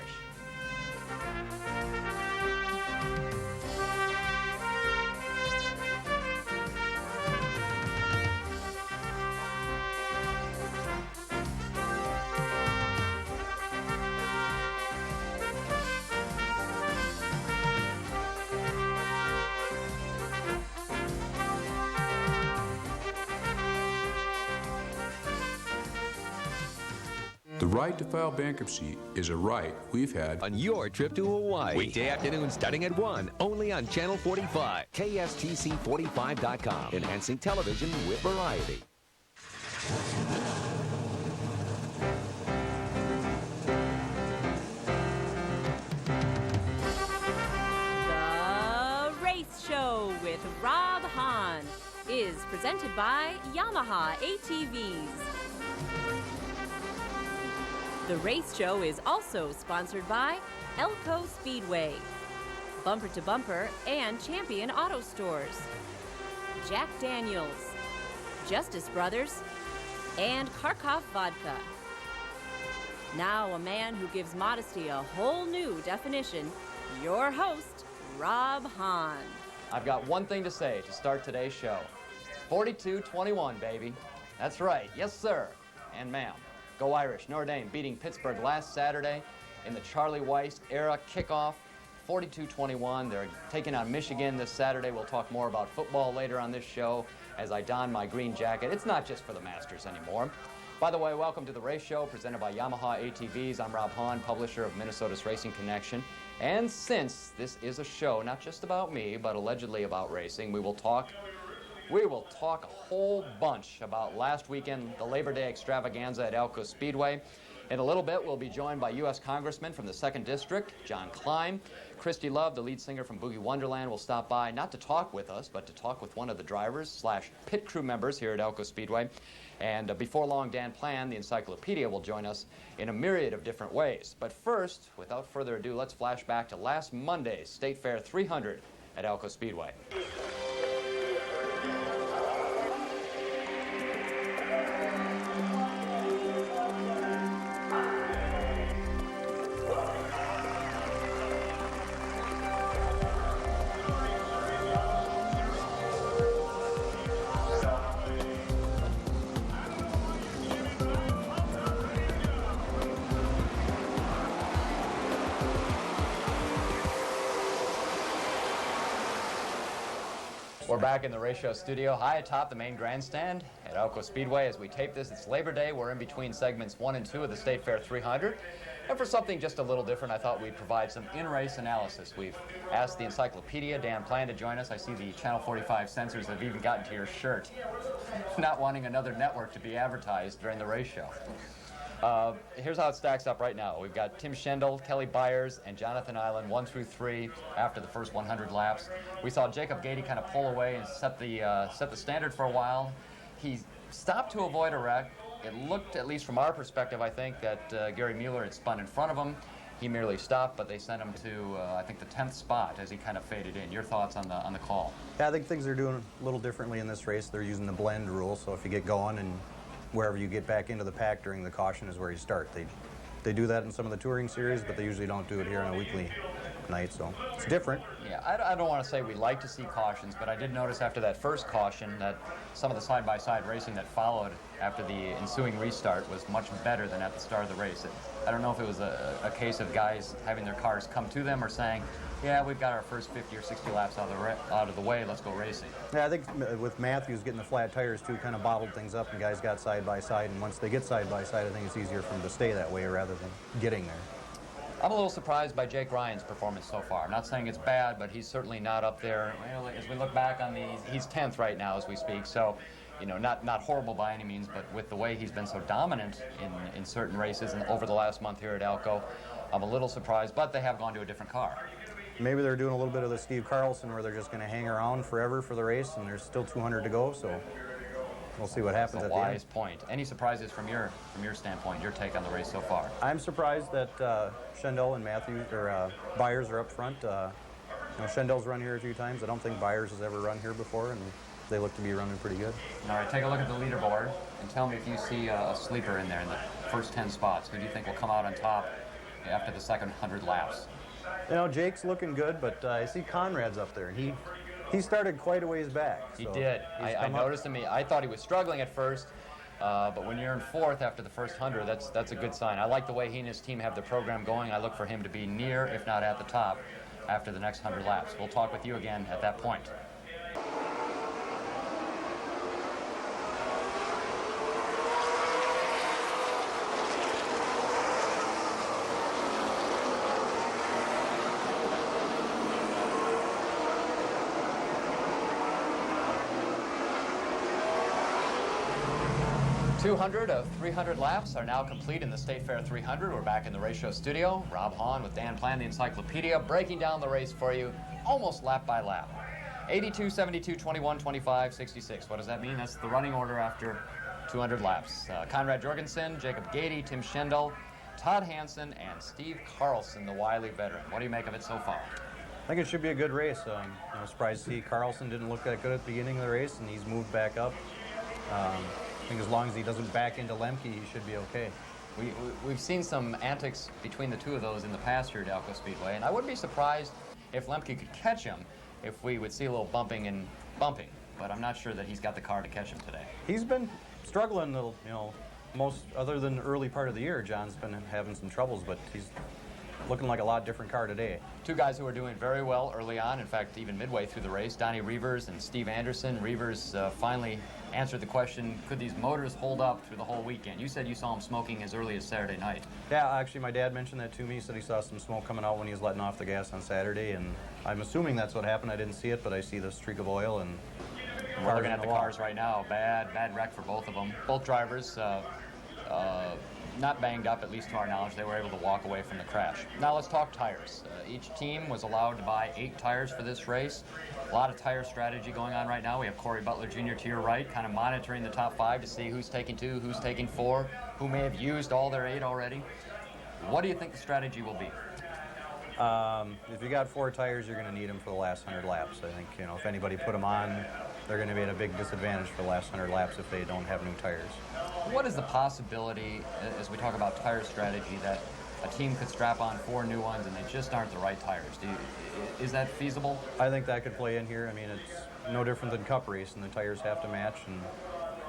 The right to file bankruptcy is a right we've had on your trip to Hawaii. Weekday afternoon starting at 1, only on Channel 45. KSTC45.com. Enhancing television with variety. The Race Show with Rob Hahn is presented by Yamaha ATVs. The Race Show is also sponsored by Elko Speedway, Bumper to Bumper and Champion Auto Stores, Jack Daniels, Justice Brothers, and Kharkov Vodka. Now a man who gives modesty a whole new definition, your host, Rob Hahn. I've got one thing to say to start today's show. 42-21, baby. That's right. Yes, sir. And ma'am. Go Irish. Notre Dame beating Pittsburgh last Saturday in the Charlie Weiss era kickoff. 42-21. They're taking on Michigan this Saturday. We'll talk more about football later on this show as I don my green jacket. It's not just for the Masters anymore. By the way, welcome to the Race Show presented by Yamaha ATVs. I'm Rob Hahn, publisher of Minnesota's Racing Connection. And since this is a show not just about me, but allegedly about racing, we will talk a whole bunch about last weekend, the Labor Day extravaganza at Elko Speedway. In a little bit, we'll be joined by U.S. Congressman from the 2nd District, John Klein. Christy Love, the lead singer from Boogie Wonderland, will stop by, not to talk with us, but to talk with one of the drivers / pit crew members here at Elko Speedway. And before long, Dan Plan, the encyclopedia, will join us in a myriad of different ways. But first, without further ado, let's flash back to last Monday's State Fair 300 at Elko Speedway. We're back in the Race Show studio, high atop the main grandstand at Elko Speedway. As we tape this, it's Labor Day. We're in between segments 1 and 2 of the State Fair 300. And for something just a little different, I thought we'd provide some in-race analysis. We've asked the encyclopedia, Dan Plan, to join us. I see the Channel 45 censors have even gotten to your shirt, not wanting another network to be advertised during the race show. Here's how it stacks up right now. We've got Tim Schendel, Kelly Byers, and Jonathan Island 1 through 3 after the first 100 laps. We saw Jacob Gady kind of pull away and set the standard for a while. He stopped to avoid a wreck. It looked, at least from our perspective, I think, that Gary Mueller had spun in front of him. He merely stopped, but they sent him to, I think, the 10th spot as he kind of faded in. Your thoughts on the call? Yeah, I think things are doing a little differently in this race. They're using the blend rule, so if you get going and wherever you get back into the pack during the caution is where you start. They do that in some of the touring series, but they usually don't do it here on a night, so it's different. Yeah, I don't want to say we like to see cautions, but I did notice after that first caution that some of the side-by-side racing that followed after the ensuing restart was much better than at the start of the race. I don't know if it was a case of guys having their cars come to them or saying, yeah, we've got our first 50 or 60 laps out of the way, let's go racing. Yeah, I think with Matthews getting the flat tires too kind of bottled things up, and guys got side by side, and once they get side by side, I think it's easier for them to stay that way rather than getting there. I'm a little surprised by Jake Ryan's performance so far. I'm not saying it's bad, but he's certainly not up there. You know, as we look back on he's 10th right now as we speak, so you know, not horrible by any means, but with the way he's been so dominant in certain races and over the last month here at Elko, I'm a little surprised, but they have gone to a different car. Maybe they're doing a little bit of the Steve Carlson where they're just going to hang around forever for the race, and there's still 200 to go, so we'll see what happens at the end. Wise point. Any surprises from your standpoint, your take on the race so far? I'm surprised that Schendel and Matthews or Byers are up front. You know, Schendel's run here a few times. I don't think Byers has ever run here before, and they look to be running pretty good. All right, take a look at the leaderboard and tell me if you see a sleeper in there in the first 10 spots. Who do you think will come out on top after the second 100 laps? You know, Jake's looking good, but I see Conrad's up there. He started quite a ways back. He did. I noticed him. I thought he was struggling at first, but when you're in fourth after the first 100, that's a good sign. I like the way he and his team have the program going. I look for him to be near, if not at the top, after the next 100 laps. We'll talk with you again at that point. 200 of 300 laps are now complete in the State Fair 300. We're back in the race show studio. Rob Hahn with Dan Plan, the Encyclopedia, breaking down the race for you almost lap by lap. 82, 72, 21, 25, 66. What does that mean? That's the running order after 200 laps. Conrad Jorgensen, Jacob Gady, Tim Schendel, Todd Hansen, and Steve Carlson, the wily veteran. What do you make of it so far? I think it should be a good race. I'm surprised to see Carlson didn't look that good at the beginning of the race, and he's moved back up. I think as long as he doesn't back into Lemke, he should be okay. We've seen some antics between the two of those in the past here at Elko Speedway, and I wouldn't be surprised if Lemke could catch him if we would see a little bumping and bumping, but I'm not sure that he's got the car to catch him today. He's been struggling, you know, most other than the early part of the year. John's been having some troubles, but he's looking like a lot different car today. Two guys who were doing very well early on, in fact, even midway through the race, Donnie Reavers and Steve Anderson. Reavers finally answered the question, could these motors hold up through the whole weekend? You said you saw him smoking as early as Saturday night. Yeah, actually, my dad mentioned that to me. He said he saw some smoke coming out when he was letting off the gas on Saturday, and I'm assuming that's what happened. I didn't see it, but I see the streak of oil. And we're looking at the cars right now. Bad wreck for both of them. Both drivers not banged up, at least to our knowledge. They were able to walk away from the crash. Now let's talk tires. Each team was allowed to buy 8 tires for this race. A lot of tire strategy going on right now. We have Corey Butler Jr. to your right, kind of monitoring the top 5 to see who's taking 2, who's taking 4, who may have used all their 8 already. What do you think the strategy will be? If you got 4 tires, you're going to need them for the last 100 laps. I think, you know, if anybody put them on, they're going to be at a big disadvantage for the last 100 laps if they don't have new tires. What is the possibility, as we talk about tire strategy, that a team could strap on 4 new ones and they just aren't the right tires? Is that feasible? I think that could play in here. I mean, it's no different than Cup race, and the tires have to match, and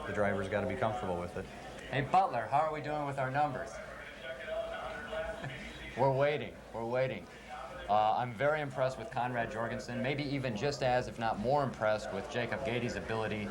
the driver's got to be comfortable with it. Hey, Butler, how are we doing with our numbers? We're waiting. I'm very impressed with Conrad Jorgensen, maybe even just as, if not more impressed with Jacob Gady's ability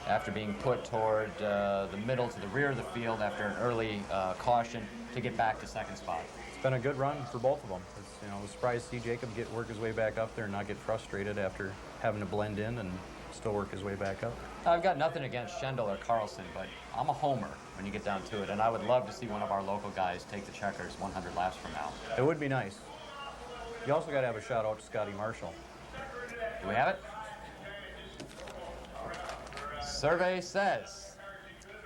after being put toward the middle to the rear of the field after an early caution to get back to second spot. It's been a good run for both of them. It's, you know, I was surprised to see Jacob work his way back up there and not get frustrated after having to blend in and still work his way back up. I've got nothing against Schendel or Carlson, but I'm a homer when you get down to it, and I would love to see one of our local guys take the checkers 100 laps from now. It would be nice. You also got to have a shout out to Scotty Marshall. Do we have it? Survey says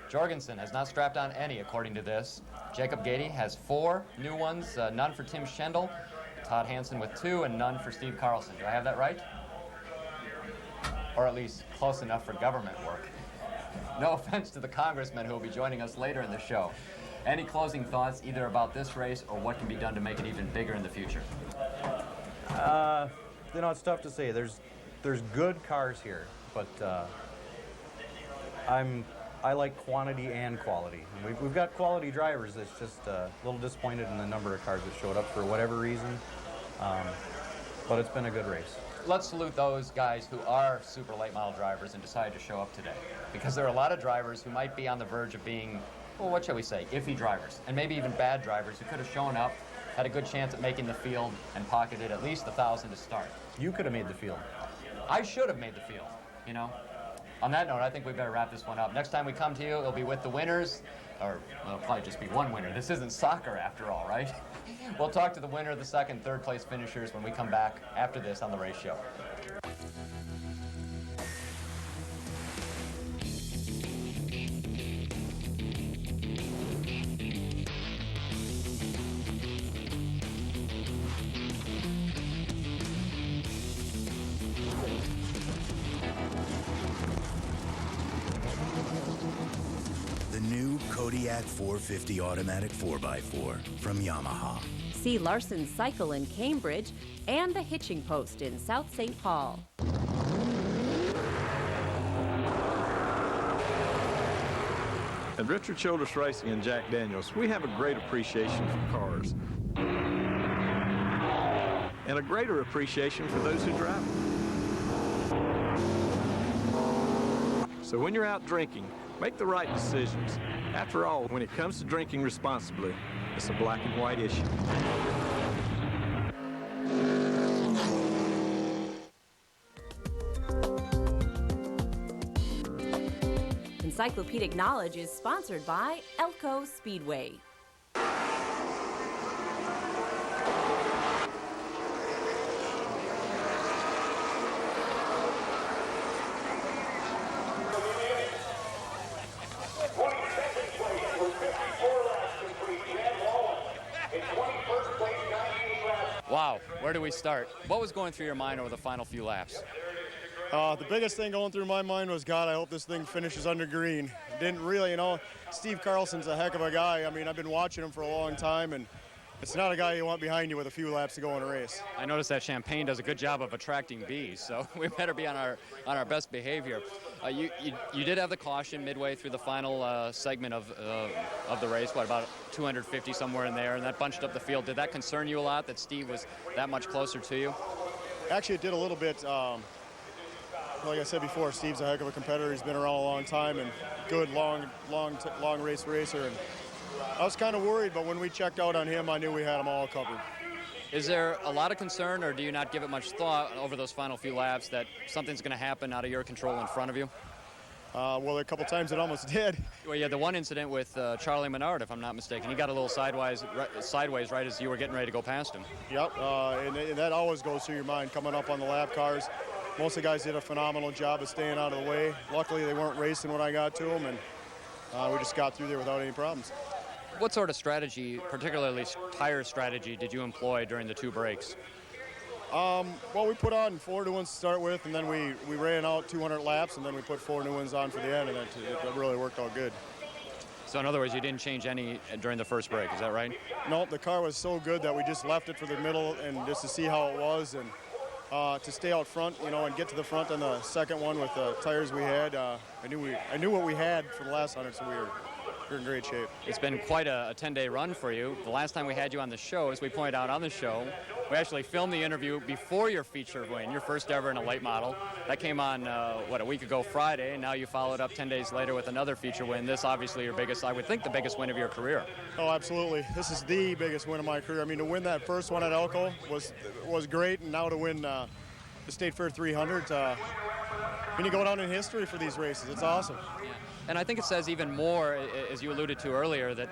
Jorgensen has not strapped on any, according to this. Jacob Gady has 4 new ones, none for Tim Schendel, Todd Hansen with 2, and none for Steve Carlson. Do I have that right? Or at least close enough for government work. No offense to the congressman who will be joining us later in the show. Any closing thoughts either about this race or what can be done to make it even bigger in the future? You know, it's tough to say. There's good cars here, but I like quantity and quality. And we've got quality drivers. It's just a little disappointed in the number of cars that showed up for whatever reason. But it's been a good race. Let's salute those guys who are super late model drivers and decided to show up today. Because there are a lot of drivers who might be on the verge of being, well, what shall we say, iffy drivers, and maybe even bad drivers who could have shown up, had a good chance at making the field, and pocketed at least 1,000 to start. You could have made the field. I should have made the field, you know. On that note, I think we better wrap this one up. Next time we come to you, it'll be with the winners, or well, it'll probably just be one winner. This isn't soccer after all, right? We'll talk to the winner of the second, third place finishers when we come back after this on The Race Show. The new Kodiak 450 automatic 4x4 from Yamaha. See Larson Cycle in Cambridge and the Hitching Post in South St. Paul. At Richard Childress Racing and Jack Daniels, we have a great appreciation for cars. And a greater appreciation for those who drive them. So when you're out drinking, make the right decisions. After all, when it comes to drinking responsibly, it's a black and white issue. Encyclopedic Knowledge is sponsored by Elko Speedway. Wow, where do we start? What was going through your mind over the final few laps? The biggest thing going through my mind was, God, I hope this thing finishes under green. Didn't really, you know, Steve Carlson's a heck of a guy. I mean, I've been watching him for a long time, and it's not a guy you want behind you with a few laps to go in a race. I noticed that Champaign does a good job of attracting bees, so we better be on our best behavior. You did have the caution midway through the final segment of the race, what, about 250 somewhere in there, and that bunched up the field. Did that concern you a lot, that Steve was that much closer to you? Actually, it did a little bit. Like I said before, Steve's a heck of a competitor. He's been around a long time and good, long race racer. And I was kind of worried, but when we checked out on him, I knew we had him all covered. Is there a lot of concern, or do you not give it much thought over those final few laps that something's going to happen out of your control in front of you? Well, a couple times it almost did. Well, yeah, the one incident with Charlie Menard, if I'm not mistaken. He got a little sideways right as you were getting ready to go past him. Yep, and that always goes through your mind coming up on the lap cars. Most of the guys did a phenomenal job of staying out of the way. Luckily, they weren't racing when I got to them, and we just got through there without any problems. What sort of strategy, particularly tire strategy, did you employ during the two breaks? Well, we put on 4 new ones to start with, and then we ran out 200 laps, and then we put 4 new ones on for the end, and it really worked out good. So in other words, you didn't change any during the first break, is that right? Nope, the car was so good that we just left it for the middle and just to see how it was, and to stay out front, you know, and get to the front on the second one with the tires we had. I knew what we had for the last 100, so we were in great shape. It's been quite a 10-day run for you. The last time we had you on the show, as we pointed out on the show, we actually filmed the interview before your feature win, your first ever in a late model. That came on, a week ago Friday, and now you followed up 10 days later with another feature win. This obviously your biggest, I would think the biggest win of your career. Oh, absolutely. This is the biggest win of my career. I mean, to win that first one at Elko was great, and now to win the State Fair 300, you go down in history for these races. It's awesome. Yeah. And I think it says even more, as you alluded to earlier, that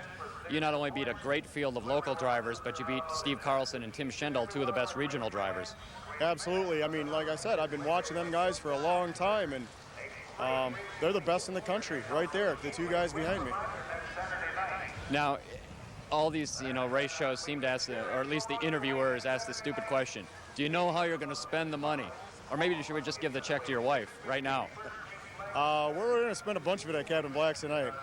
you not only beat a great field of local drivers, but you beat Steve Carlson and Tim Schendel, two of the best regional drivers. Absolutely. I mean, like I said, I've been watching them guys for a long time, and they're the best in the country right there, the two guys behind me. Now, all these, race shows seem to ask, or at least the interviewers ask the stupid question. Do you know how you're going to spend the money? Or maybe should we just give the check to your wife right now? We're going to spend a bunch of it at Captain Black's tonight.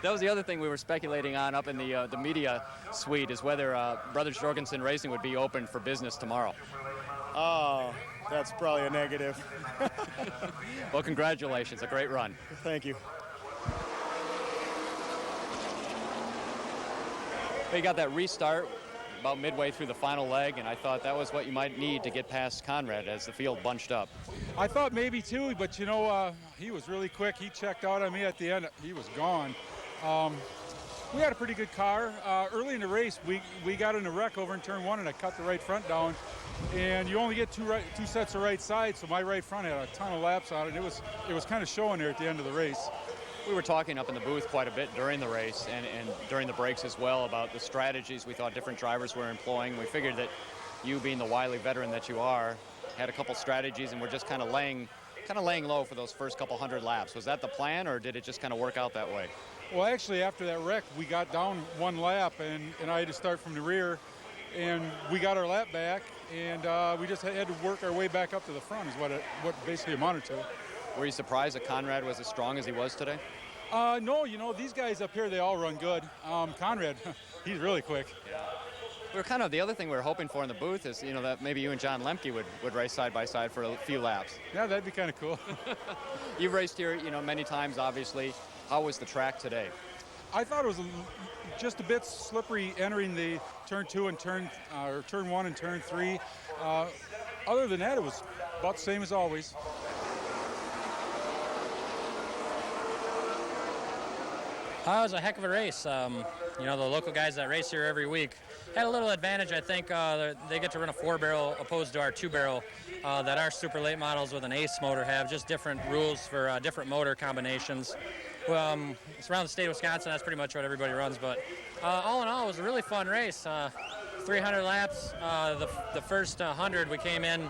That was the other thing we were speculating on up in the media suite, is whether Brothers Jorgensen Racing would be open for business tomorrow. Oh, that's probably a negative. Well, congratulations. A great run. Thank you. You got that restart about midway through the final leg, and I thought that was what you might need to get past Conrad as the field bunched up. I thought maybe too, but you know, he was really quick. He checked out on me at the end. He was gone. We had a pretty good car. Early in the race, we got in a wreck over in turn 1, and I cut the right front down. And you only get two sets of right sides, so my right front had a ton of laps on it. It was kind of showing there at the end of the race. We were talking up in the booth quite a bit during the race and during the breaks as well about the strategies we thought different drivers were employing. We figured that you, being the wily veteran that you are, had a couple strategies and were just kind of laying low for those first couple hundred laps. Was that the plan, or did it just kind of work out that way? Well, actually, after that wreck, we got down one lap, and I had to start from the rear, and we got our lap back, and we just had to work our way back up to the front is what basically amounted to. Were you surprised that Conrad was as strong as he was today? No, you know, these guys up here, they all run good. Conrad, he's really quick. Yeah. We were kind of, the other thing we were hoping for in the booth is, you know, that maybe you and John Lemke would race side by side for a few laps. Yeah, that'd be kind of cool. You've raced here, you know, many times, obviously. How was the track today? I thought it was just a bit slippery entering the turn 2 and turn 1 and turn 3. Other than that, it was about the same as always. It was a heck of a race. You know, the local guys that race here every week had a little advantage. I think they get to run a 4-barrel opposed to our 2-barrel that our super late models with an Ace motor have. Just different rules for different motor combinations. It's around the state of Wisconsin. That's pretty much what everybody runs. But all in all, it was a really fun race. 300 laps. The first 100 we came in,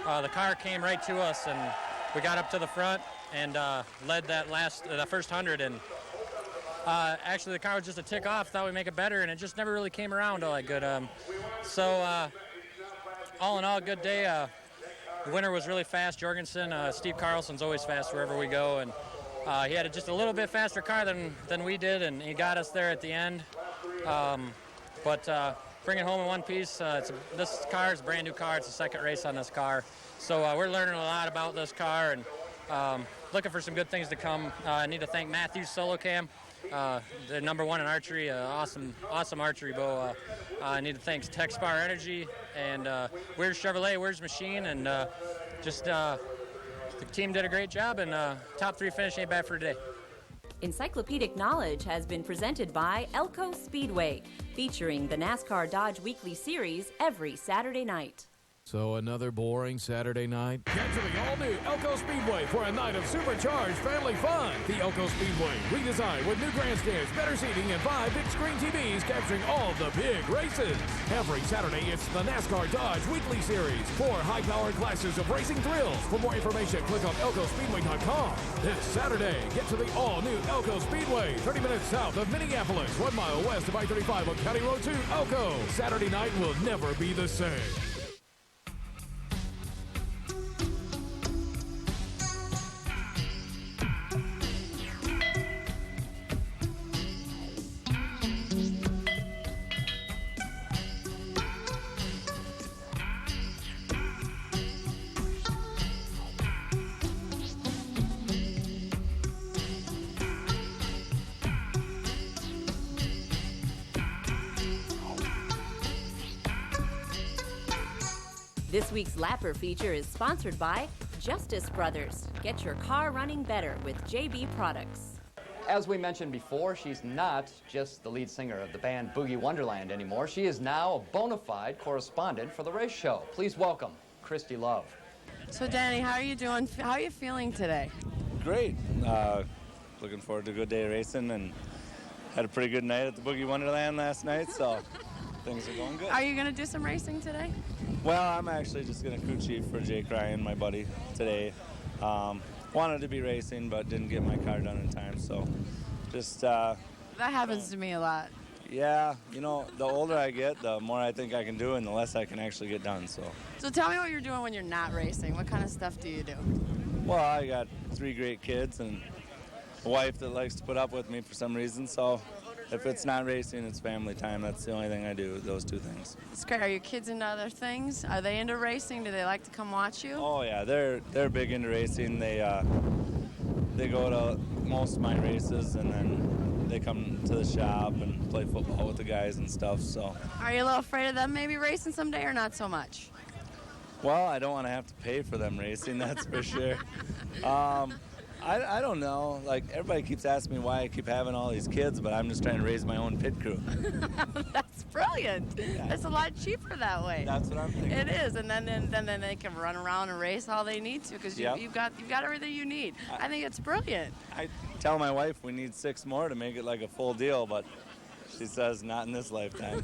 the car came right to us, and we got up to the front and led the first 100. And actually, the car was just a tick off. Thought we'd make it better, and it just never really came around all that good. All in all, good day. The winner was really fast, Jorgensen. Steve Carlson's always fast wherever we go, and he had just a little bit faster car than we did, and he got us there at the end. But bring it home in one piece. This car is a brand new car. It's the second race on this car, so we're learning a lot about this car and looking for some good things to come. I need to thank Matthews Solo Cam. They're #1 in archery, awesome archery bow. I need to thank TechSpar Energy and Weir's Chevrolet, Weir's Machine, and the team did a great job, and top 3 finish ain't bad for today. Encyclopedic Knowledge has been presented by Elko Speedway, featuring the NASCAR Dodge Weekly Series every Saturday night. So another boring Saturday night? Get to the all-new Elko Speedway for a night of supercharged family fun. The Elko Speedway, redesigned with new grandstands, better seating, and 5 big-screen TVs capturing all the big races. Every Saturday, it's the NASCAR Dodge Weekly Series. 4 high-powered classes of racing thrills. For more information, click on ElkoSpeedway.com. This Saturday, get to the all-new Elko Speedway, 30 minutes south of Minneapolis, 1 mile west of I-35 on County Road 2, Elko. Saturday night will never be the same. This week's Lapper feature is sponsored by Justice Brothers. Get your car running better with JB products. As we mentioned before, she's not just the lead singer of the band Boogie Wonderland anymore. She is now a bona fide correspondent for the race show. Please welcome Christy Love. So Danny, how are you doing? How are you feeling today? Great. Looking forward to a good day of racing, and had a pretty good night at the Boogie Wonderland last night, so things are going good. Are you going to do some racing today? Well, I'm actually just going to crew chief for Jake Ryan, my buddy, today. Wanted to be racing, but didn't get my car done in time, so just... that happens to me a lot. Yeah, you know, the older I get, the more I think I can do, and the less I can actually get done, so... So tell me what you're doing when you're not racing. What kind of stuff do you do? Well, I got 3 great kids, and a wife that likes to put up with me for some reason. So if it's not racing, it's family time. That's the only thing I do, those two things. It's great. Are your kids into other things? Are they into racing? Do they like to come watch you? Oh yeah, they're big into racing. They go to most of my races, and then they come to the shop and play football with the guys and stuff. So. Are you a little afraid of them maybe racing someday, or not so much? Well, I don't want to have to pay for them racing, that's for sure. I don't know. Like, everybody keeps asking me why I keep having all these kids, but I'm just trying to raise my own pit crew. That's brilliant. Yeah. It's a lot cheaper that way. That's what I'm thinking. It is, and then they can run around and race all they need to, because you've got everything you need. I think it's brilliant. I tell my wife we need 6 more to make it like a full deal, but she says not in this lifetime.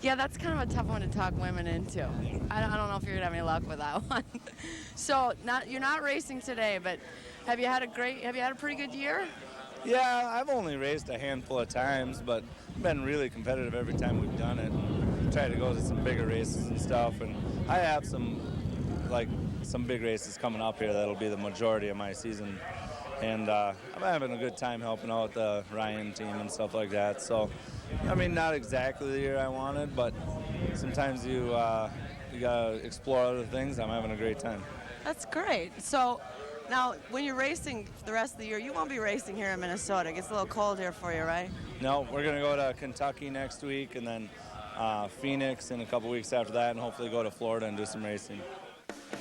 Yeah, that's kind of a tough one to talk women into. I don't know if you're gonna have any luck with that one. So you're not racing today, but have you had a pretty good year? Yeah, I've only raced a handful of times, but been really competitive every time we've done it. And tried to go to some bigger races and stuff, and I have some big races coming up here that'll be the majority of my season. And I'm having a good time helping out the Ryan team and stuff like that. So, I mean, not exactly the year I wanted, but sometimes you gotta explore other things. I'm having a great time. That's great. So now, when you're racing for the rest of the year, you won't be racing here in Minnesota. It gets a little cold here for you, right? No, we're gonna go to Kentucky next week, and then Phoenix in a couple weeks after that, and hopefully go to Florida and do some racing.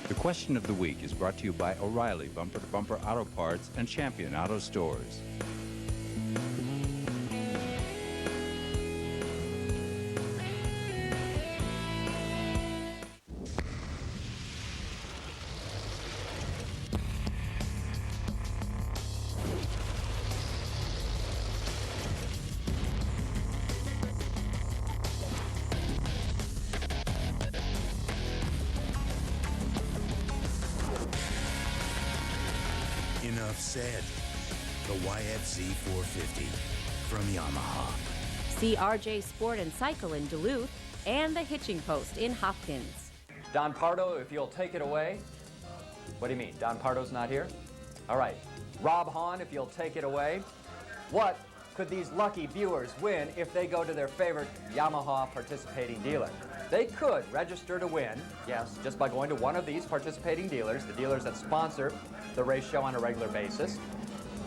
The question of the week is brought to you by O'Reilly Bumper to Bumper Auto Parts and Champion Auto Stores. Enough said. The YFZ 450 from Yamaha. See RJ Sport and Cycle in Duluth and the Hitching Post in Hopkins. Don Pardo, if you'll take it away. What do you mean? Don Pardo's not here? All right. Rob Hahn, if you'll take it away. What could these lucky viewers win if they go to their favorite Yamaha participating dealer? They could register to win, yes, just by going to one of these participating dealers, the dealers that sponsor the race show on a regular basis.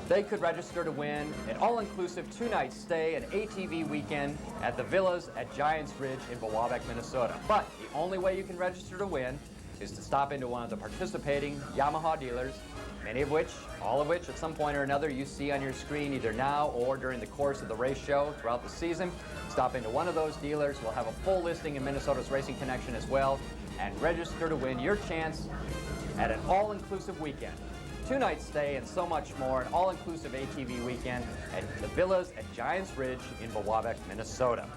They could register to win an all-inclusive 2-night stay and ATV weekend at the Villas at Giants Ridge in Wawabec, Minnesota. But the only way you can register to win is to stop into one of the participating Yamaha dealers, many of which, all of which, at some point or another, you see on your screen either now or during the course of the race show throughout the season. Stop into one of those dealers. We'll have a full listing in Minnesota's Racing Connection as well, and register to win your chance at an all-inclusive weekend. 2-night stay and so much more, an all-inclusive ATV weekend at the Villas at Giants Ridge in Wawabec, Minnesota.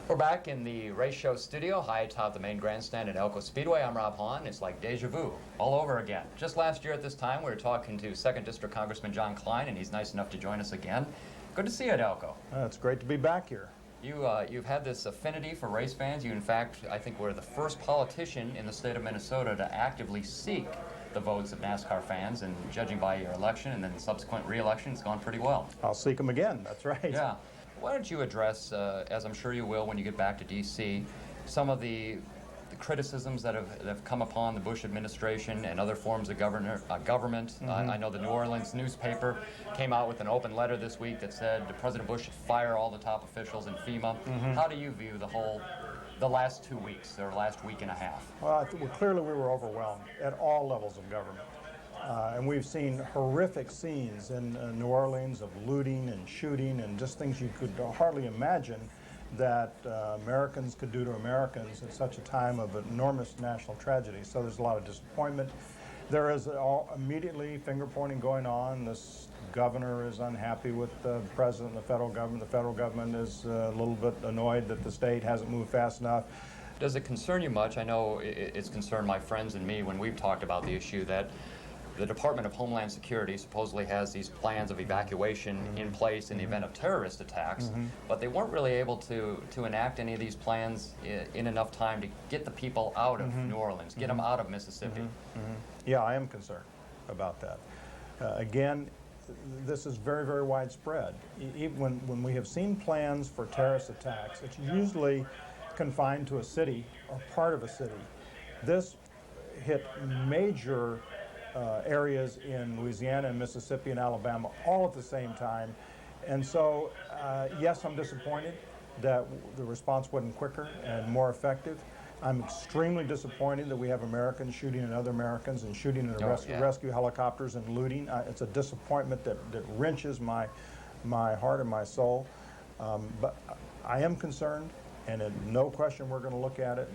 We're back in the race show studio, high atop the main grandstand at Elko Speedway. I'm Rob Hahn. It's like deja vu all over again. Just last year at this time, we were talking to 2nd District Congressman John Klein, and he's nice enough to join us again. Good to see you at Elko. It's great to be back here. You've had this affinity for race fans. You, in fact, I think were the first politician in the state of Minnesota to actively seek the votes of NASCAR fans, and judging by your election and then the subsequent re-election, it's gone pretty well. I'll seek them again, that's right. Yeah. Why don't you address, as I'm sure you will when you get back to D.C., some of the criticisms that have come upon the Bush administration and other forms of government. Mm-hmm. I know the New Orleans newspaper came out with an open letter this week that said President Bush should fire all the top officials in FEMA. Mm-hmm. How do you view the last 2 weeks, or last week and a half? Well, clearly we were overwhelmed at all levels of government. And we've seen horrific scenes in New Orleans of looting and shooting and just things you could hardly imagine that Americans could do to Americans at such a time of enormous national tragedy. So there's a lot of disappointment. There is immediately finger-pointing going on. This governor is unhappy with the president and the federal government. The federal government is a little bit annoyed that the state hasn't moved fast enough. Does it concern you much? I know it's concerned my friends and me when we've talked about the issue that the Department of Homeland Security supposedly has these plans of evacuation in place in the event of terrorist attacks, but they weren't really able to enact any of these plans in enough time to get the people out of New Orleans, get them out of Mississippi. Yeah, I am concerned about that. Again, this is very, very widespread. Even when we have seen plans for terrorist attacks, it's usually confined to a city or part of a city. This hit major areas in Louisiana and Mississippi and Alabama all at the same time. And so, yes, I'm disappointed that the response wasn't quicker and more effective. I'm extremely disappointed that we have Americans shooting at other Americans and shooting at rescue helicopters and looting. It's a disappointment that wrenches my heart and my soul. But I am concerned, and no question we're going to look at it.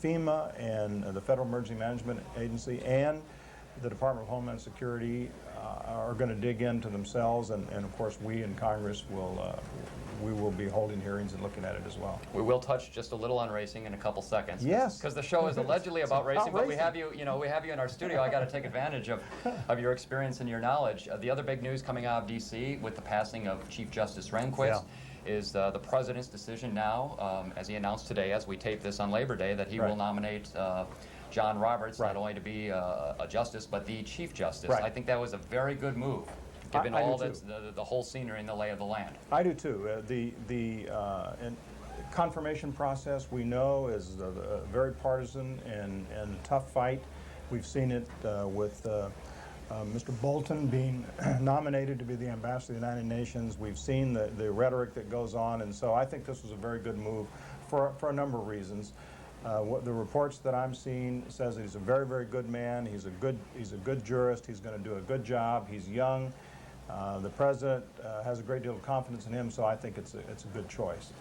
FEMA and the Federal Emergency Management Agency and the Department of Homeland Security are going to dig into themselves, and of course we in Congress will be holding hearings and looking at it as well. We will touch just a little on racing in a couple seconds. Yes, because the show is allegedly about racing, but we have you in our studio. I got to take advantage of your experience and your knowledge. The other big news coming out of D.C. with the passing of Chief Justice Rehnquist is the president's decision now, as he announced today, as we tape this on Labor Day, that he will nominate John Roberts not only to be a justice, but the Chief Justice. I think that was a very good move, given all the whole scenery and the lay of the land. I do too. The confirmation process, we know, is a very partisan and tough fight. We've seen it with Mr. Bolton being nominated to be the ambassador to the United Nations. We've seen the rhetoric that goes on, and so I think this was a very good move for a number of reasons. What the reports that I'm seeing says that he's a very, very good man. He's a good jurist. He's going to do a good job. He's young. The president has a great deal of confidence in him, so I think it's a good choice.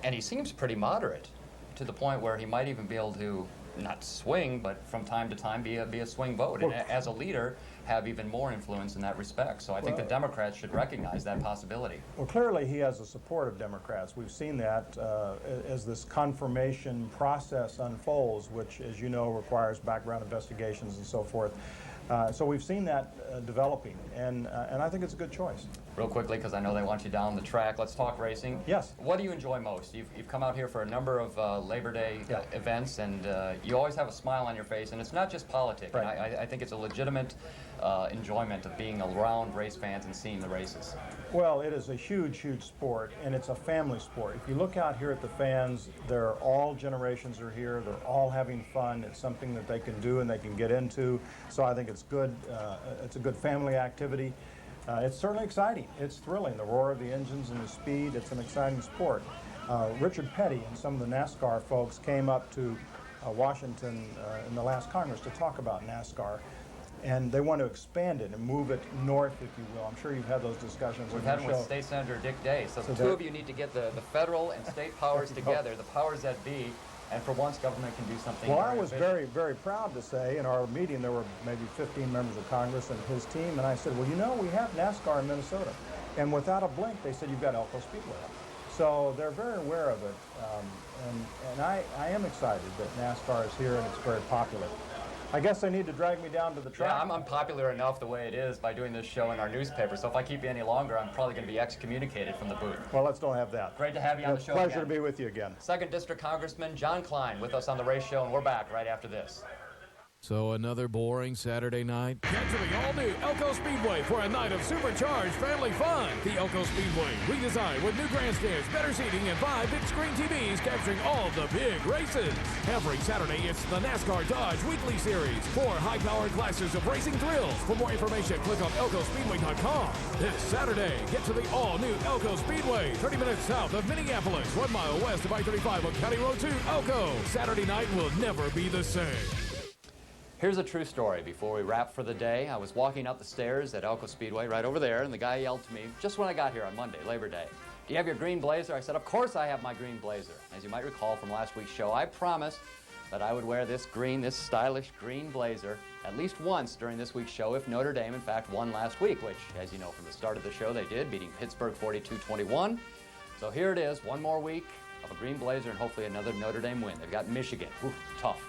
And he seems pretty moderate, to the point where he might even be able to not swing, but from time to time be a swing vote, and as a leader have even more influence in that respect. So I think the Democrats should recognize that possibility. Well, clearly he has the support of Democrats. We've seen that as this confirmation process unfolds, which, as you know, requires background investigations and so forth. So we've seen that developing, and I think it's a good choice. Real quickly, because I know they want you down the track, let's talk racing. Yes. What do you enjoy most? You've come out here for a number of Labor Day events, and you always have a smile on your face, and it's not just politics. I think it's a legitimate enjoyment of being around race fans and seeing the races. Well, it is a huge, huge sport, and it's a family sport. If you look out here at the fans, all generations are here. They're all having fun. It's something that they can do and they can get into. So I think it's good. It's a good family activity. It's certainly exciting. It's thrilling. The roar of the engines and the speed. It's an exciting sport. Richard Petty and some of the NASCAR folks came up to Washington in the last Congress to talk about NASCAR. And they want to expand it and move it north, if you will. I'm sure you've had those discussions. We've had them with State Senator Dick Day. So the two of you need to get the federal and state powers together, the powers that be, and for once government can do something. Well, I was very, very proud to say in our meeting there were maybe 15 members of Congress and his team, and I said, well, you know, we have NASCAR in Minnesota. And without a blink, they said, you've got Elko Speedway. So they're very aware of it. And I am excited that NASCAR is here and it's very popular. I guess they need to drag me down to the track. Yeah, I'm unpopular enough the way it is by doing this show in our newspaper, so if I keep you any longer, I'm probably going to be excommunicated from the booth. Well, let's don't have that. Great to have you on the show Pleasure to be with you again. 2nd District Congressman John Klein with us on the race show, and we're back right after this. So another boring Saturday night? Get to the all-new Elko Speedway for a night of supercharged family fun. The Elko Speedway, redesigned with new grandstands, better seating, and 5 big-screen TVs capturing all the big races. Every Saturday, it's the NASCAR Dodge Weekly Series. 4 high-powered classes of racing thrills. For more information, click on ElkoSpeedway.com. This Saturday, get to the all-new Elko Speedway, 30 minutes south of Minneapolis, 1 mile west of I-35 on County Road 2, Elko. Saturday night will never be the same. Here's a true story before we wrap for the day. I was walking up the stairs at Elko Speedway right over there, and the guy yelled to me just when I got here on Monday, Labor Day, "Do you have your green blazer?" I said, "Of course I have my green blazer." As you might recall from last week's show, I promised that I would wear this stylish green blazer at least once during this week's show if Notre Dame, in fact, won last week, which, as you know from the start of the show, they did, beating Pittsburgh 42-21. So here it is, one more week of a green blazer and hopefully another Notre Dame win. They've got Michigan. Ooh, tough.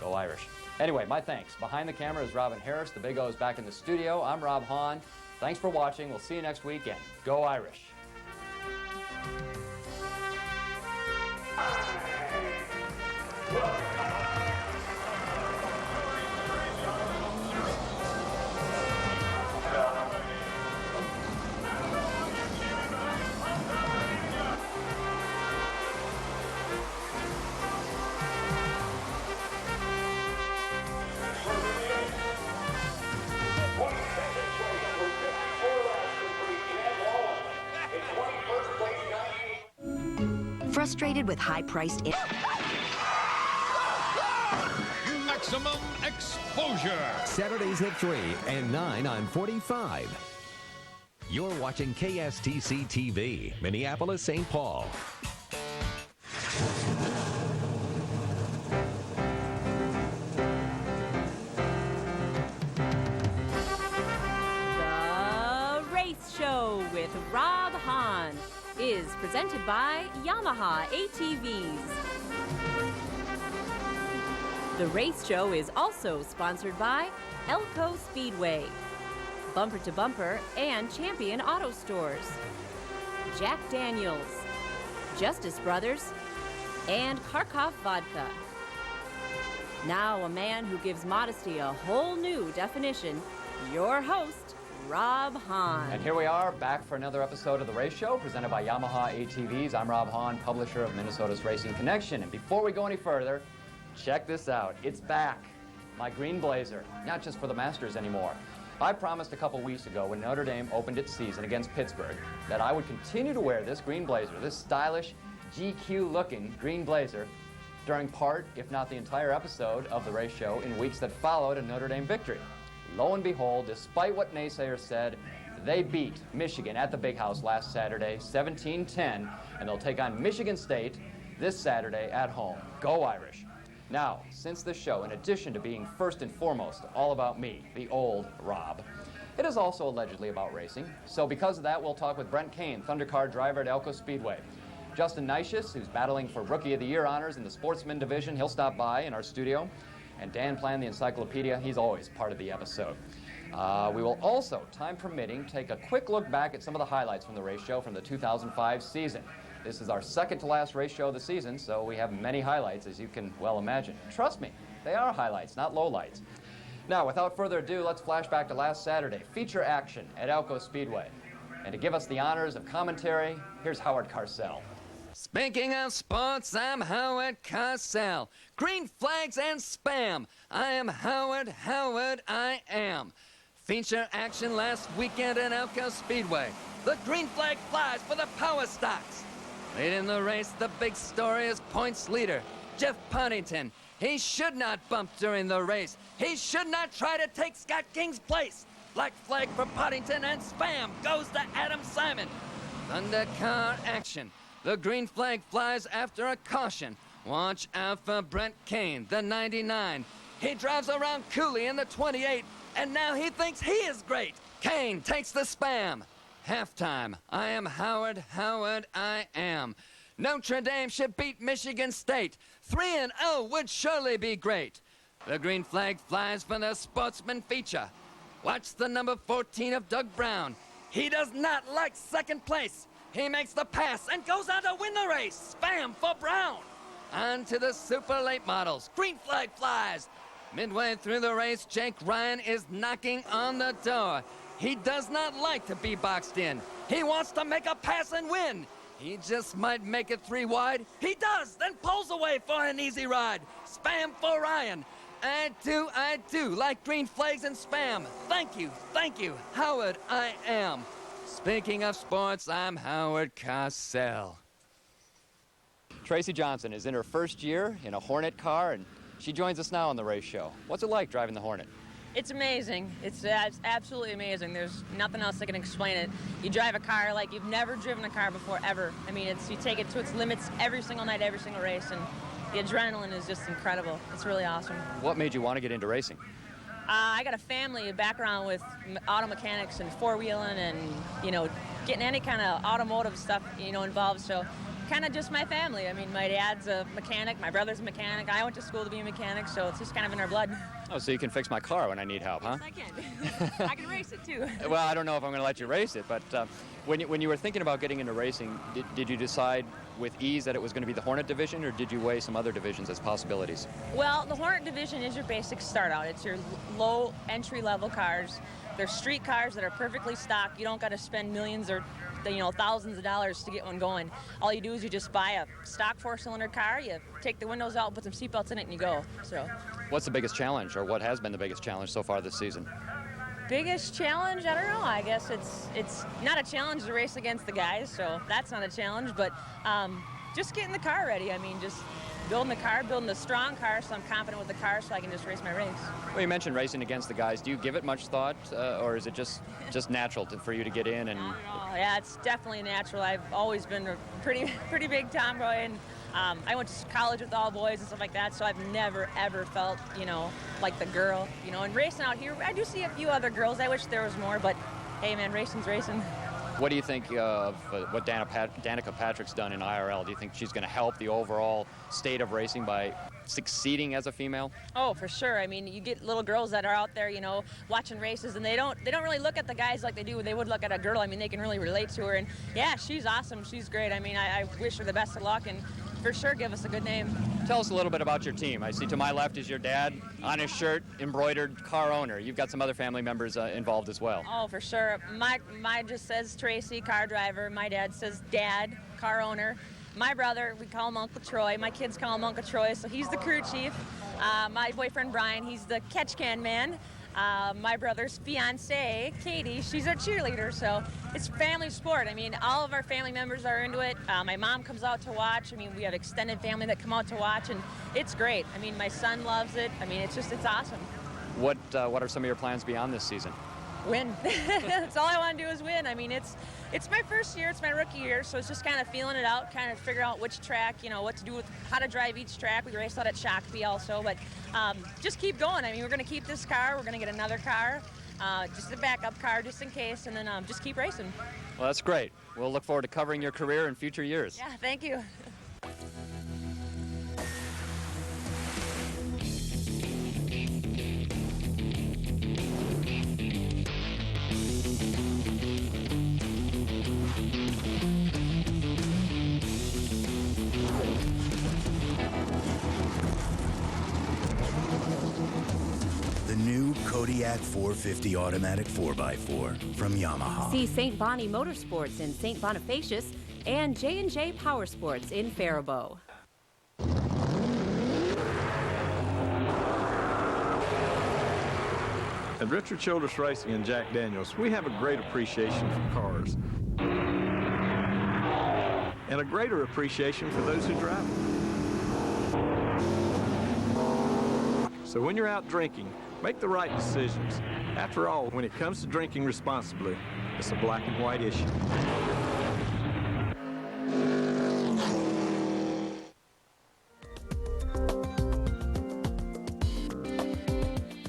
Go Irish. Anyway, my thanks. Behind the camera is Robin Harris. The Big O's back in the studio. I'm Rob Hahn. Thanks for watching. We'll see you next week, and go Irish. Frustrated with high-priced... Maximum exposure. Saturdays at 3 and 9 on 45. You're watching KSTC TV, Minneapolis, St. Paul. The Race Show with Rob Hahn is presented by Yamaha ATVs. The Race Show is also sponsored by Elko Speedway, Bumper to Bumper and Champion Auto Stores, Jack Daniels, Justice Brothers, and Kharkov Vodka. Now a man who gives modesty a whole new definition, your host, Rob Hahn. And here we are, back for another episode of The Race Show, presented by Yamaha ATVs. I'm Rob Hahn, publisher of Minnesota's Racing Connection. And before we go any further, check this out. It's back. My green blazer, not just for the Masters anymore. I promised a couple weeks ago when Notre Dame opened its season against Pittsburgh that I would continue to wear this green blazer, this stylish, GQ-looking green blazer, during part, if not the entire episode of The Race Show in weeks that followed a Notre Dame victory. Lo and behold, despite what naysayers said, they beat Michigan at the Big House last Saturday, 17-10, and they'll take on Michigan State this Saturday at home. Go Irish. Now, since this show, in addition to being first and foremost all about me, the old Rob, it is also allegedly about racing. So because of that, we'll talk with Brent Kane, Thundercar driver at Elko Speedway. Justin Neisches, who's battling for Rookie of the Year honors in the Sportsman division, he'll stop by in our studio. And Dan Plan, the encyclopedia, he's always part of the episode. We will also, time permitting, take a quick look back at some of the highlights from the race show from the 2005 season. This is our second to last race show of the season, so we have many highlights, as you can well imagine. Trust me, they are highlights, not lowlights. Now, without further ado, let's flash back to last Saturday. Feature action at Elko Speedway. And to give us the honors of commentary, here's Howard Carcel. Speaking of sports, I'm Howard Carcel. Green flags and spam. I am Howard, I am. Feature action last weekend at Elko Speedway. The green flag flies for the power stocks. Leading the race, the big story is points leader, Jeff Partington. He should not bump during the race. He should not try to take Scott King's place. Black flag for Partington, and spam goes to Adam Simon. Thundercar action. The green flag flies after a caution. Watch out for Brent Kane, the 99. He drives around Cooley in the 28, and now he thinks he is great. Kane takes the spam. Halftime. I am Howard, I am. Notre Dame should beat Michigan State. 3-0 would surely be great. The green flag flies for the Sportsman feature. Watch the number 14 of Doug Brown. He does not like second place. He makes the pass and goes on to win the race. Spam for Brown. On to the super late models. Green flag flies. Midway through the race, Jake Ryan is knocking on the door. He does not like to be boxed in. He wants to make a pass and win. He just might make it 3 wide. He does, then pulls away for an easy ride. Spam for Ryan. I do like green flags and spam. Thank you, Howard, I am. Speaking of sports, I'm Howard Carcel. Tracy Johnson is in her first year in a Hornet car, and she joins us now on the race show. What's it like driving the Hornet? It's amazing. It's absolutely amazing. There's nothing else that can explain it. You drive a car like you've never driven a car before, ever. I mean, you take it to its limits every single night, every single race, and the adrenaline is just incredible. It's really awesome. What made you want to get into racing? I got a family, a background with auto mechanics and four-wheeling and, getting any kind of automotive stuff, involved. So kind of just my family. I mean, my dad's a mechanic, my brother's a mechanic, I went to school to be a mechanic, so it's just kind of in our blood. Oh, so you can fix my car when I need help, huh? Yes, I can. I can race it too. Well, I don't know if I'm going to let you race it, but when you were thinking about getting into racing, did you decide with ease that it was going to be the Hornet division, or did you weigh some other divisions as possibilities? Well, the Hornet division is your basic start out. It's your low entry-level cars. They're street cars that are perfectly stock. You don't got to spend millions or thousands of dollars to get one going. All you do is you just buy a stock 4-cylinder car, you take the windows out, put some seatbelts in it, and you go. So, what's the biggest challenge, or what has been the biggest challenge so far this season? Biggest challenge? I don't know. I guess it's not a challenge to race against the guys, so that's not a challenge. But just getting the car ready. I mean, just building the car, building a strong car, so I'm confident with the car, so I can just race my race. Well, you mentioned racing against the guys. Do you give it much thought, or is it just natural for you to get in? And yeah, it's definitely natural. I've always been a pretty big tomboy, and I went to college with all boys and stuff like that, so I've never ever felt like the girl. And racing out here, I do see a few other girls. I wish there was more, but hey, man, racing's racing. What do you think of what Danica Patrick's done in IRL? Do you think she's going to help the overall state of racing by succeeding as a female? Oh, for sure. I mean, you get little girls that are out there, watching races, and they don't really look at the guys like they would look at a girl. I mean, they can really relate to her, and yeah, she's awesome. She's great. I mean, I wish her the best of luck, and for sure give us a good name. Tell us a little bit about your team. I see to my left is your dad, on his shirt, embroidered car owner. You've got some other family members involved as well. Oh, for sure. My just says Tracy, car driver. My dad says Dad, car owner. My brother, we call him Uncle Troy. My kids call him Uncle Troy, so he's the crew chief. My boyfriend Brian, he's the catch can man. My brother's fiance, Katie, she's our cheerleader, so it's family sport. I mean, all of our family members are into it. My mom comes out to watch. I mean, we have extended family that come out to watch, and it's great. I mean, my son loves it. I mean, it's awesome. What are some of your plans beyond this season? Win. That's all I want to do is win. I mean, it's my first year, it's my rookie year, so it's just kind of feeling it out, kind of figure out which track, what to do with, how to drive each track. We raced out at Shakopee also, but just keep going. I mean, we're going to keep this car, we're going to get another car, just a backup car just in case, and then just keep racing. Well, that's great. We'll look forward to covering your career in future years. Yeah, thank you. Kodiak 450 automatic 4x4 from Yamaha. See St. Bonnie Motorsports in St. Bonifacius and J&J Power Sports in Faribault. At Richard Childress Racing and Jack Daniels, we have a great appreciation for cars and a greater appreciation for those who drive them. So when you're out drinking, make the right decisions. After all, when it comes to drinking responsibly, it's a black and white issue.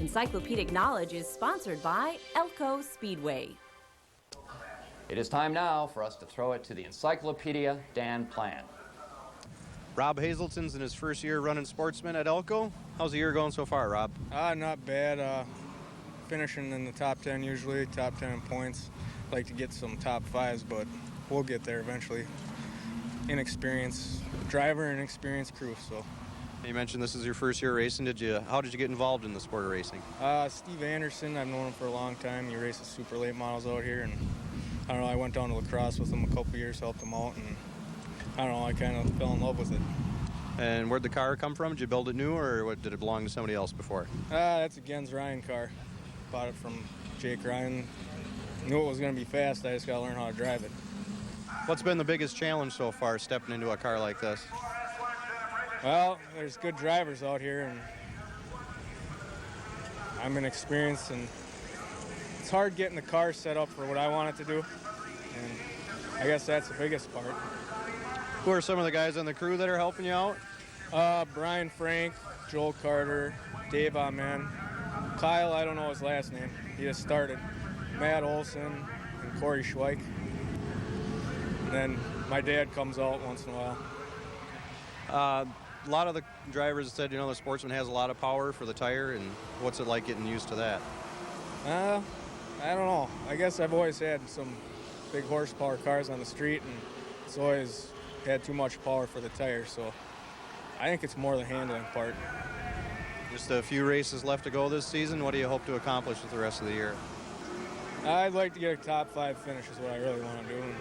Encyclopedic Knowledge is sponsored by Elko Speedway. It is time now for us to throw it to the Encyclopedia Dan Plan. Rob Hazelton's in his first year running Sportsman at Elko. How's the year going so far, Rob? Not bad. Finishing in the top 10 usually, top 10 in points. Like to get some top 5s, but we'll get there eventually. Inexperienced driver and experienced crew, so. You mentioned this is your first year racing. How did you get involved in the sport of racing? Steve Anderson, I've known him for a long time. He races super late models out here, and I don't know, I went down to lacrosse with him a couple years, helped him out, and I don't know, I kind of fell in love with it. And where'd the car come from? Did you build it new, or did it belong to somebody else before? That's a Gens Ryan car. Bought it from Jake Ryan. Knew it was going to be fast, I just got to learn how to drive it. What's been the biggest challenge so far stepping into a car like this? Well, there's good drivers out here, and I'm inexperienced, and it's hard getting the car set up for what I want it to do, and I guess that's the biggest part. Who are some of the guys on the crew that are helping you out? Brian Frank, Joel Carter, Dave Amen, Kyle, I don't know his last name, he just started, Matt Olson, and Corey Schweik. And then my dad comes out once in a while. A lot of the drivers said, the Sportsman has a lot of power for the tire, and what's it like getting used to that? I don't know. I guess I've always had some big horsepower cars on the street, and it's always had too much power for the tire, so I think it's more the handling part. Just a few races left to go this season. What do you hope to accomplish with the rest of the year? I'd like to get a top 5 finish is what I really want to do, and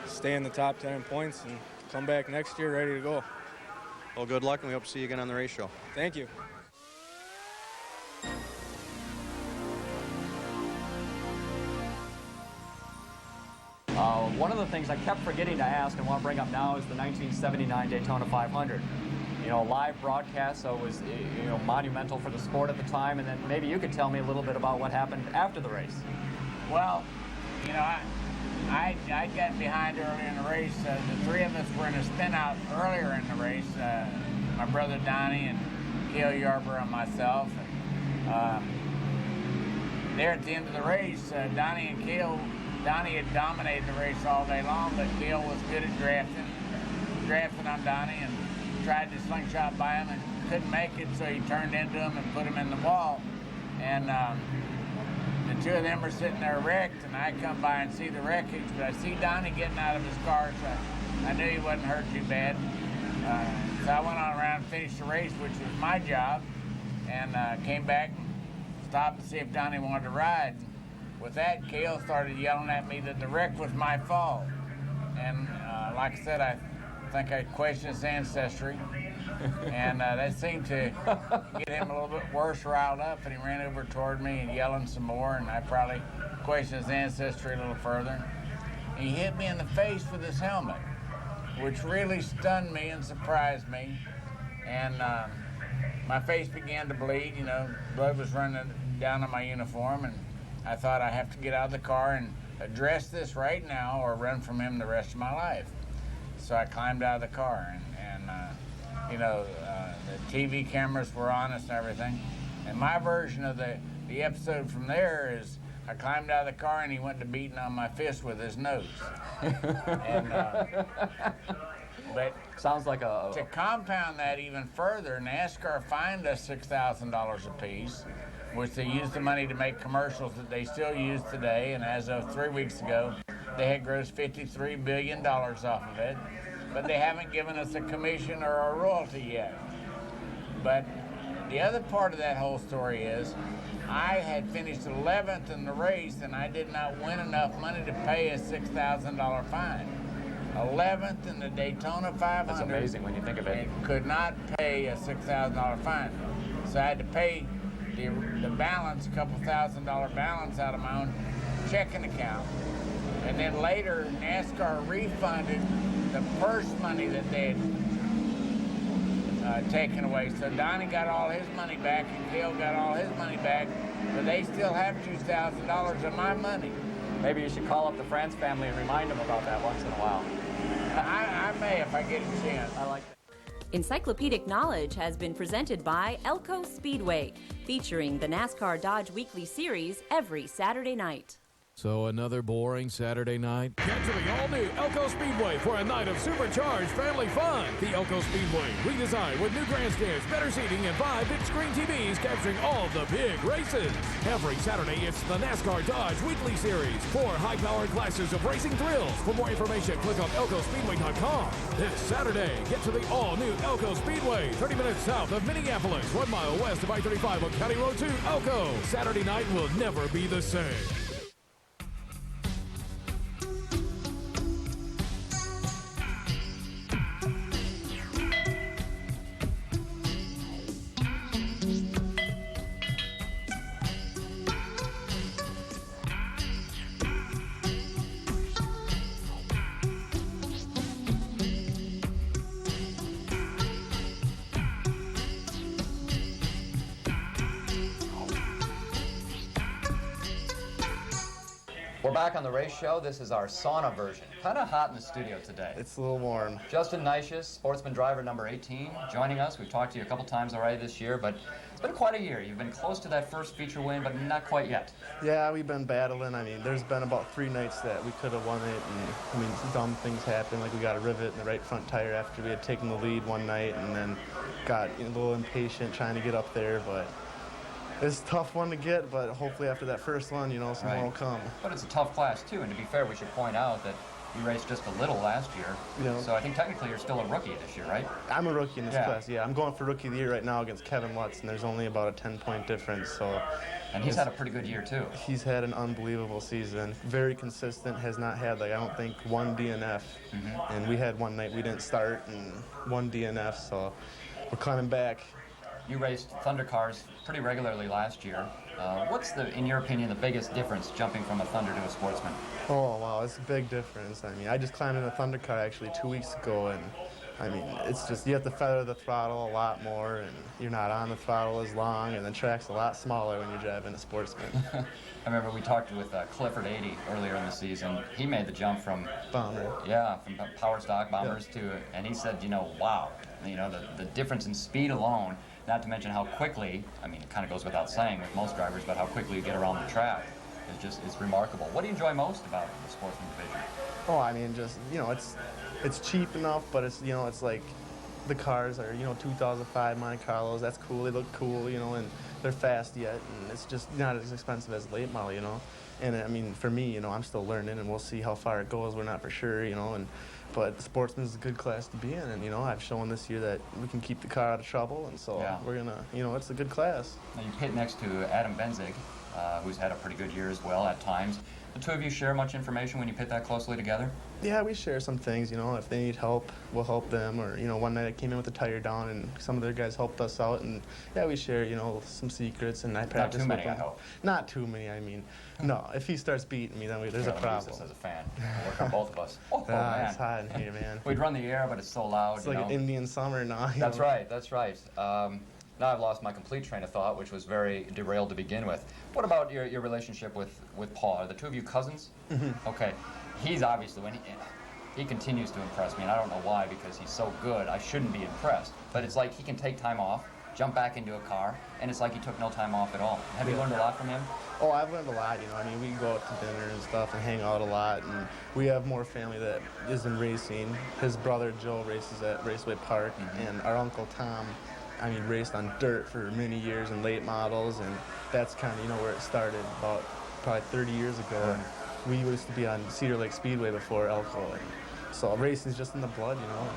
stay in the top 10 points and come back next year ready to go. Well, good luck, and we hope to see you again on the race show. Thank you. One of the things I kept forgetting to ask and want to bring up now is the 1979 Daytona 500. Live broadcast, so it was monumental for the sport at the time. And then maybe you could tell me a little bit about what happened after the race. Well, I got behind early in the race. The three of us were in a spin out earlier in the race. My brother Donnie and Cale Yarber and myself. There at the end of the race, Donnie had dominated the race all day long, but Cale was good at drafting on Donnie, and tried to slingshot by him and couldn't make it, so he turned into him and put him in the wall. And the two of them were sitting there wrecked, and I come by and see the wreckage, but I see Donnie getting out of his car, so I knew he wasn't hurt too bad. So I went on around and finished the race, which was my job, and came back and stopped to see if Donnie wanted to ride. With that, Cale started yelling at me that the wreck was my fault. And like I said, I think I questioned his ancestry, and that seemed to get him a little bit worse riled up, and he ran over toward me and yelling some more, and I probably questioned his ancestry a little further. And he hit me in the face with his helmet, which really stunned me and surprised me, and my face began to bleed. Blood was running down on my uniform, and I thought I have to get out of the car and address this right now or run from him the rest of my life. So I climbed out of the car, and the TV cameras were on us and everything. And my version of the episode from there is I climbed out of the car and he went to beating on my fist with his nose. And, but sounds like to compound that even further, NASCAR fined us $6,000 apiece, which they used the money to make commercials that they still use today. And as of 3 weeks ago, they had grossed $53 billion off of it, but they haven't given us a commission or a royalty yet. But the other part of that whole story is I had finished 11th in the race, and I did not win enough money to pay a $6,000 fine. 11th in the Daytona 500. That's amazing when you think of it. And could not pay a $6,000 fine. So I had to pay the balance, a couple $1,000 balance out of my own checking account. And then later, NASCAR refunded the first money that they had taken away. So Donnie got all his money back, and Cale got all his money back, but they still have $2,000 of my money. Maybe you should call up the France family and remind them about that once in a while. I may if I get a chance. I like that. Encyclopedic Knowledge has been presented by Elko Speedway, featuring the NASCAR Dodge Weekly Series every Saturday night. So another boring Saturday night? Get to the all-new Elko Speedway for a night of supercharged family fun. The Elko Speedway, redesigned with new grandstands, better seating, and 5 big-screen TVs capturing all the big races. Every Saturday, it's the NASCAR Dodge Weekly Series. 4 high-powered classes of racing thrills. For more information, click on ElkoSpeedway.com. This Saturday, get to the all-new Elko Speedway, 30 minutes south of Minneapolis, 1 mile west of I-35 on County Road 2, Elko. Saturday night will never be the same. We're back on the race show. This is our sauna version. Kind of hot in the studio today. It's a little warm. Justin Neisches, sportsman driver number 18, joining us. We've talked to you a couple times already this year, but it's been quite a year. You've been close to that first feature win, but not quite yet. Yeah, we've been battling. I mean, there's been about 3 nights that we could have won it, and I mean, dumb things happen. Like we got a rivet in the right front tire after we had taken the lead one night, and then got a little impatient trying to get up there, but it's a tough one to get, but hopefully after that first one, you know, some more will come. But it's a tough class, too, and to be fair, we should point out that you raced just a little last year. Yeah. So I think technically you're still a rookie this year, right? I'm a rookie in this class, yeah. I'm going for Rookie of the Year right now against Kevin Lutz, and there's only about a 10-point difference. So. And he's had a pretty good year, too. He's had an unbelievable season. Very consistent, has not had, like, I don't think, one DNF. And we had one night we didn't start and one DNF, so we're coming back. You raced Thunder cars pretty regularly last year. What's, in your opinion, the biggest difference jumping from a Thunder to a Sportsman? Oh, wow, it's a big difference. I mean, I just climbed in a Thunder car actually 2 weeks ago, and I mean, it's just, you have to feather the throttle a lot more, and you're not on the throttle as long, and the track's a lot smaller when you're driving a Sportsman. I remember we talked with Clifford 80 earlier in the season. He made the jump from bomber, from power stock bombers to, and he said, you know, wow, you know, the difference in speed alone, not to mention how quickly, I mean, it kind of goes without saying with most drivers, but how quickly you get around the track is remarkable. What do you enjoy most about the Sportsman division? Oh, I mean, just, you know, it's cheap enough, but it's, you know, it's like the cars are, you know, 2005 Monte Carlos. That's cool. They look cool, you know, and they're fast yet, and it's just not as expensive as late model, you know. And I mean, for me, you know, I'm still learning, and we'll see how far it goes. We're not for sure, you know, but the Sportsman is a good class to be in, and, you know, I've shown this year that we can keep the car out of trouble, and so we're going to, you know, it's a good class. Now, you pit next to Adam Benzig, who's had a pretty good year as well at times. The two of you share much information when you pit that closely together? Yeah, we share some things, you know, if they need help, we'll help them, or, you know, one night I came in with the tire down, and some of their guys helped us out, and, yeah, we share, you know, some secrets, and I practice with them. Not too many, I hope. Not too many, I mean, no, if he starts beating me, then there's a problem. Use this as a fan. We'll work on both of us. Oh, man. It's hot in here, man. We'd run the air, but it's so loud. It's like an Indian summer now. That's right, that's right. Now I've lost my complete train of thought, which was very derailed to begin with. What about your relationship with Paul? Are the two of you cousins? Okay. He's obviously, when he continues to impress me, and I don't know why, because he's so good, I shouldn't be impressed. But it's like he can take time off, jump back into a car, and it's like he took no time off at all. Have you learned a lot from him? Oh, I've learned a lot, you know. I mean, we go out to dinner and stuff and hang out a lot, and we have more family that is in racing. His brother Joe races at Raceway Park, and our uncle Tom, I mean, raced on dirt for many years and late models, and that's kind of, you know, where it started about probably 30 years ago. And we used to be on Cedar Lake Speedway before Elko, and so racing's just in the blood, you know.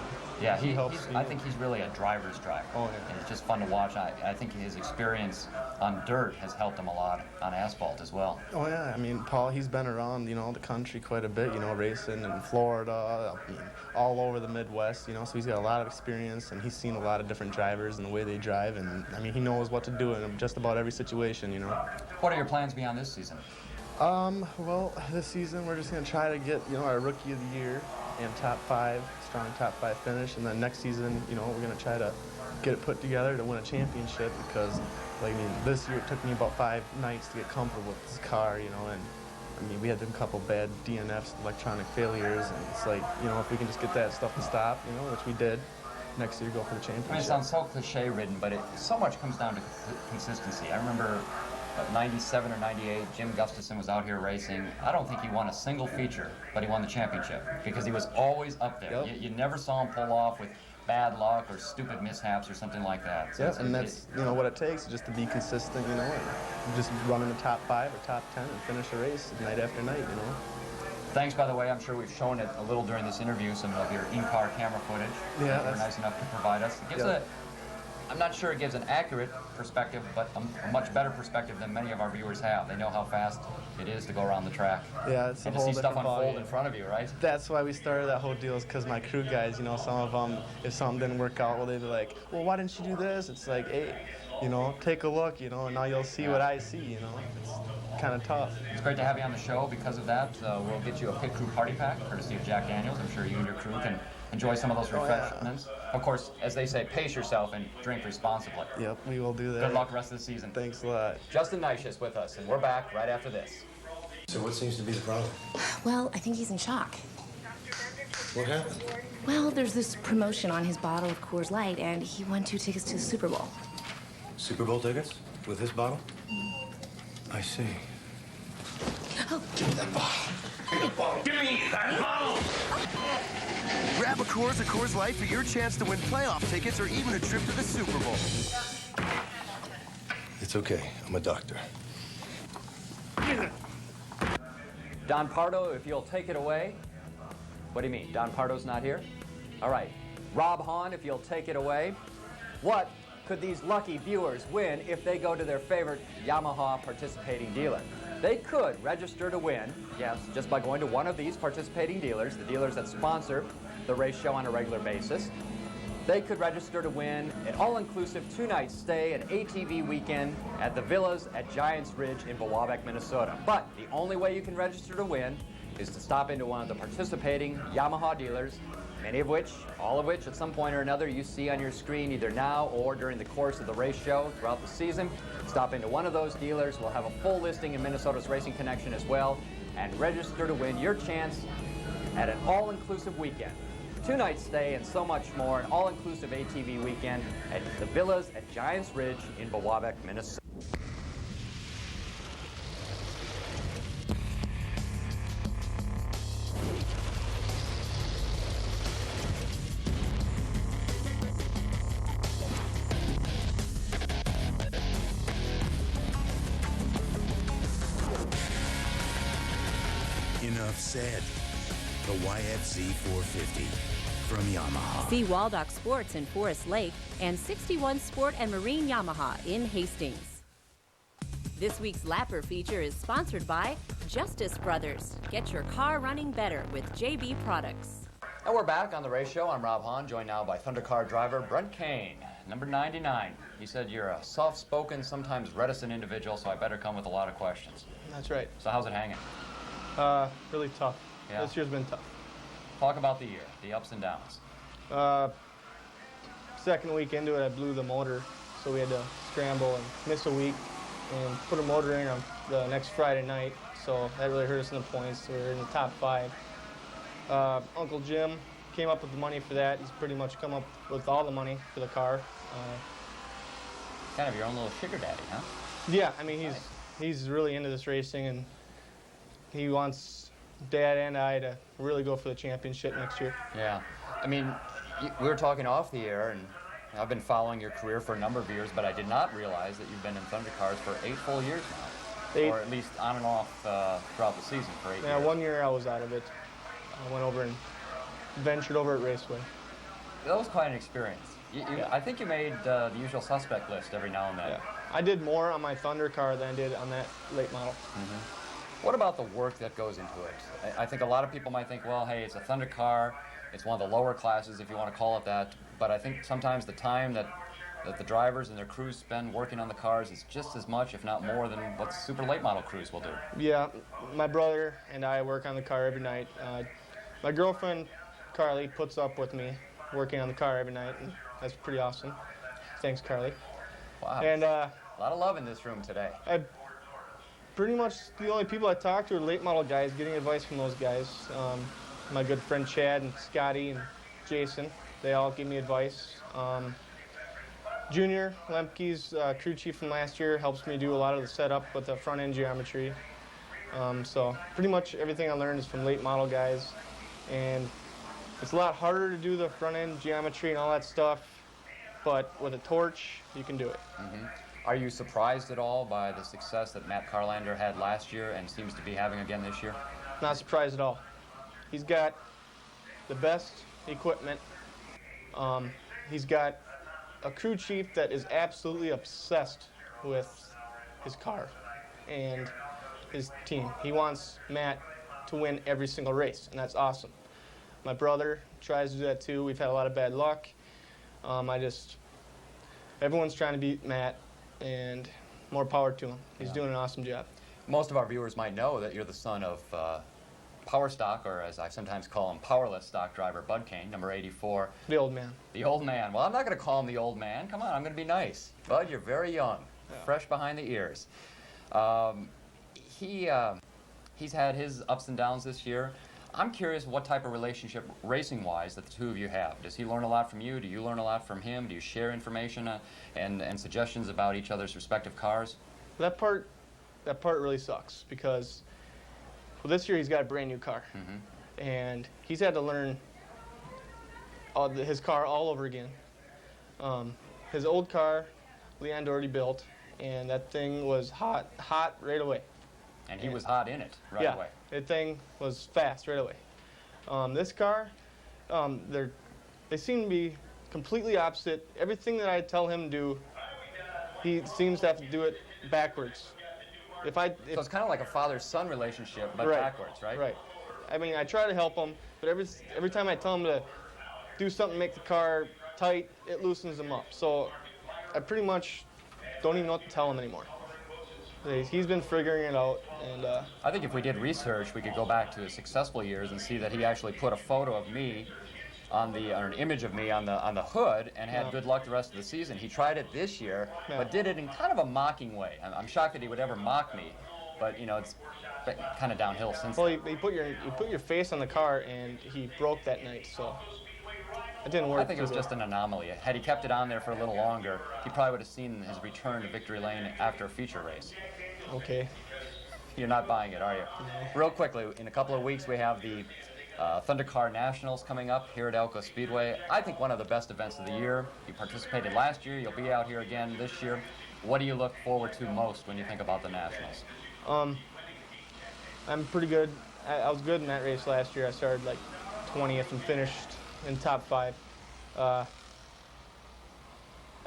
Yeah, he helps. I think he's really a driver's driver. Oh, yeah. And it's just fun to watch. I think his experience on dirt has helped him a lot on asphalt as well. Oh, yeah. I mean, Paul, he's been around, you know, the country quite a bit, you know, racing in Florida, I mean, all over the Midwest, you know, so he's got a lot of experience, and he's seen a lot of different drivers and the way they drive, and, I mean, he knows what to do in just about every situation, you know. What are your plans beyond this season? Well, this season we're just going to try to get, you know, our Rookie of the Year and top 5, strong top 5 finish, and then next season, you know, we're going to try to get it put together to win a championship, because, like, I mean, this year it took me about 5 nights to get comfortable with this car, you know, and I mean, we had a couple bad DNFs, electronic failures, and it's like, you know, if we can just get that stuff to stop, you know, which we did, next year go for the championship. I mean, it sounds so cliche-ridden, but so much comes down to consistency. I remember 97 or 98, Jim Gustafson was out here racing. I don't think he won a single feature, but he won the championship because he was always up there. Yep. You never saw him pull off with bad luck or stupid mishaps or something like that. So yeah, and that's, you know, what it takes, just to be consistent, you know, and just run in the top 5 or top 10 and finish a race night after night, you know. Thanks, by the way. I'm sure we've shown it a little during this interview, some of your in-car camera footage. Yeah, that you're nice enough to provide us. It gives I'm not sure it gives an accurate perspective, but a much better perspective than many of our viewers have. They know how fast it is to go around the track. Yeah, it's and a to whole see stuff different unfold ballgame in front of you, right? That's why we started that whole deal, is because my crew guys, you know, some of them, if something didn't work out, well, they'd be like, well, why didn't you do this? It's like, hey, you know, take a look, you know, and now you'll see what I see, you know. It's kind of tough. It's great to have you on the show. Because of that, we'll get you a pit crew party pack, courtesy of Jack Daniels. I'm sure you and your crew can enjoy some of those refreshments. Oh, yeah. Of course, as they say, pace yourself and drink responsibly. Yep, we will do that. Good luck the rest of the season. Thanks a lot. Justin Neisches with us, and we're back right after this. So what seems to be the problem? Well, I think he's in shock. What happened? Well, there's this promotion on his bottle of Coors Light, and he won 2 tickets to the Super Bowl. Super Bowl tickets? With this bottle? I see. Oh. Give me that bottle. Give me the bottle. Give me that bottle! Grab a Coors Light for your chance to win playoff tickets or even a trip to the Super Bowl. It's okay. I'm a doctor. Don Pardo, if you'll take it away. What do you mean? Don Pardo's not here? All right. Rob Hahn, if you'll take it away. What could these lucky viewers win if they go to their favorite Yamaha participating dealer? They could register to win, yes, just by going to one of these participating dealers, the dealers that sponsor the race show on a regular basis. They could register to win an all-inclusive 2-night stay, an ATV weekend at the Villas at Giants Ridge in Biwabak, Minnesota. But the only way you can register to win is to stop into one of the participating Yamaha dealers, many of which, all of which, at some point or another, you see on your screen either now or during the course of the race show throughout the season. Stop into one of those dealers. We'll have a full listing in Minnesota's Racing Connection as well, and register to win your chance at an all-inclusive weekend. 2-night stay and so much more, an all-inclusive ATV weekend at the Villas at Giants Ridge in Biwabak, Minnesota. Enough said. The YFZ 450 from Yamaha. See Waldock Sports in Forest Lake and 61 Sport and Marine Yamaha in Hastings. This week's Lapper feature is sponsored by Justice Brothers. Get your car running better with JB products. And we're back on the race show. I'm Rob Hahn, joined now by Thundercar driver Brent Kane, number 99. He said you're a soft-spoken, sometimes reticent individual, so I better come with a lot of questions. That's right. So how's it hanging? Really tough. Yeah. This year's been tough. Talk about the year, the ups and downs. Second week into it, I blew the motor, so we had to scramble and miss a week and put a motor in on the next Friday night, so that really hurt us in the points. So we were in the top 5. Uncle Jim came up with the money for that. He's pretty much come up with all the money for the car. Kind of your own little sugar daddy, huh? Yeah, I mean, he's really into this racing, and he wants Dad and I to really go for the championship next year. Yeah. I mean, we were talking off the air, and I've been following your career for a number of years, but I did not realize that you've been in Thundercars for 8 full years now. 8. Or at least on and off throughout the season for 8 years. Yeah, 1 year I was out of it. I went over and ventured over at Raceway. That was quite an experience. Yeah. I think you made the usual suspect list every now and then. Yeah. I did more on my Thunder car than I did on that late model. Mm-hmm. What about the work that goes into it? I think a lot of people might think, well, hey, it's a Thunder car. It's one of the lower classes, if you want to call it that. But I think sometimes the time that the drivers and their crews spend working on the cars is just as much, if not more, than what super late model crews will do. Yeah, my brother and I work on the car every night. My girlfriend, Carly, puts up with me working on the car every night, and that's pretty awesome. Thanks, Carly. Wow. And a lot of love in this room today. Pretty much the only people I talk to are late model guys, getting advice from those guys. My good friend Chad and Scotty and Jason, they all give me advice. Junior Lemke's crew chief from last year helps me do a lot of the setup with the front end geometry. So pretty much everything I learned is from late model guys. And it's a lot harder to do the front end geometry and all that stuff, but with a torch, you can do it. Mm-hmm. Are you surprised at all by the success that Matt Carlander had last year and seems to be having again this year? Not surprised at all. He's got the best equipment. He's got a crew chief that is absolutely obsessed with his car and his team. He wants Matt to win every single race, and that's awesome. My brother tries to do that too. We've had a lot of bad luck. Everyone's trying to beat Matt, and more power to him. He's doing an awesome job. Most of our viewers might know that you're the son of Power Stock, or as I sometimes call him, Powerless Stock driver Bud Kane, number 84. The old man. The old man. Well, I'm not going to call him the old man. Come on, I'm going to be nice. Bud, you're very young, fresh behind the ears. He he's had his ups and downs this year. I'm curious what type of relationship, racing-wise, that the two of you have. Does he learn a lot from you? Do you learn a lot from him? Do you share information and suggestions about each other's respective cars? That part really sucks because this year he's got a brand new car, and he's had to learn his car all over again. His old car, Leon already built, and that thing was hot right away. And he was hot in it right away. Yeah, that thing was fast right away. This car, they seem to be completely opposite. Everything that I tell him to do, he seems to have to do it backwards. So it's kind of like a father-son relationship, but backwards, right? Right. I mean, I try to help him, but every time I tell him to do something to make the car tight, it loosens him up. So I pretty much don't even know what to tell him anymore. He's been figuring it out, and I think if we did research, we could go back to his successful years and see that he actually put a photo of me or an image of me on the hood and had good luck the rest of the season. He tried it this year, but did it in kind of a mocking way. I'm shocked that he would ever mock me, but you know, it's kind of downhill since then. Well, you put your face on the car, and he broke that night, so it didn't work. I think it was just an anomaly. Had he kept it on there for a little longer, he probably would have seen his return to victory lane after a feature race. Okay. You're not buying it, are you? No. Real quickly, in a couple of weeks, we have the Thundercar Nationals coming up here at Elko Speedway. I think one of the best events of the year. You participated last year. You'll be out here again this year. What do you look forward to most when you think about the Nationals? I'm pretty good. I was good in that race last year. I started like 20th and finished in top 5. I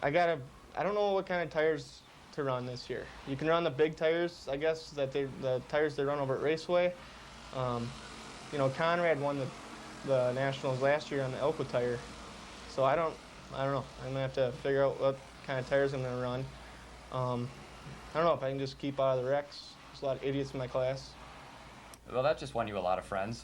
don't know what kind of tires to run this year. You can run the big tires, I guess, the tires they run over at Raceway. You know, Conrad won the Nationals last year on the Elko tire, so I don't know. I'm gonna have to figure out what kind of tires I'm gonna run. I don't know if I can just keep out of the wrecks. There's a lot of idiots in my class. Well, that just won you a lot of friends.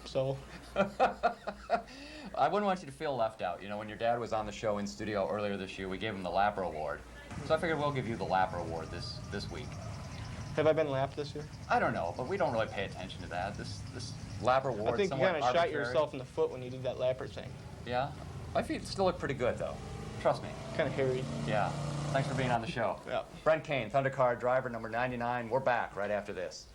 So? I wouldn't want you to feel left out. You know, when your dad was on the show in studio earlier this year, we gave him the Lapper Award. So I figured we'll give you the Lapper Award this week. Have I been lapped this year? I don't know, but we don't really pay attention to that. This Lapper Award. I think you kind of shot yourself in the foot when you did that Lapper thing. Yeah? My feet still look pretty good, though. Trust me. Kind of hairy. Yeah. Thanks for being on the show. Yeah. Brent Kane, Thundercar driver number 99. We're back right after this.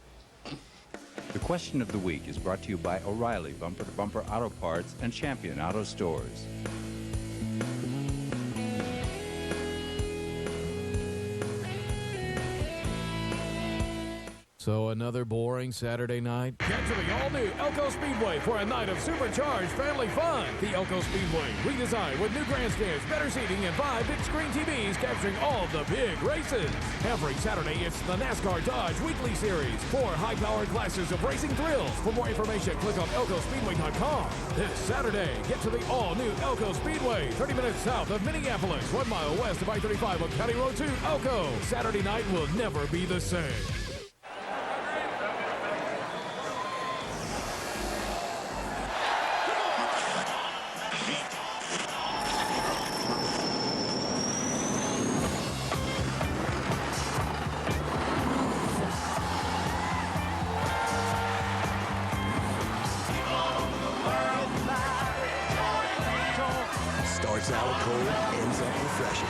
The question of the week is brought to you by O'Reilly Bumper to Bumper Auto Parts and Champion Auto Stores. So another boring Saturday night? Get to the all-new Elko Speedway for a night of supercharged family fun. The Elko Speedway, redesigned with new grandstands, better seating, and 5 big screen TVs capturing all of the big races. Every Saturday, it's the NASCAR Dodge Weekly Series. 4 high-powered classes of racing thrills. For more information, click on elkospeedway.com. This Saturday, get to the all-new Elko Speedway, 30 minutes south of Minneapolis, 1 mile west of I-35 on County Road 2, Elko. Saturday night will never be the same. Starts out cold, ends up refreshing.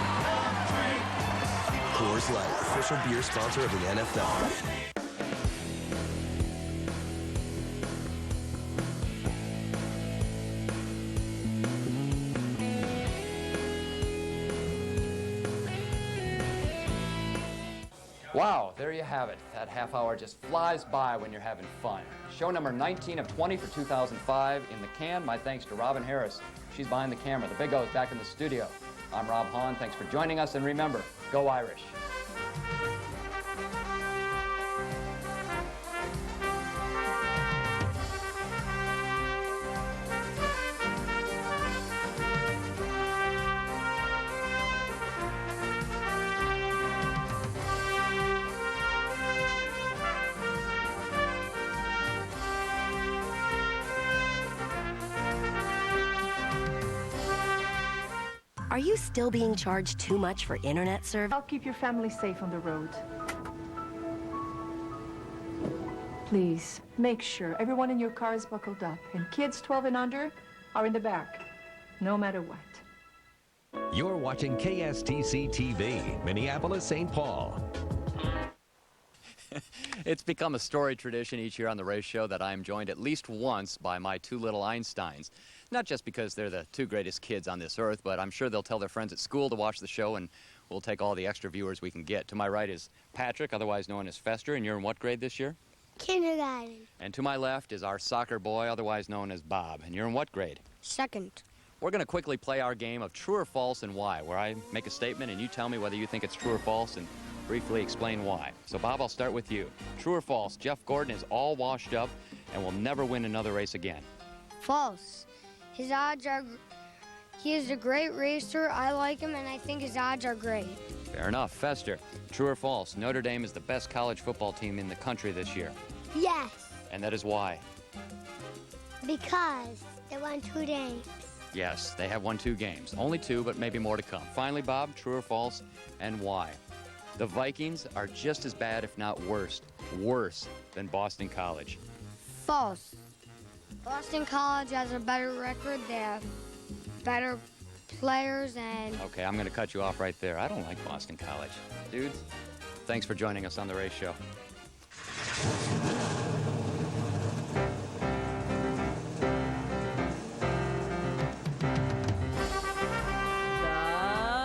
Coors Light, official beer sponsor of the NFL. Wow, there you have it. That half hour just flies by when you're having fun. Show number 19 of 20 for 2005 in the can. My thanks to Robin Harris. She's behind the camera. The Big O is back in the studio. I'm Rob Hahn. Thanks for joining us. And remember, go Irish. Are you still being charged too much for internet service? I'll keep your family safe on the road. Please, make sure everyone in your car is buckled up, and kids 12 and under are in the back, no matter what. You're watching KSTC TV, Minneapolis, St. Paul. It's become a storied tradition each year on the race show that I'm joined at least once by my two little Einsteins. Not just because they're the two greatest kids on this earth, but I'm sure they'll tell their friends at school to watch the show, and we'll take all the extra viewers we can get. To my right is Patrick, otherwise known as Fester, and you're in what grade this year? Kindergarten. And to my left is our soccer boy, otherwise known as Bob, and you're in what grade? Second. We're going to quickly play our game of true or false and why, where I make a statement and you tell me whether you think it's true or false and briefly explain why. So, Bob, I'll start with you. True or false, Jeff Gordon is all washed up and will never win another race again? False. His odds are... He is a great racer. I like him, and I think his odds are great. Fair enough. Fester, true or false, Notre Dame is the best college football team in the country this year? Yes, And that is why? because they won 2 games. Yes, they have won 2 games. Only 2, but maybe more to come. Finally, Bob, true or false, and why? The Vikings are just as bad, if not worse than Boston College. False. Boston College has a better record. They have better players and... Okay, I'm going to cut you off right there. I don't like Boston College. Dudes, thanks for joining us on the race show.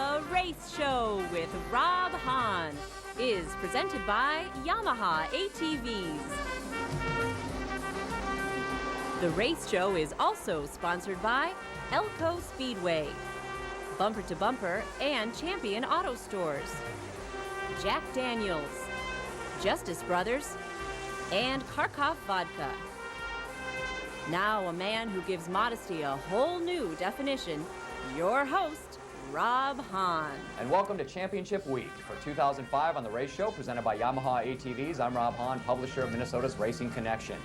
The Race Show with Rob Hahn is presented by Yamaha ATVs. The Race Show is also sponsored by Elko Speedway, Bumper to Bumper and Champion Auto Stores, Jack Daniels, Justice Brothers, and Kharkov Vodka. Now a man who gives modesty a whole new definition, your host, Rob Hahn. And welcome to Championship Week for 2005 on the Race Show, presented by Yamaha ATVs. I'm Rob Hahn, publisher of Minnesota's Racing Connection.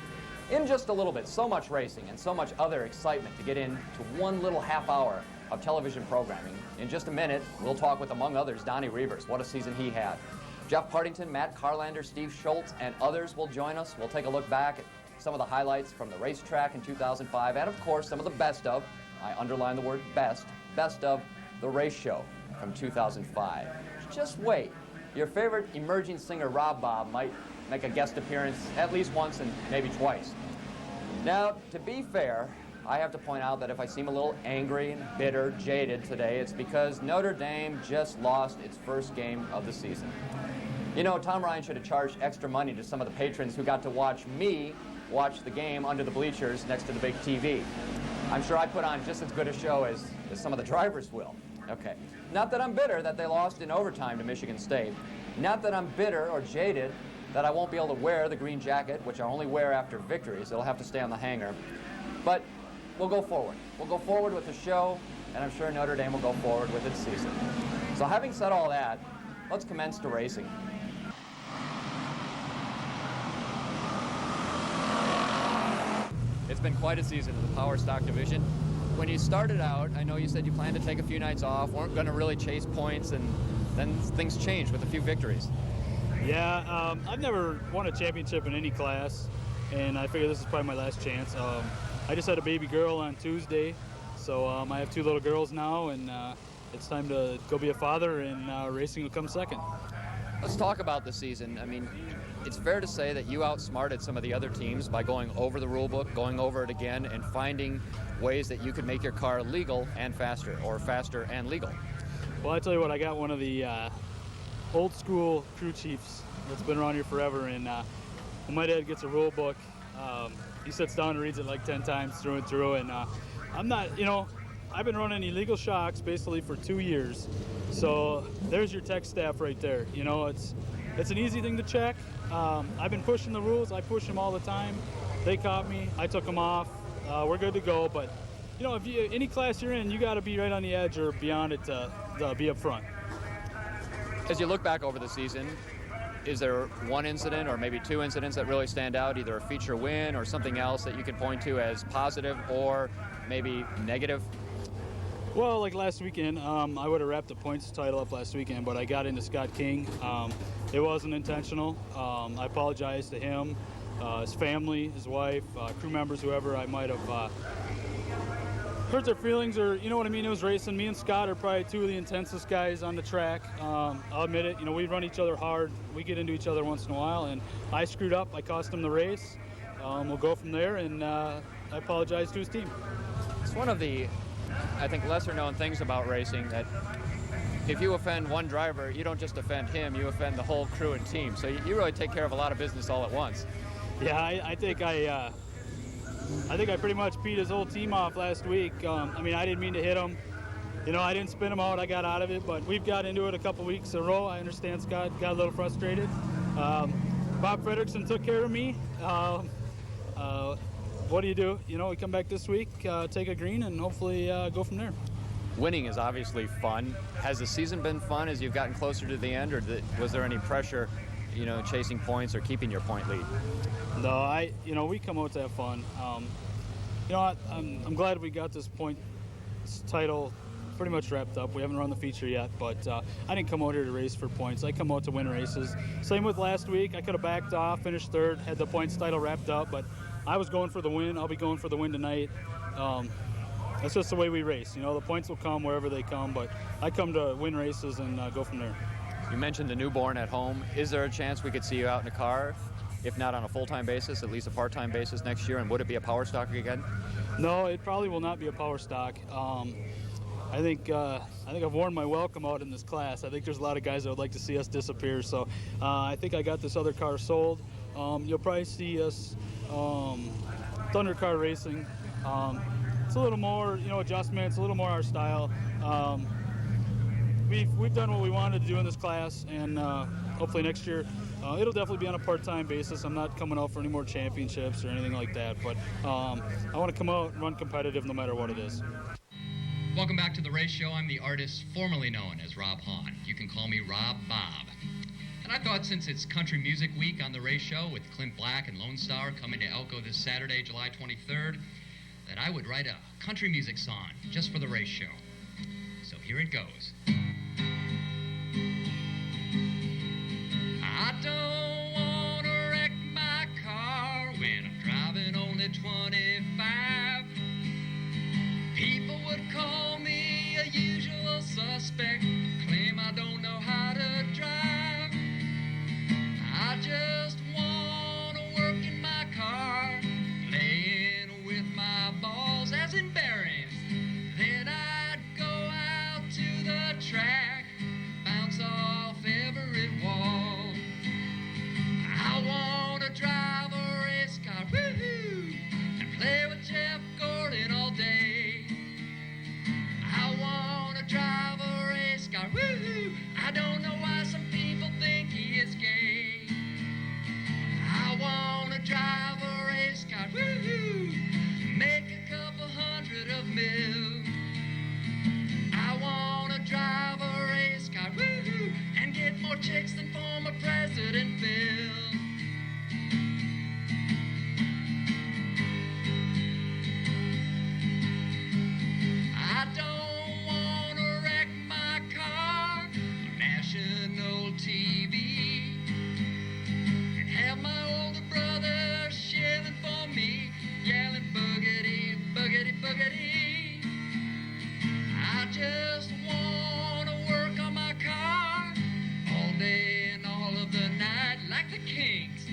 In just a little bit, so much racing and so much other excitement to get into one little half hour of television programming. In just a minute, we'll talk with, among others, Donnie Reavers. What a season he had. Jeff Partington, Matt Carlander, Steve Schultz, and others will join us. We'll take a look back at some of the highlights from the racetrack in 2005, and of course, some of the best of, I underline the word best of the race show from 2005. Just wait. Your favorite emerging singer, Rob Bob, might make a guest appearance at least once and maybe twice. Now, to be fair, I have to point out that if I seem a little angry and bitter, jaded today, it's because Notre Dame just lost its first game of the season. You know, Tom Ryan should have charged extra money to some of the patrons who got to watch me watch the game under the bleachers next to the big TV. I'm sure I put on just as good a show as some of the drivers will. Okay. Not that I'm bitter that they lost in overtime to Michigan State. Not that I'm bitter or jaded that I won't be able to wear the green jacket, which I only wear after victories. It'll have to stay on the hanger. But we'll go forward. We'll go forward with the show, and I'm sure Notre Dame will go forward with its season. So having said all that, let's commence to racing. It's been quite a season in the Power Stock division. When you started out, I know you said you planned to take a few nights off, weren't going to really chase points, and then things changed with a few victories. Yeah, I've never won a championship in any class, and I figure this is probably my last chance. I just had a baby girl on Tuesday, so I have 2 little girls now, and it's time to go be a father, and racing will come second. Let's talk about the season. I mean, it's fair to say that you outsmarted some of the other teams by going over the rule book, going over it again, and finding ways that you could make your car legal and faster, or faster and legal. Well, I tell you what, I got one of the old school crew chiefs that's been around here forever, and when my dad gets a rule book, he sits down and reads it like 10 times through and through, and I'm not, I've been running illegal shocks basically for 2 years, so there's your tech staff right there. It's an easy thing to check. I've been pushing the rules. I push them all the time. They caught me. I took them off. We're good to go, but if any class you're in, you got to be right on the edge or beyond it to be up front. As you look back over the season, is there one incident or maybe 2 incidents that really stand out, either a feature win or something else that you can point to as positive or maybe negative? Well, like last weekend, I would have wrapped the points title up last weekend, but I got into Scott King. It wasn't intentional. I apologize to him. his family, his wife, crew members, whoever I might have hurt their feelings, or you know what I mean. It was racing. Me and Scott are probably two of the intensest guys on the track. I'll admit it. You know, we run each other hard. We get into each other once in a while, and I screwed up. I cost him the race. We'll go from there, and I apologize to his team. It's one of the, I think, lesser-known things about racing that if you offend one driver, you don't just offend him, you offend the whole crew and team. So you really take care of a lot of business all at once. Yeah, I think I pretty much beat his whole team off last week. I mean, I didn't mean to hit him. You know, I didn't spin him out. I got out of it, but we've got into it a couple weeks in a row. I understand Scott got a little frustrated. Bob Fredrickson took care of me. What do? You know, we come back this week, take a green, and hopefully go from there. Winning is obviously fun. Has the season been fun as you've gotten closer to the end, or was there any pressure, you know, chasing points or keeping your point lead? No, we come out to have fun. You know, I'm glad we got this point title pretty much wrapped up. We haven't run the feature yet, but I didn't come out here to race for points. I come out to win races. Same with last week. I could have backed off, finished third, had the points title wrapped up, but I was going for the win. I'll be going for the win tonight. That's just the way we race. You know, the points will come wherever they come, but I come to win races and go from there. You mentioned the newborn at home. Is there a chance we could see you out in the car, if not on a full-time basis, at least a part-time basis next year? And would it be a power stock again? No, it probably will not be a power stock. I think I've worn my welcome out in this class. I think there's a lot of guys that would like to see us disappear. So I think I got this other car sold. You'll probably see us Thunder Car Racing. It's a little more, you know, adjustments, a little more our style. We've done what we wanted to do in this class, and hopefully next year it'll definitely be on a part-time basis. I'm not coming out for any more championships or anything like that, but I want to come out and run competitive no matter what it is. Welcome back to the Race Show. I'm the artist formerly known as Rob Hahn. You can call me Rob Bob. And I thought since it's Country Music Week on the Race Show with Clint Black and Lone Star coming to Elko this Saturday, July 23rd, that I would write a country music song just for the Race Show. So here it goes. I don't want to wreck my car when I'm driving only 25. People would call me a usual suspect, claim I don't know how to drive. I just want to work in my car, playing with my balls as in bearings. Then I'd go out to the track, bounce off every wall. I want to drive a race car, woohoo, and play with Jeff Gordon all day. I want to drive a race car, woohoo. I don't know why some people think he is gay. I want to drive a race car, woohoo, make a couple hundred of mil. I want to drive a race car, woohoo, and get more chicks than former President Bill. I don't want to wreck my car on national TV and have my older brother shilling for me, yelling boogity, boogity, boogity. I just want to work on my car all day and all of the night like the Kings.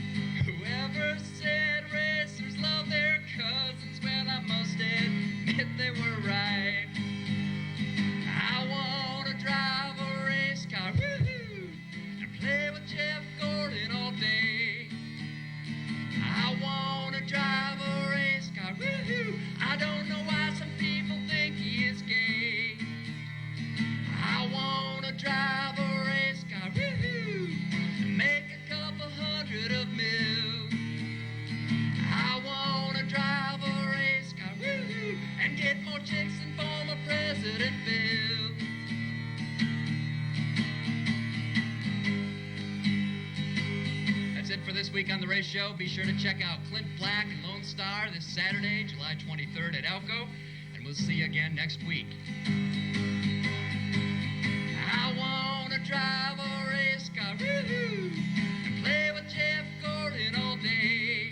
Whoever said racers love their cousins, well, I must admit they were right. I want to drive a race car, woohoo, and play with Jeff Gordon all day. I want to drive a race car, woohoo. I don't know why some people think he is gay. I want to drive a race car, woohoo, and make a couple hundred of mil. I want to drive a race car, woohoo, and get more chicks than former President Bill. That's it for this week on the Race Show. Be sure to check out Clint Black and Lone Star this Saturday, July 23rd at Elko, and we'll see you again next week. I want to drive a race car, woohoo, and play with Jeff Gordon all day.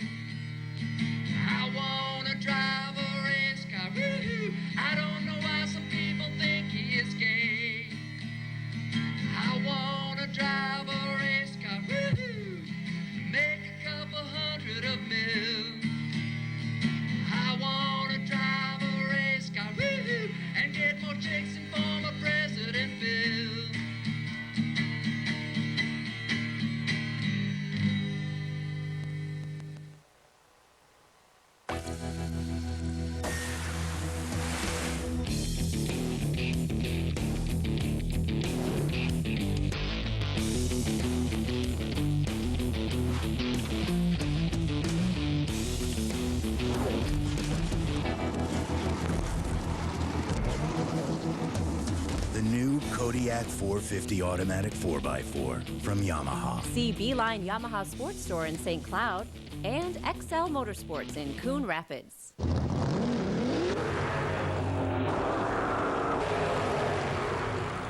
The new Kodiak 450 automatic 4x4 from Yamaha. See Beeline Yamaha Sports Store in St. Cloud and XL Motorsports in Coon Rapids.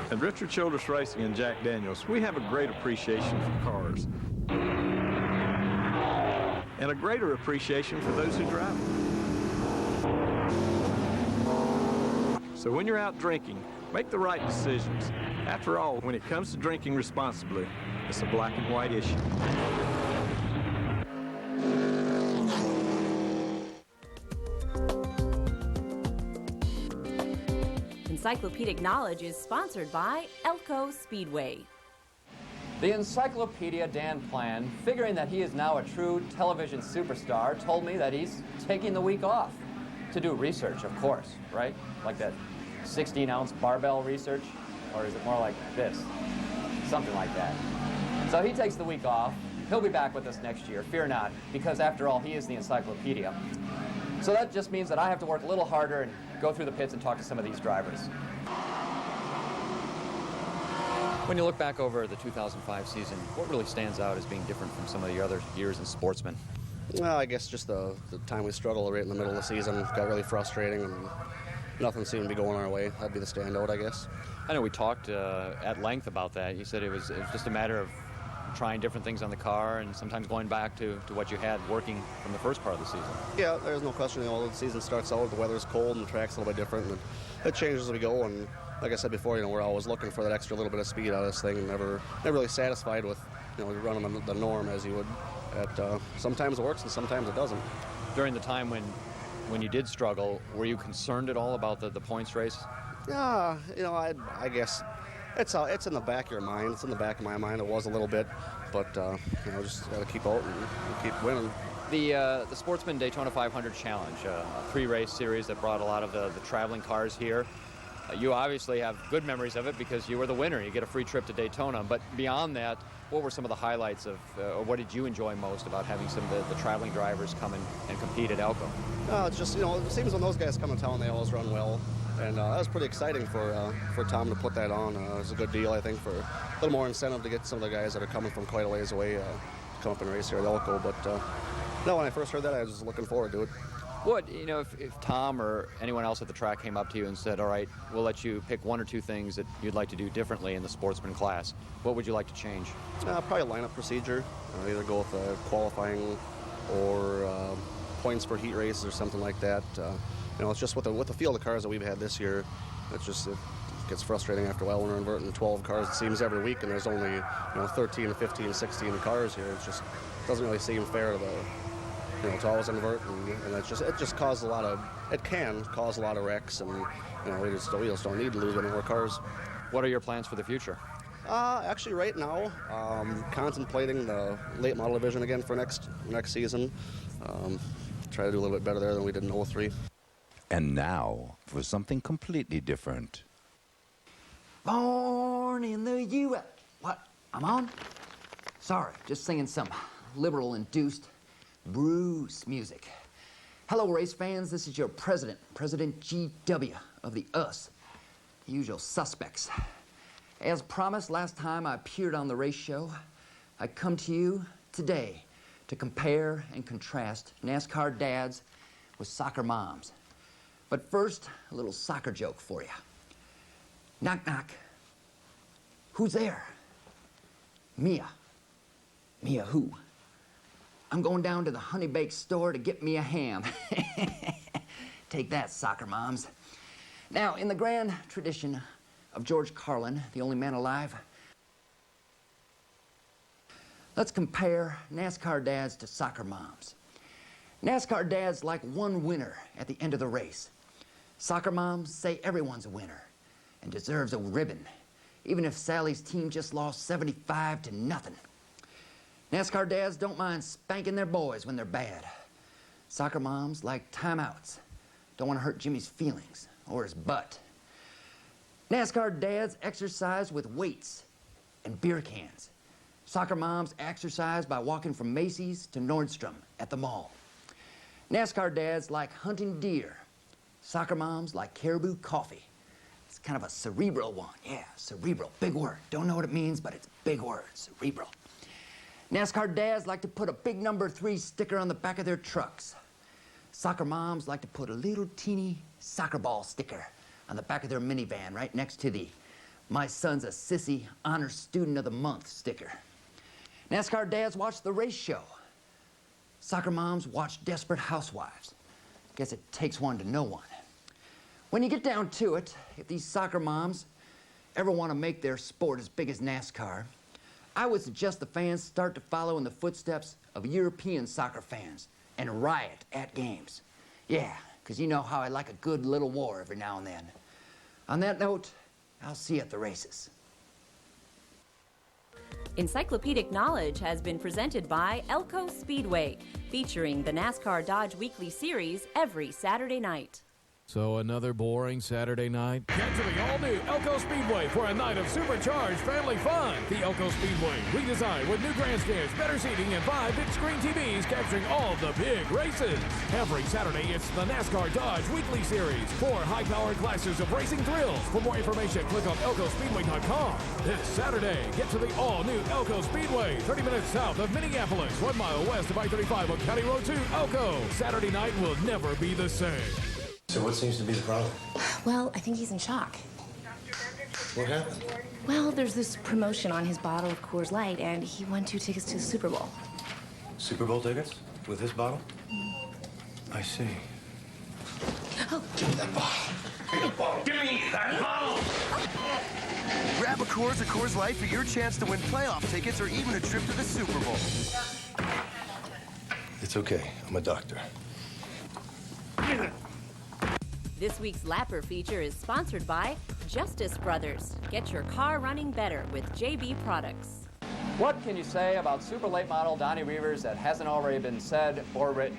At Richard Childress Racing and Jack Daniels, we have a great appreciation for cars. And a greater appreciation for those who drive them. So when you're out drinking, make the right decisions. After all, when it comes to drinking responsibly, it's a black and white issue. Encyclopedic Knowledge is sponsored by Elko Speedway. The Encyclopedia Dan Plan, figuring that he is now a true television superstar, told me that he's taking the week off to do research, of course, right? Like that 16-ounce barbell research, or is it more like this? Something like that. So he takes the week off. He'll be back with us next year, fear not, because after all, he is the encyclopedia. So that just means that I have to work a little harder and go through the pits and talk to some of these drivers. When you look back over the 2005 season, what really stands out as being different from some of the other years in Sportsman? Well, I guess just the time we struggled right in the middle of the season got really frustrating, and nothing seemed to be going our way. That'd be the standout, I guess. I know we talked at length about that. You said it was just a matter of trying different things on the car and sometimes going back to what you had working from the first part of the season. Yeah, there's no question. The season starts out, the weather's cold, and the track's a little bit different, and it changes as we go. And like I said before, we're always looking for that extra little bit of speed out of this thing, and never really satisfied with running the norm as you would. Sometimes it works and sometimes it doesn't. During the time when you did struggle, were you concerned at all about the points race? Yeah, I guess it's in the back of your mind. It's in the back of my mind. It was a little bit, but just got to keep out and keep winning. The Sportsman Daytona 500 Challenge, a 3-race series that brought a lot of the traveling cars here. You obviously have good memories of it because you were the winner. You get a free trip to Daytona. But beyond that, what were some of the highlights of, or what did you enjoy most about having some of the traveling drivers come and compete at Elko? It's just, it seems when those guys come to town, they always run well. And that was pretty exciting for Tom to put that on. It was a good deal, I think, for a little more incentive to get some of the guys that are coming from quite a ways away to come up and race here at Elko. But no, when I first heard that, I was just looking forward to it. What, if Tom or anyone else at the track came up to you and said, all right, we'll let you pick 1 or 2 things that you'd like to do differently in the Sportsman class, what would you like to change? Probably lineup procedure. Either go with qualifying or points for heat races or something like that. It's just with the field of cars that we've had this year, it gets frustrating after a while when we're inverting 12 cars, it seems, every week, and there's only 13, 15, 16 cars here. It just doesn't really seem fair to to always invert, and it just causes it can cause a lot of wrecks, and we just don't need to lose any more cars. What are your plans for the future? Actually, right now, contemplating the late model division again for next season. Try to do a little bit better there than we did in 03. And now for something completely different. Born in the U.S. What? I'm on? Sorry, just singing some liberal-induced Bruce music. Hello, race fans. This is your president, President G.W. of the US, the usual suspects. As promised last time I appeared on the race show, I come to you today to compare and contrast NASCAR dads with soccer moms. But first, a little soccer joke for you. Knock, knock. Who's there? Mia. Mia who? I'm going down to the Honey Bake store to get me a ham. Take that, soccer moms. Now, in the grand tradition of George Carlin, the only man alive, let's compare NASCAR dads to soccer moms. NASCAR dads like one winner at the end of the race. Soccer moms say everyone's a winner and deserves a ribbon, even if Sally's team just lost 75-0. NASCAR dads don't mind spanking their boys when they're bad. Soccer moms like timeouts, don't want to hurt Jimmy's feelings or his butt. NASCAR dads exercise with weights and beer cans. Soccer moms exercise by walking from Macy's to Nordstrom at the mall. NASCAR dads like hunting deer. Soccer moms like caribou coffee. It's It's kind of a cerebral one. Yeah, cerebral. Big word. Don't know what it means, but it's a big word. Cerebral. NASCAR dads like to put a big number 3 sticker on the back of their trucks. Soccer moms like to put a little teeny soccer ball sticker on the back of their minivan right next to the "My son's a sissy, honor student of the month" sticker. NASCAR dads watch the race show. Soccer moms watch Desperate Housewives. Guess it takes one to know one. When you get down to it, if these soccer moms ever want to make their sport as big as NASCAR, I would suggest the fans start to follow in the footsteps of European soccer fans and riot at games. Yeah, because you know how I like a good little war every now and then. On that note, I'll see you at the races. Encyclopedic Knowledge has been presented by Elko Speedway, featuring the NASCAR Dodge Weekly Series every Saturday night. So another boring Saturday night? Get to the all-new Elko Speedway for a night of supercharged family fun. The Elko Speedway, redesigned with new grandstands, better seating, and 5 big screen TVs capturing all the big races. Every Saturday, it's the NASCAR Dodge Weekly Series. 4 high-powered classes of racing thrills. For more information, click on elkospeedway.com. This Saturday, get to the all-new Elko Speedway, 30 minutes south of Minneapolis, 1 mile west of I-35 on County Road 2, Elko. Saturday night will never be the same. So what seems to be the problem? Well, I think he's in shock. What happened? Well, there's this promotion on his bottle of Coors Light, and he won 2 tickets to the Super Bowl. Super Bowl tickets? With this bottle? I see. Oh. Give me that bottle. Give me the bottle. Give me that bottle! Grab a Coors Light for your chance to win playoff tickets or even a trip to the Super Bowl. It's okay. I'm a doctor. This week's Lapper feature is sponsored by Justice Brothers. Get your car running better with JB products. What can you say about super late model Donnie Reavers that hasn't already been said or written?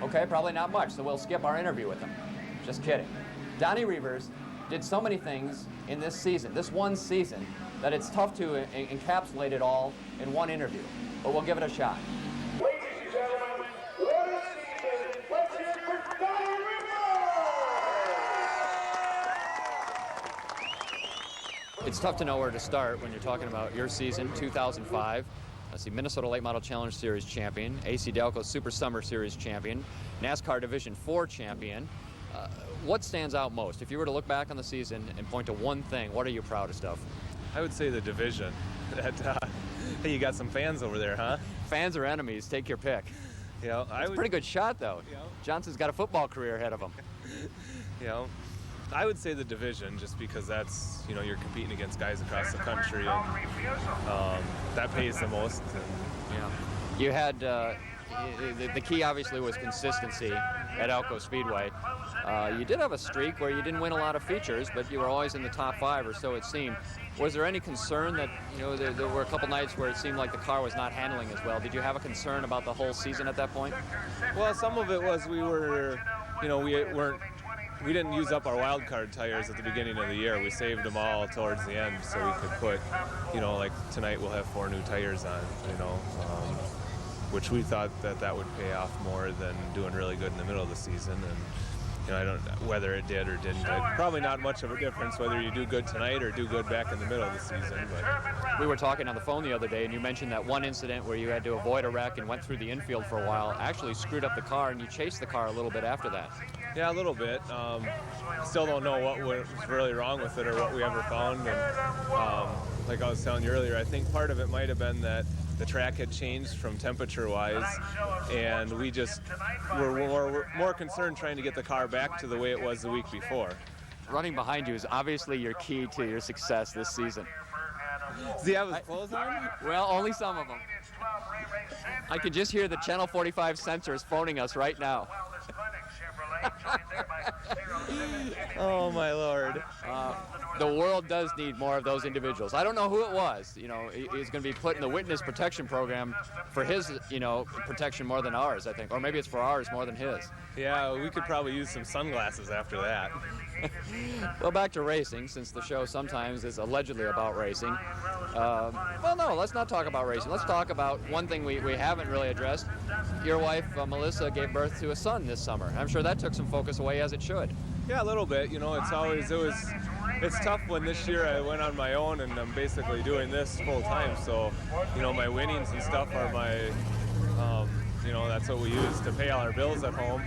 Okay, probably not much, so we'll skip our interview with him. Just kidding. Donnie Reavers did so many things in this season, this one season, that it's tough to encapsulate it all in one interview. But we'll give it a shot. Ladies and gentlemen, what a season! Let's hear it for Donnie It's tough to know where to start when you're talking about your season, 2005. That's the Minnesota Late Model Challenge Series champion, AC Delco Super Summer Series champion, NASCAR Division 4 champion. What stands out most? If you were to look back on the season and point to one thing, what are you proudest of? I would say the division. Hey, you got some fans over there, huh? Fans or enemies, take your pick. You know, it's a pretty good shot, though. You know, Johnson's got a football career ahead of him. You know, I would say the division, just because that's, you know, you're competing against guys across the country, and that pays the most. And, yeah. You had, the key obviously was consistency at Elko Speedway. You did have a streak where you didn't win a lot of features, but you were always in the top 5, or so it seemed. Was there any concern that, you know, there were a couple nights where it seemed like the car was not handling as well? Did you have a concern about the whole season at that point? Well, some of it was we were, you know, we didn't use up our wild card tires at the beginning of the year. We saved them all towards the end so we could put, you know, like tonight we'll have 4 new tires on, you know, which we thought that would pay off more than doing really good in the middle of the season. And, you know, I don't know whether it did or didn't. Probably not much of a difference whether you do good tonight or do good back in the middle of the season. But we were talking on the phone the other day, and you mentioned that one incident where you had to avoid a wreck and went through the infield for a while, actually screwed up the car, and you chased the car a little bit after that. Yeah, a little bit. Still don't know what was really wrong with it or what we ever found. And like I was telling you earlier, I think part of it might have been that the track had changed from temperature-wise, and we just were more concerned trying to get the car back to the way it was the week before. Running behind you is obviously your key to your success this season. Does he have his clothes on? Well, only some of them. I can just hear the Channel 45 sensors phoning us right now. Oh, my Lord. The world does need more of those individuals. I don't know who it was. You know, he's going to be put in the witness protection program for his, you know, protection more than ours, I think. Or maybe it's for ours more than his. Yeah, we could probably use some sunglasses after that. Well, back to racing, since the show sometimes is allegedly about racing. Well, no, let's not talk about racing. Let's talk about one thing we haven't really addressed. Your wife, Melissa, gave birth to a son this summer. I'm sure that took some focus away, as it should. Yeah, a little bit. You know, it was it's tough when this year I went on my own and I'm basically doing this full time. So, you know, my winnings and stuff are my, you know, that's what we use to pay all our bills at home.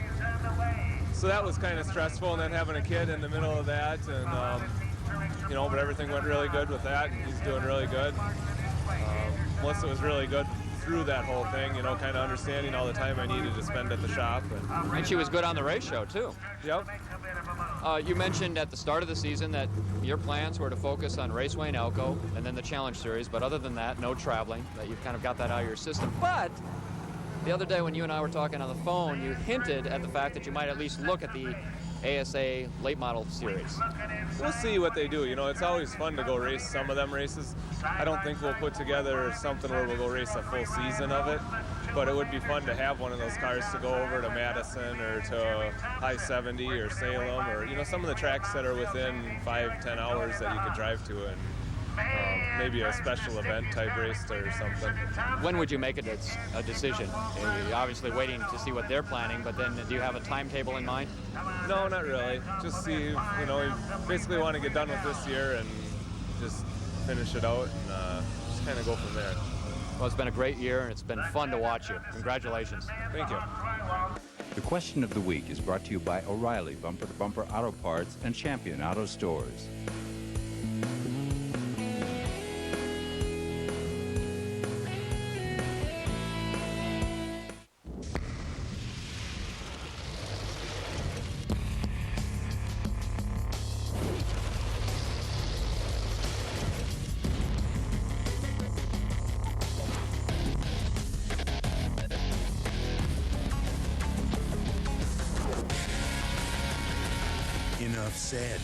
So that was kind of stressful, and then having a kid in the middle of that, and you know, but everything went really good with that, and he's doing really good. Melissa was really good through that whole thing, you know, kind of understanding all the time I needed to spend at the shop. And she was good on the race show, too. Yep. You mentioned at the start of the season that your plans were to focus on Raceway and Elko and then the Challenge Series, but other than that, no traveling, that you've kind of got that out of your system. But the other day when you and I were talking on the phone, you hinted at the fact that you might at least look at the ASA Late Model Series. We'll see what they do. You know, it's always fun to go race some of them races. I don't think we'll put together something where we'll go race a full season of it, but it would be fun to have one of those cars to go over to Madison or to I-70 or Salem, or, you know, some of the tracks that are within 5-10 hours that you could drive to, and maybe a special event type race or something. When would you make a decision? You're obviously waiting to see what they're planning, but then do you have a timetable in mind? No, not really. Just see, you know, we basically want to get done with this year and just finish it out and just kind of go from there. Well, it's been a great year, and it's been fun to watch you. Congratulations. Thank you. The question of the week is brought to you by O'Reilly Bumper to Bumper Auto Parts and Champion Auto Stores. Enough said.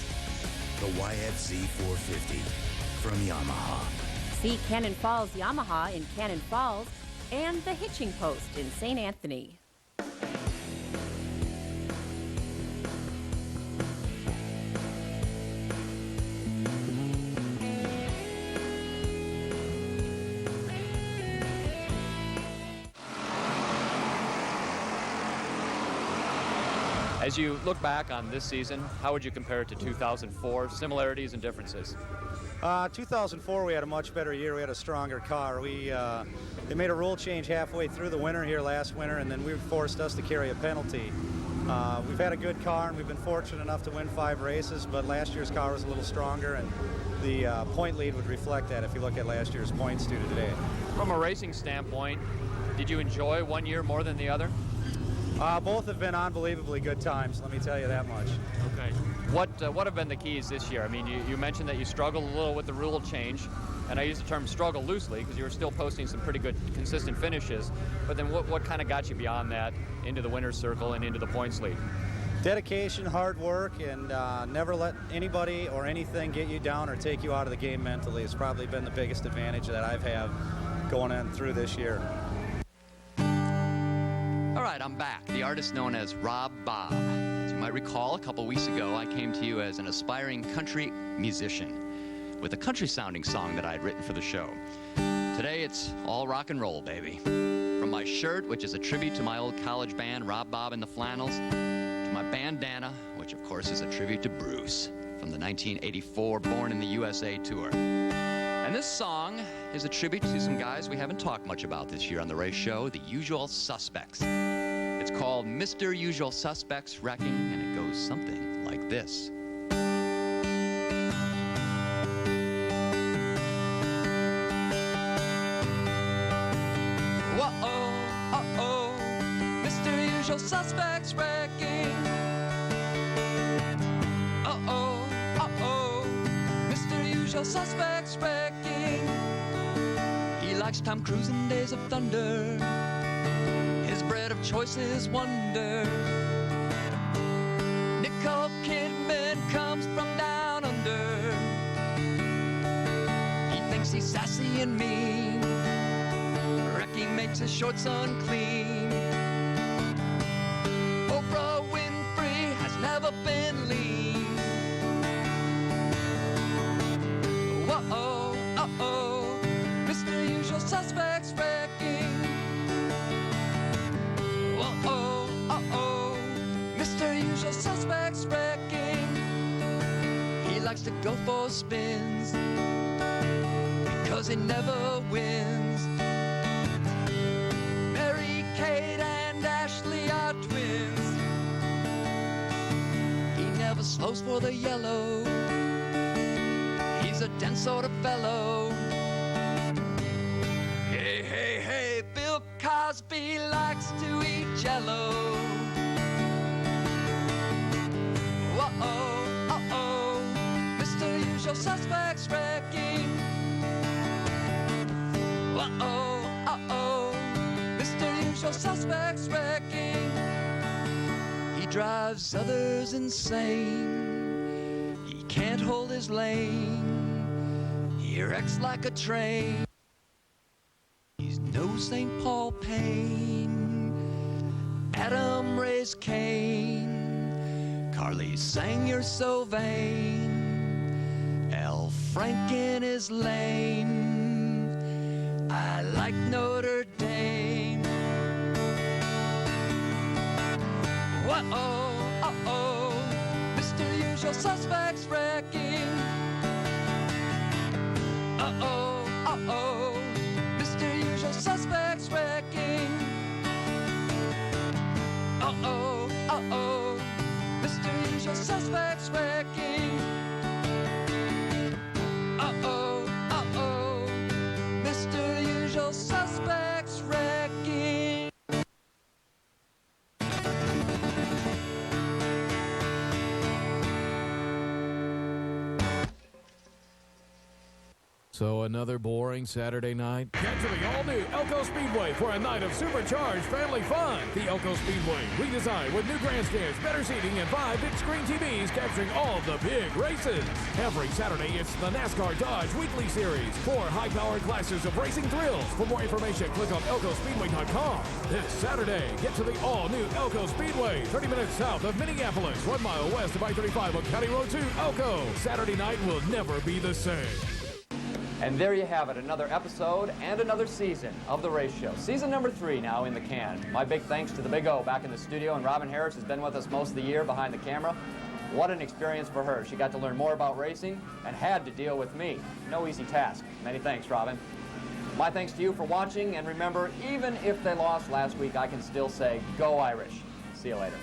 The YFZ 450 from Yamaha. See Cannon Falls Yamaha in Cannon Falls and the Hitching Post in St. Anthony. As you look back on this season, how would you compare it to 2004? Similarities and differences? 2004, we had a much better year. We had a stronger car. They made a rule change halfway through the winter here last winter, and then we forced us to carry a penalty. We've had a good car, and we've been fortunate enough to win 5 races, but last year's car was a little stronger, and the point lead would reflect that if you look at last year's points due to today. From a racing standpoint, did you enjoy one year more than the other? Both have been unbelievably good times, let me tell you that much. Okay. What have been the keys this year? I mean, you mentioned that you struggled a little with the rule change, and I use the term struggle loosely because you were still posting some pretty good, consistent finishes. But then what kind of got you beyond that into the winner's circle and into the points lead? Dedication, hard work, and never let anybody or anything get you down or take you out of the game mentally has probably been the biggest advantage that I've had going on through this year. All right, I'm back. The artist known as Rob Bob. As you might recall, a couple weeks ago, I came to you as an aspiring country musician with a country-sounding song that I had written for the show. Today, it's all rock and roll, baby. From my shirt, which is a tribute to my old college band, Rob Bob and the Flannels, to my bandana, which of course is a tribute to Bruce from the 1984 Born in the USA tour. And this song is a tribute to some guys we haven't talked much about this year on the race show, the Usual Suspects. It's called Mr. Usual Suspects Wrecking, and it goes something like this. Whoa-oh, uh-oh, Mr. Usual Suspects Wrecking. Uh-oh, uh-oh, Mr. Usual Suspects Wrecking. He likes Tom Cruise and Days of Thunder. His bread of choice is wonder. Nicole Kidman comes from down under. He thinks he's sassy and mean. Wrecking makes his shorts unclean. Oprah Winfrey has never been lean. Whoa-oh, uh-oh, Mr. Usual Suspects wrecking. Whoa-oh, uh-oh, Mr. Usual Suspects wrecking. He likes likes to go for spins because he never wins. Mary Kate and Ashley are twins. He never slows for the yellow. He's a dense sort of fellow. Hey, hey, hey, Bill Cosby likes to eat jello. Uh-oh, uh-oh, Mr. Usual Suspect's wrecking. Uh-oh, uh-oh, Mr. Usual Suspect's wrecking. He drives others insane. He can't hold his lane. He wrecks like a train. He's no St. Paul Payne. Adam raised Cain. Carly sang You're So Vain. Al Franken is lame. I like Notre Dame. Uh-oh, uh-oh, Mr. Usual Suspect's wrecking. Uh-oh, uh-oh, Mr. Usual Suspect's wrecking. Uh-oh, uh-oh, Mr. Usual Suspect's wrecking. Uh-oh, uh-oh, Mr. Usual Suspect's wrecking. So another boring Saturday night? Get to the all-new Elko Speedway for a night of supercharged family fun. The Elko Speedway, redesigned with new grandstands, better seating, and 5 big screen TVs capturing all of the big races. Every Saturday, it's the NASCAR Dodge Weekly Series. 4 high-powered classes of racing thrills. For more information, click on elkospeedway.com. This Saturday, get to the all-new Elko Speedway, 30 minutes south of Minneapolis, 1 mile west of I-35 on County Road 2, Elko. Saturday night will never be the same. And there you have it, another episode and another season of The Race Show. Season number 3 now in the can. My big thanks to the Big O back in the studio, and Robin Harris has been with us most of the year behind the camera. What an experience for her. She got to learn more about racing and had to deal with me. No easy task. Many thanks, Robin. My thanks to you for watching, and remember, even if they lost last week, I can still say, go Irish. See you later.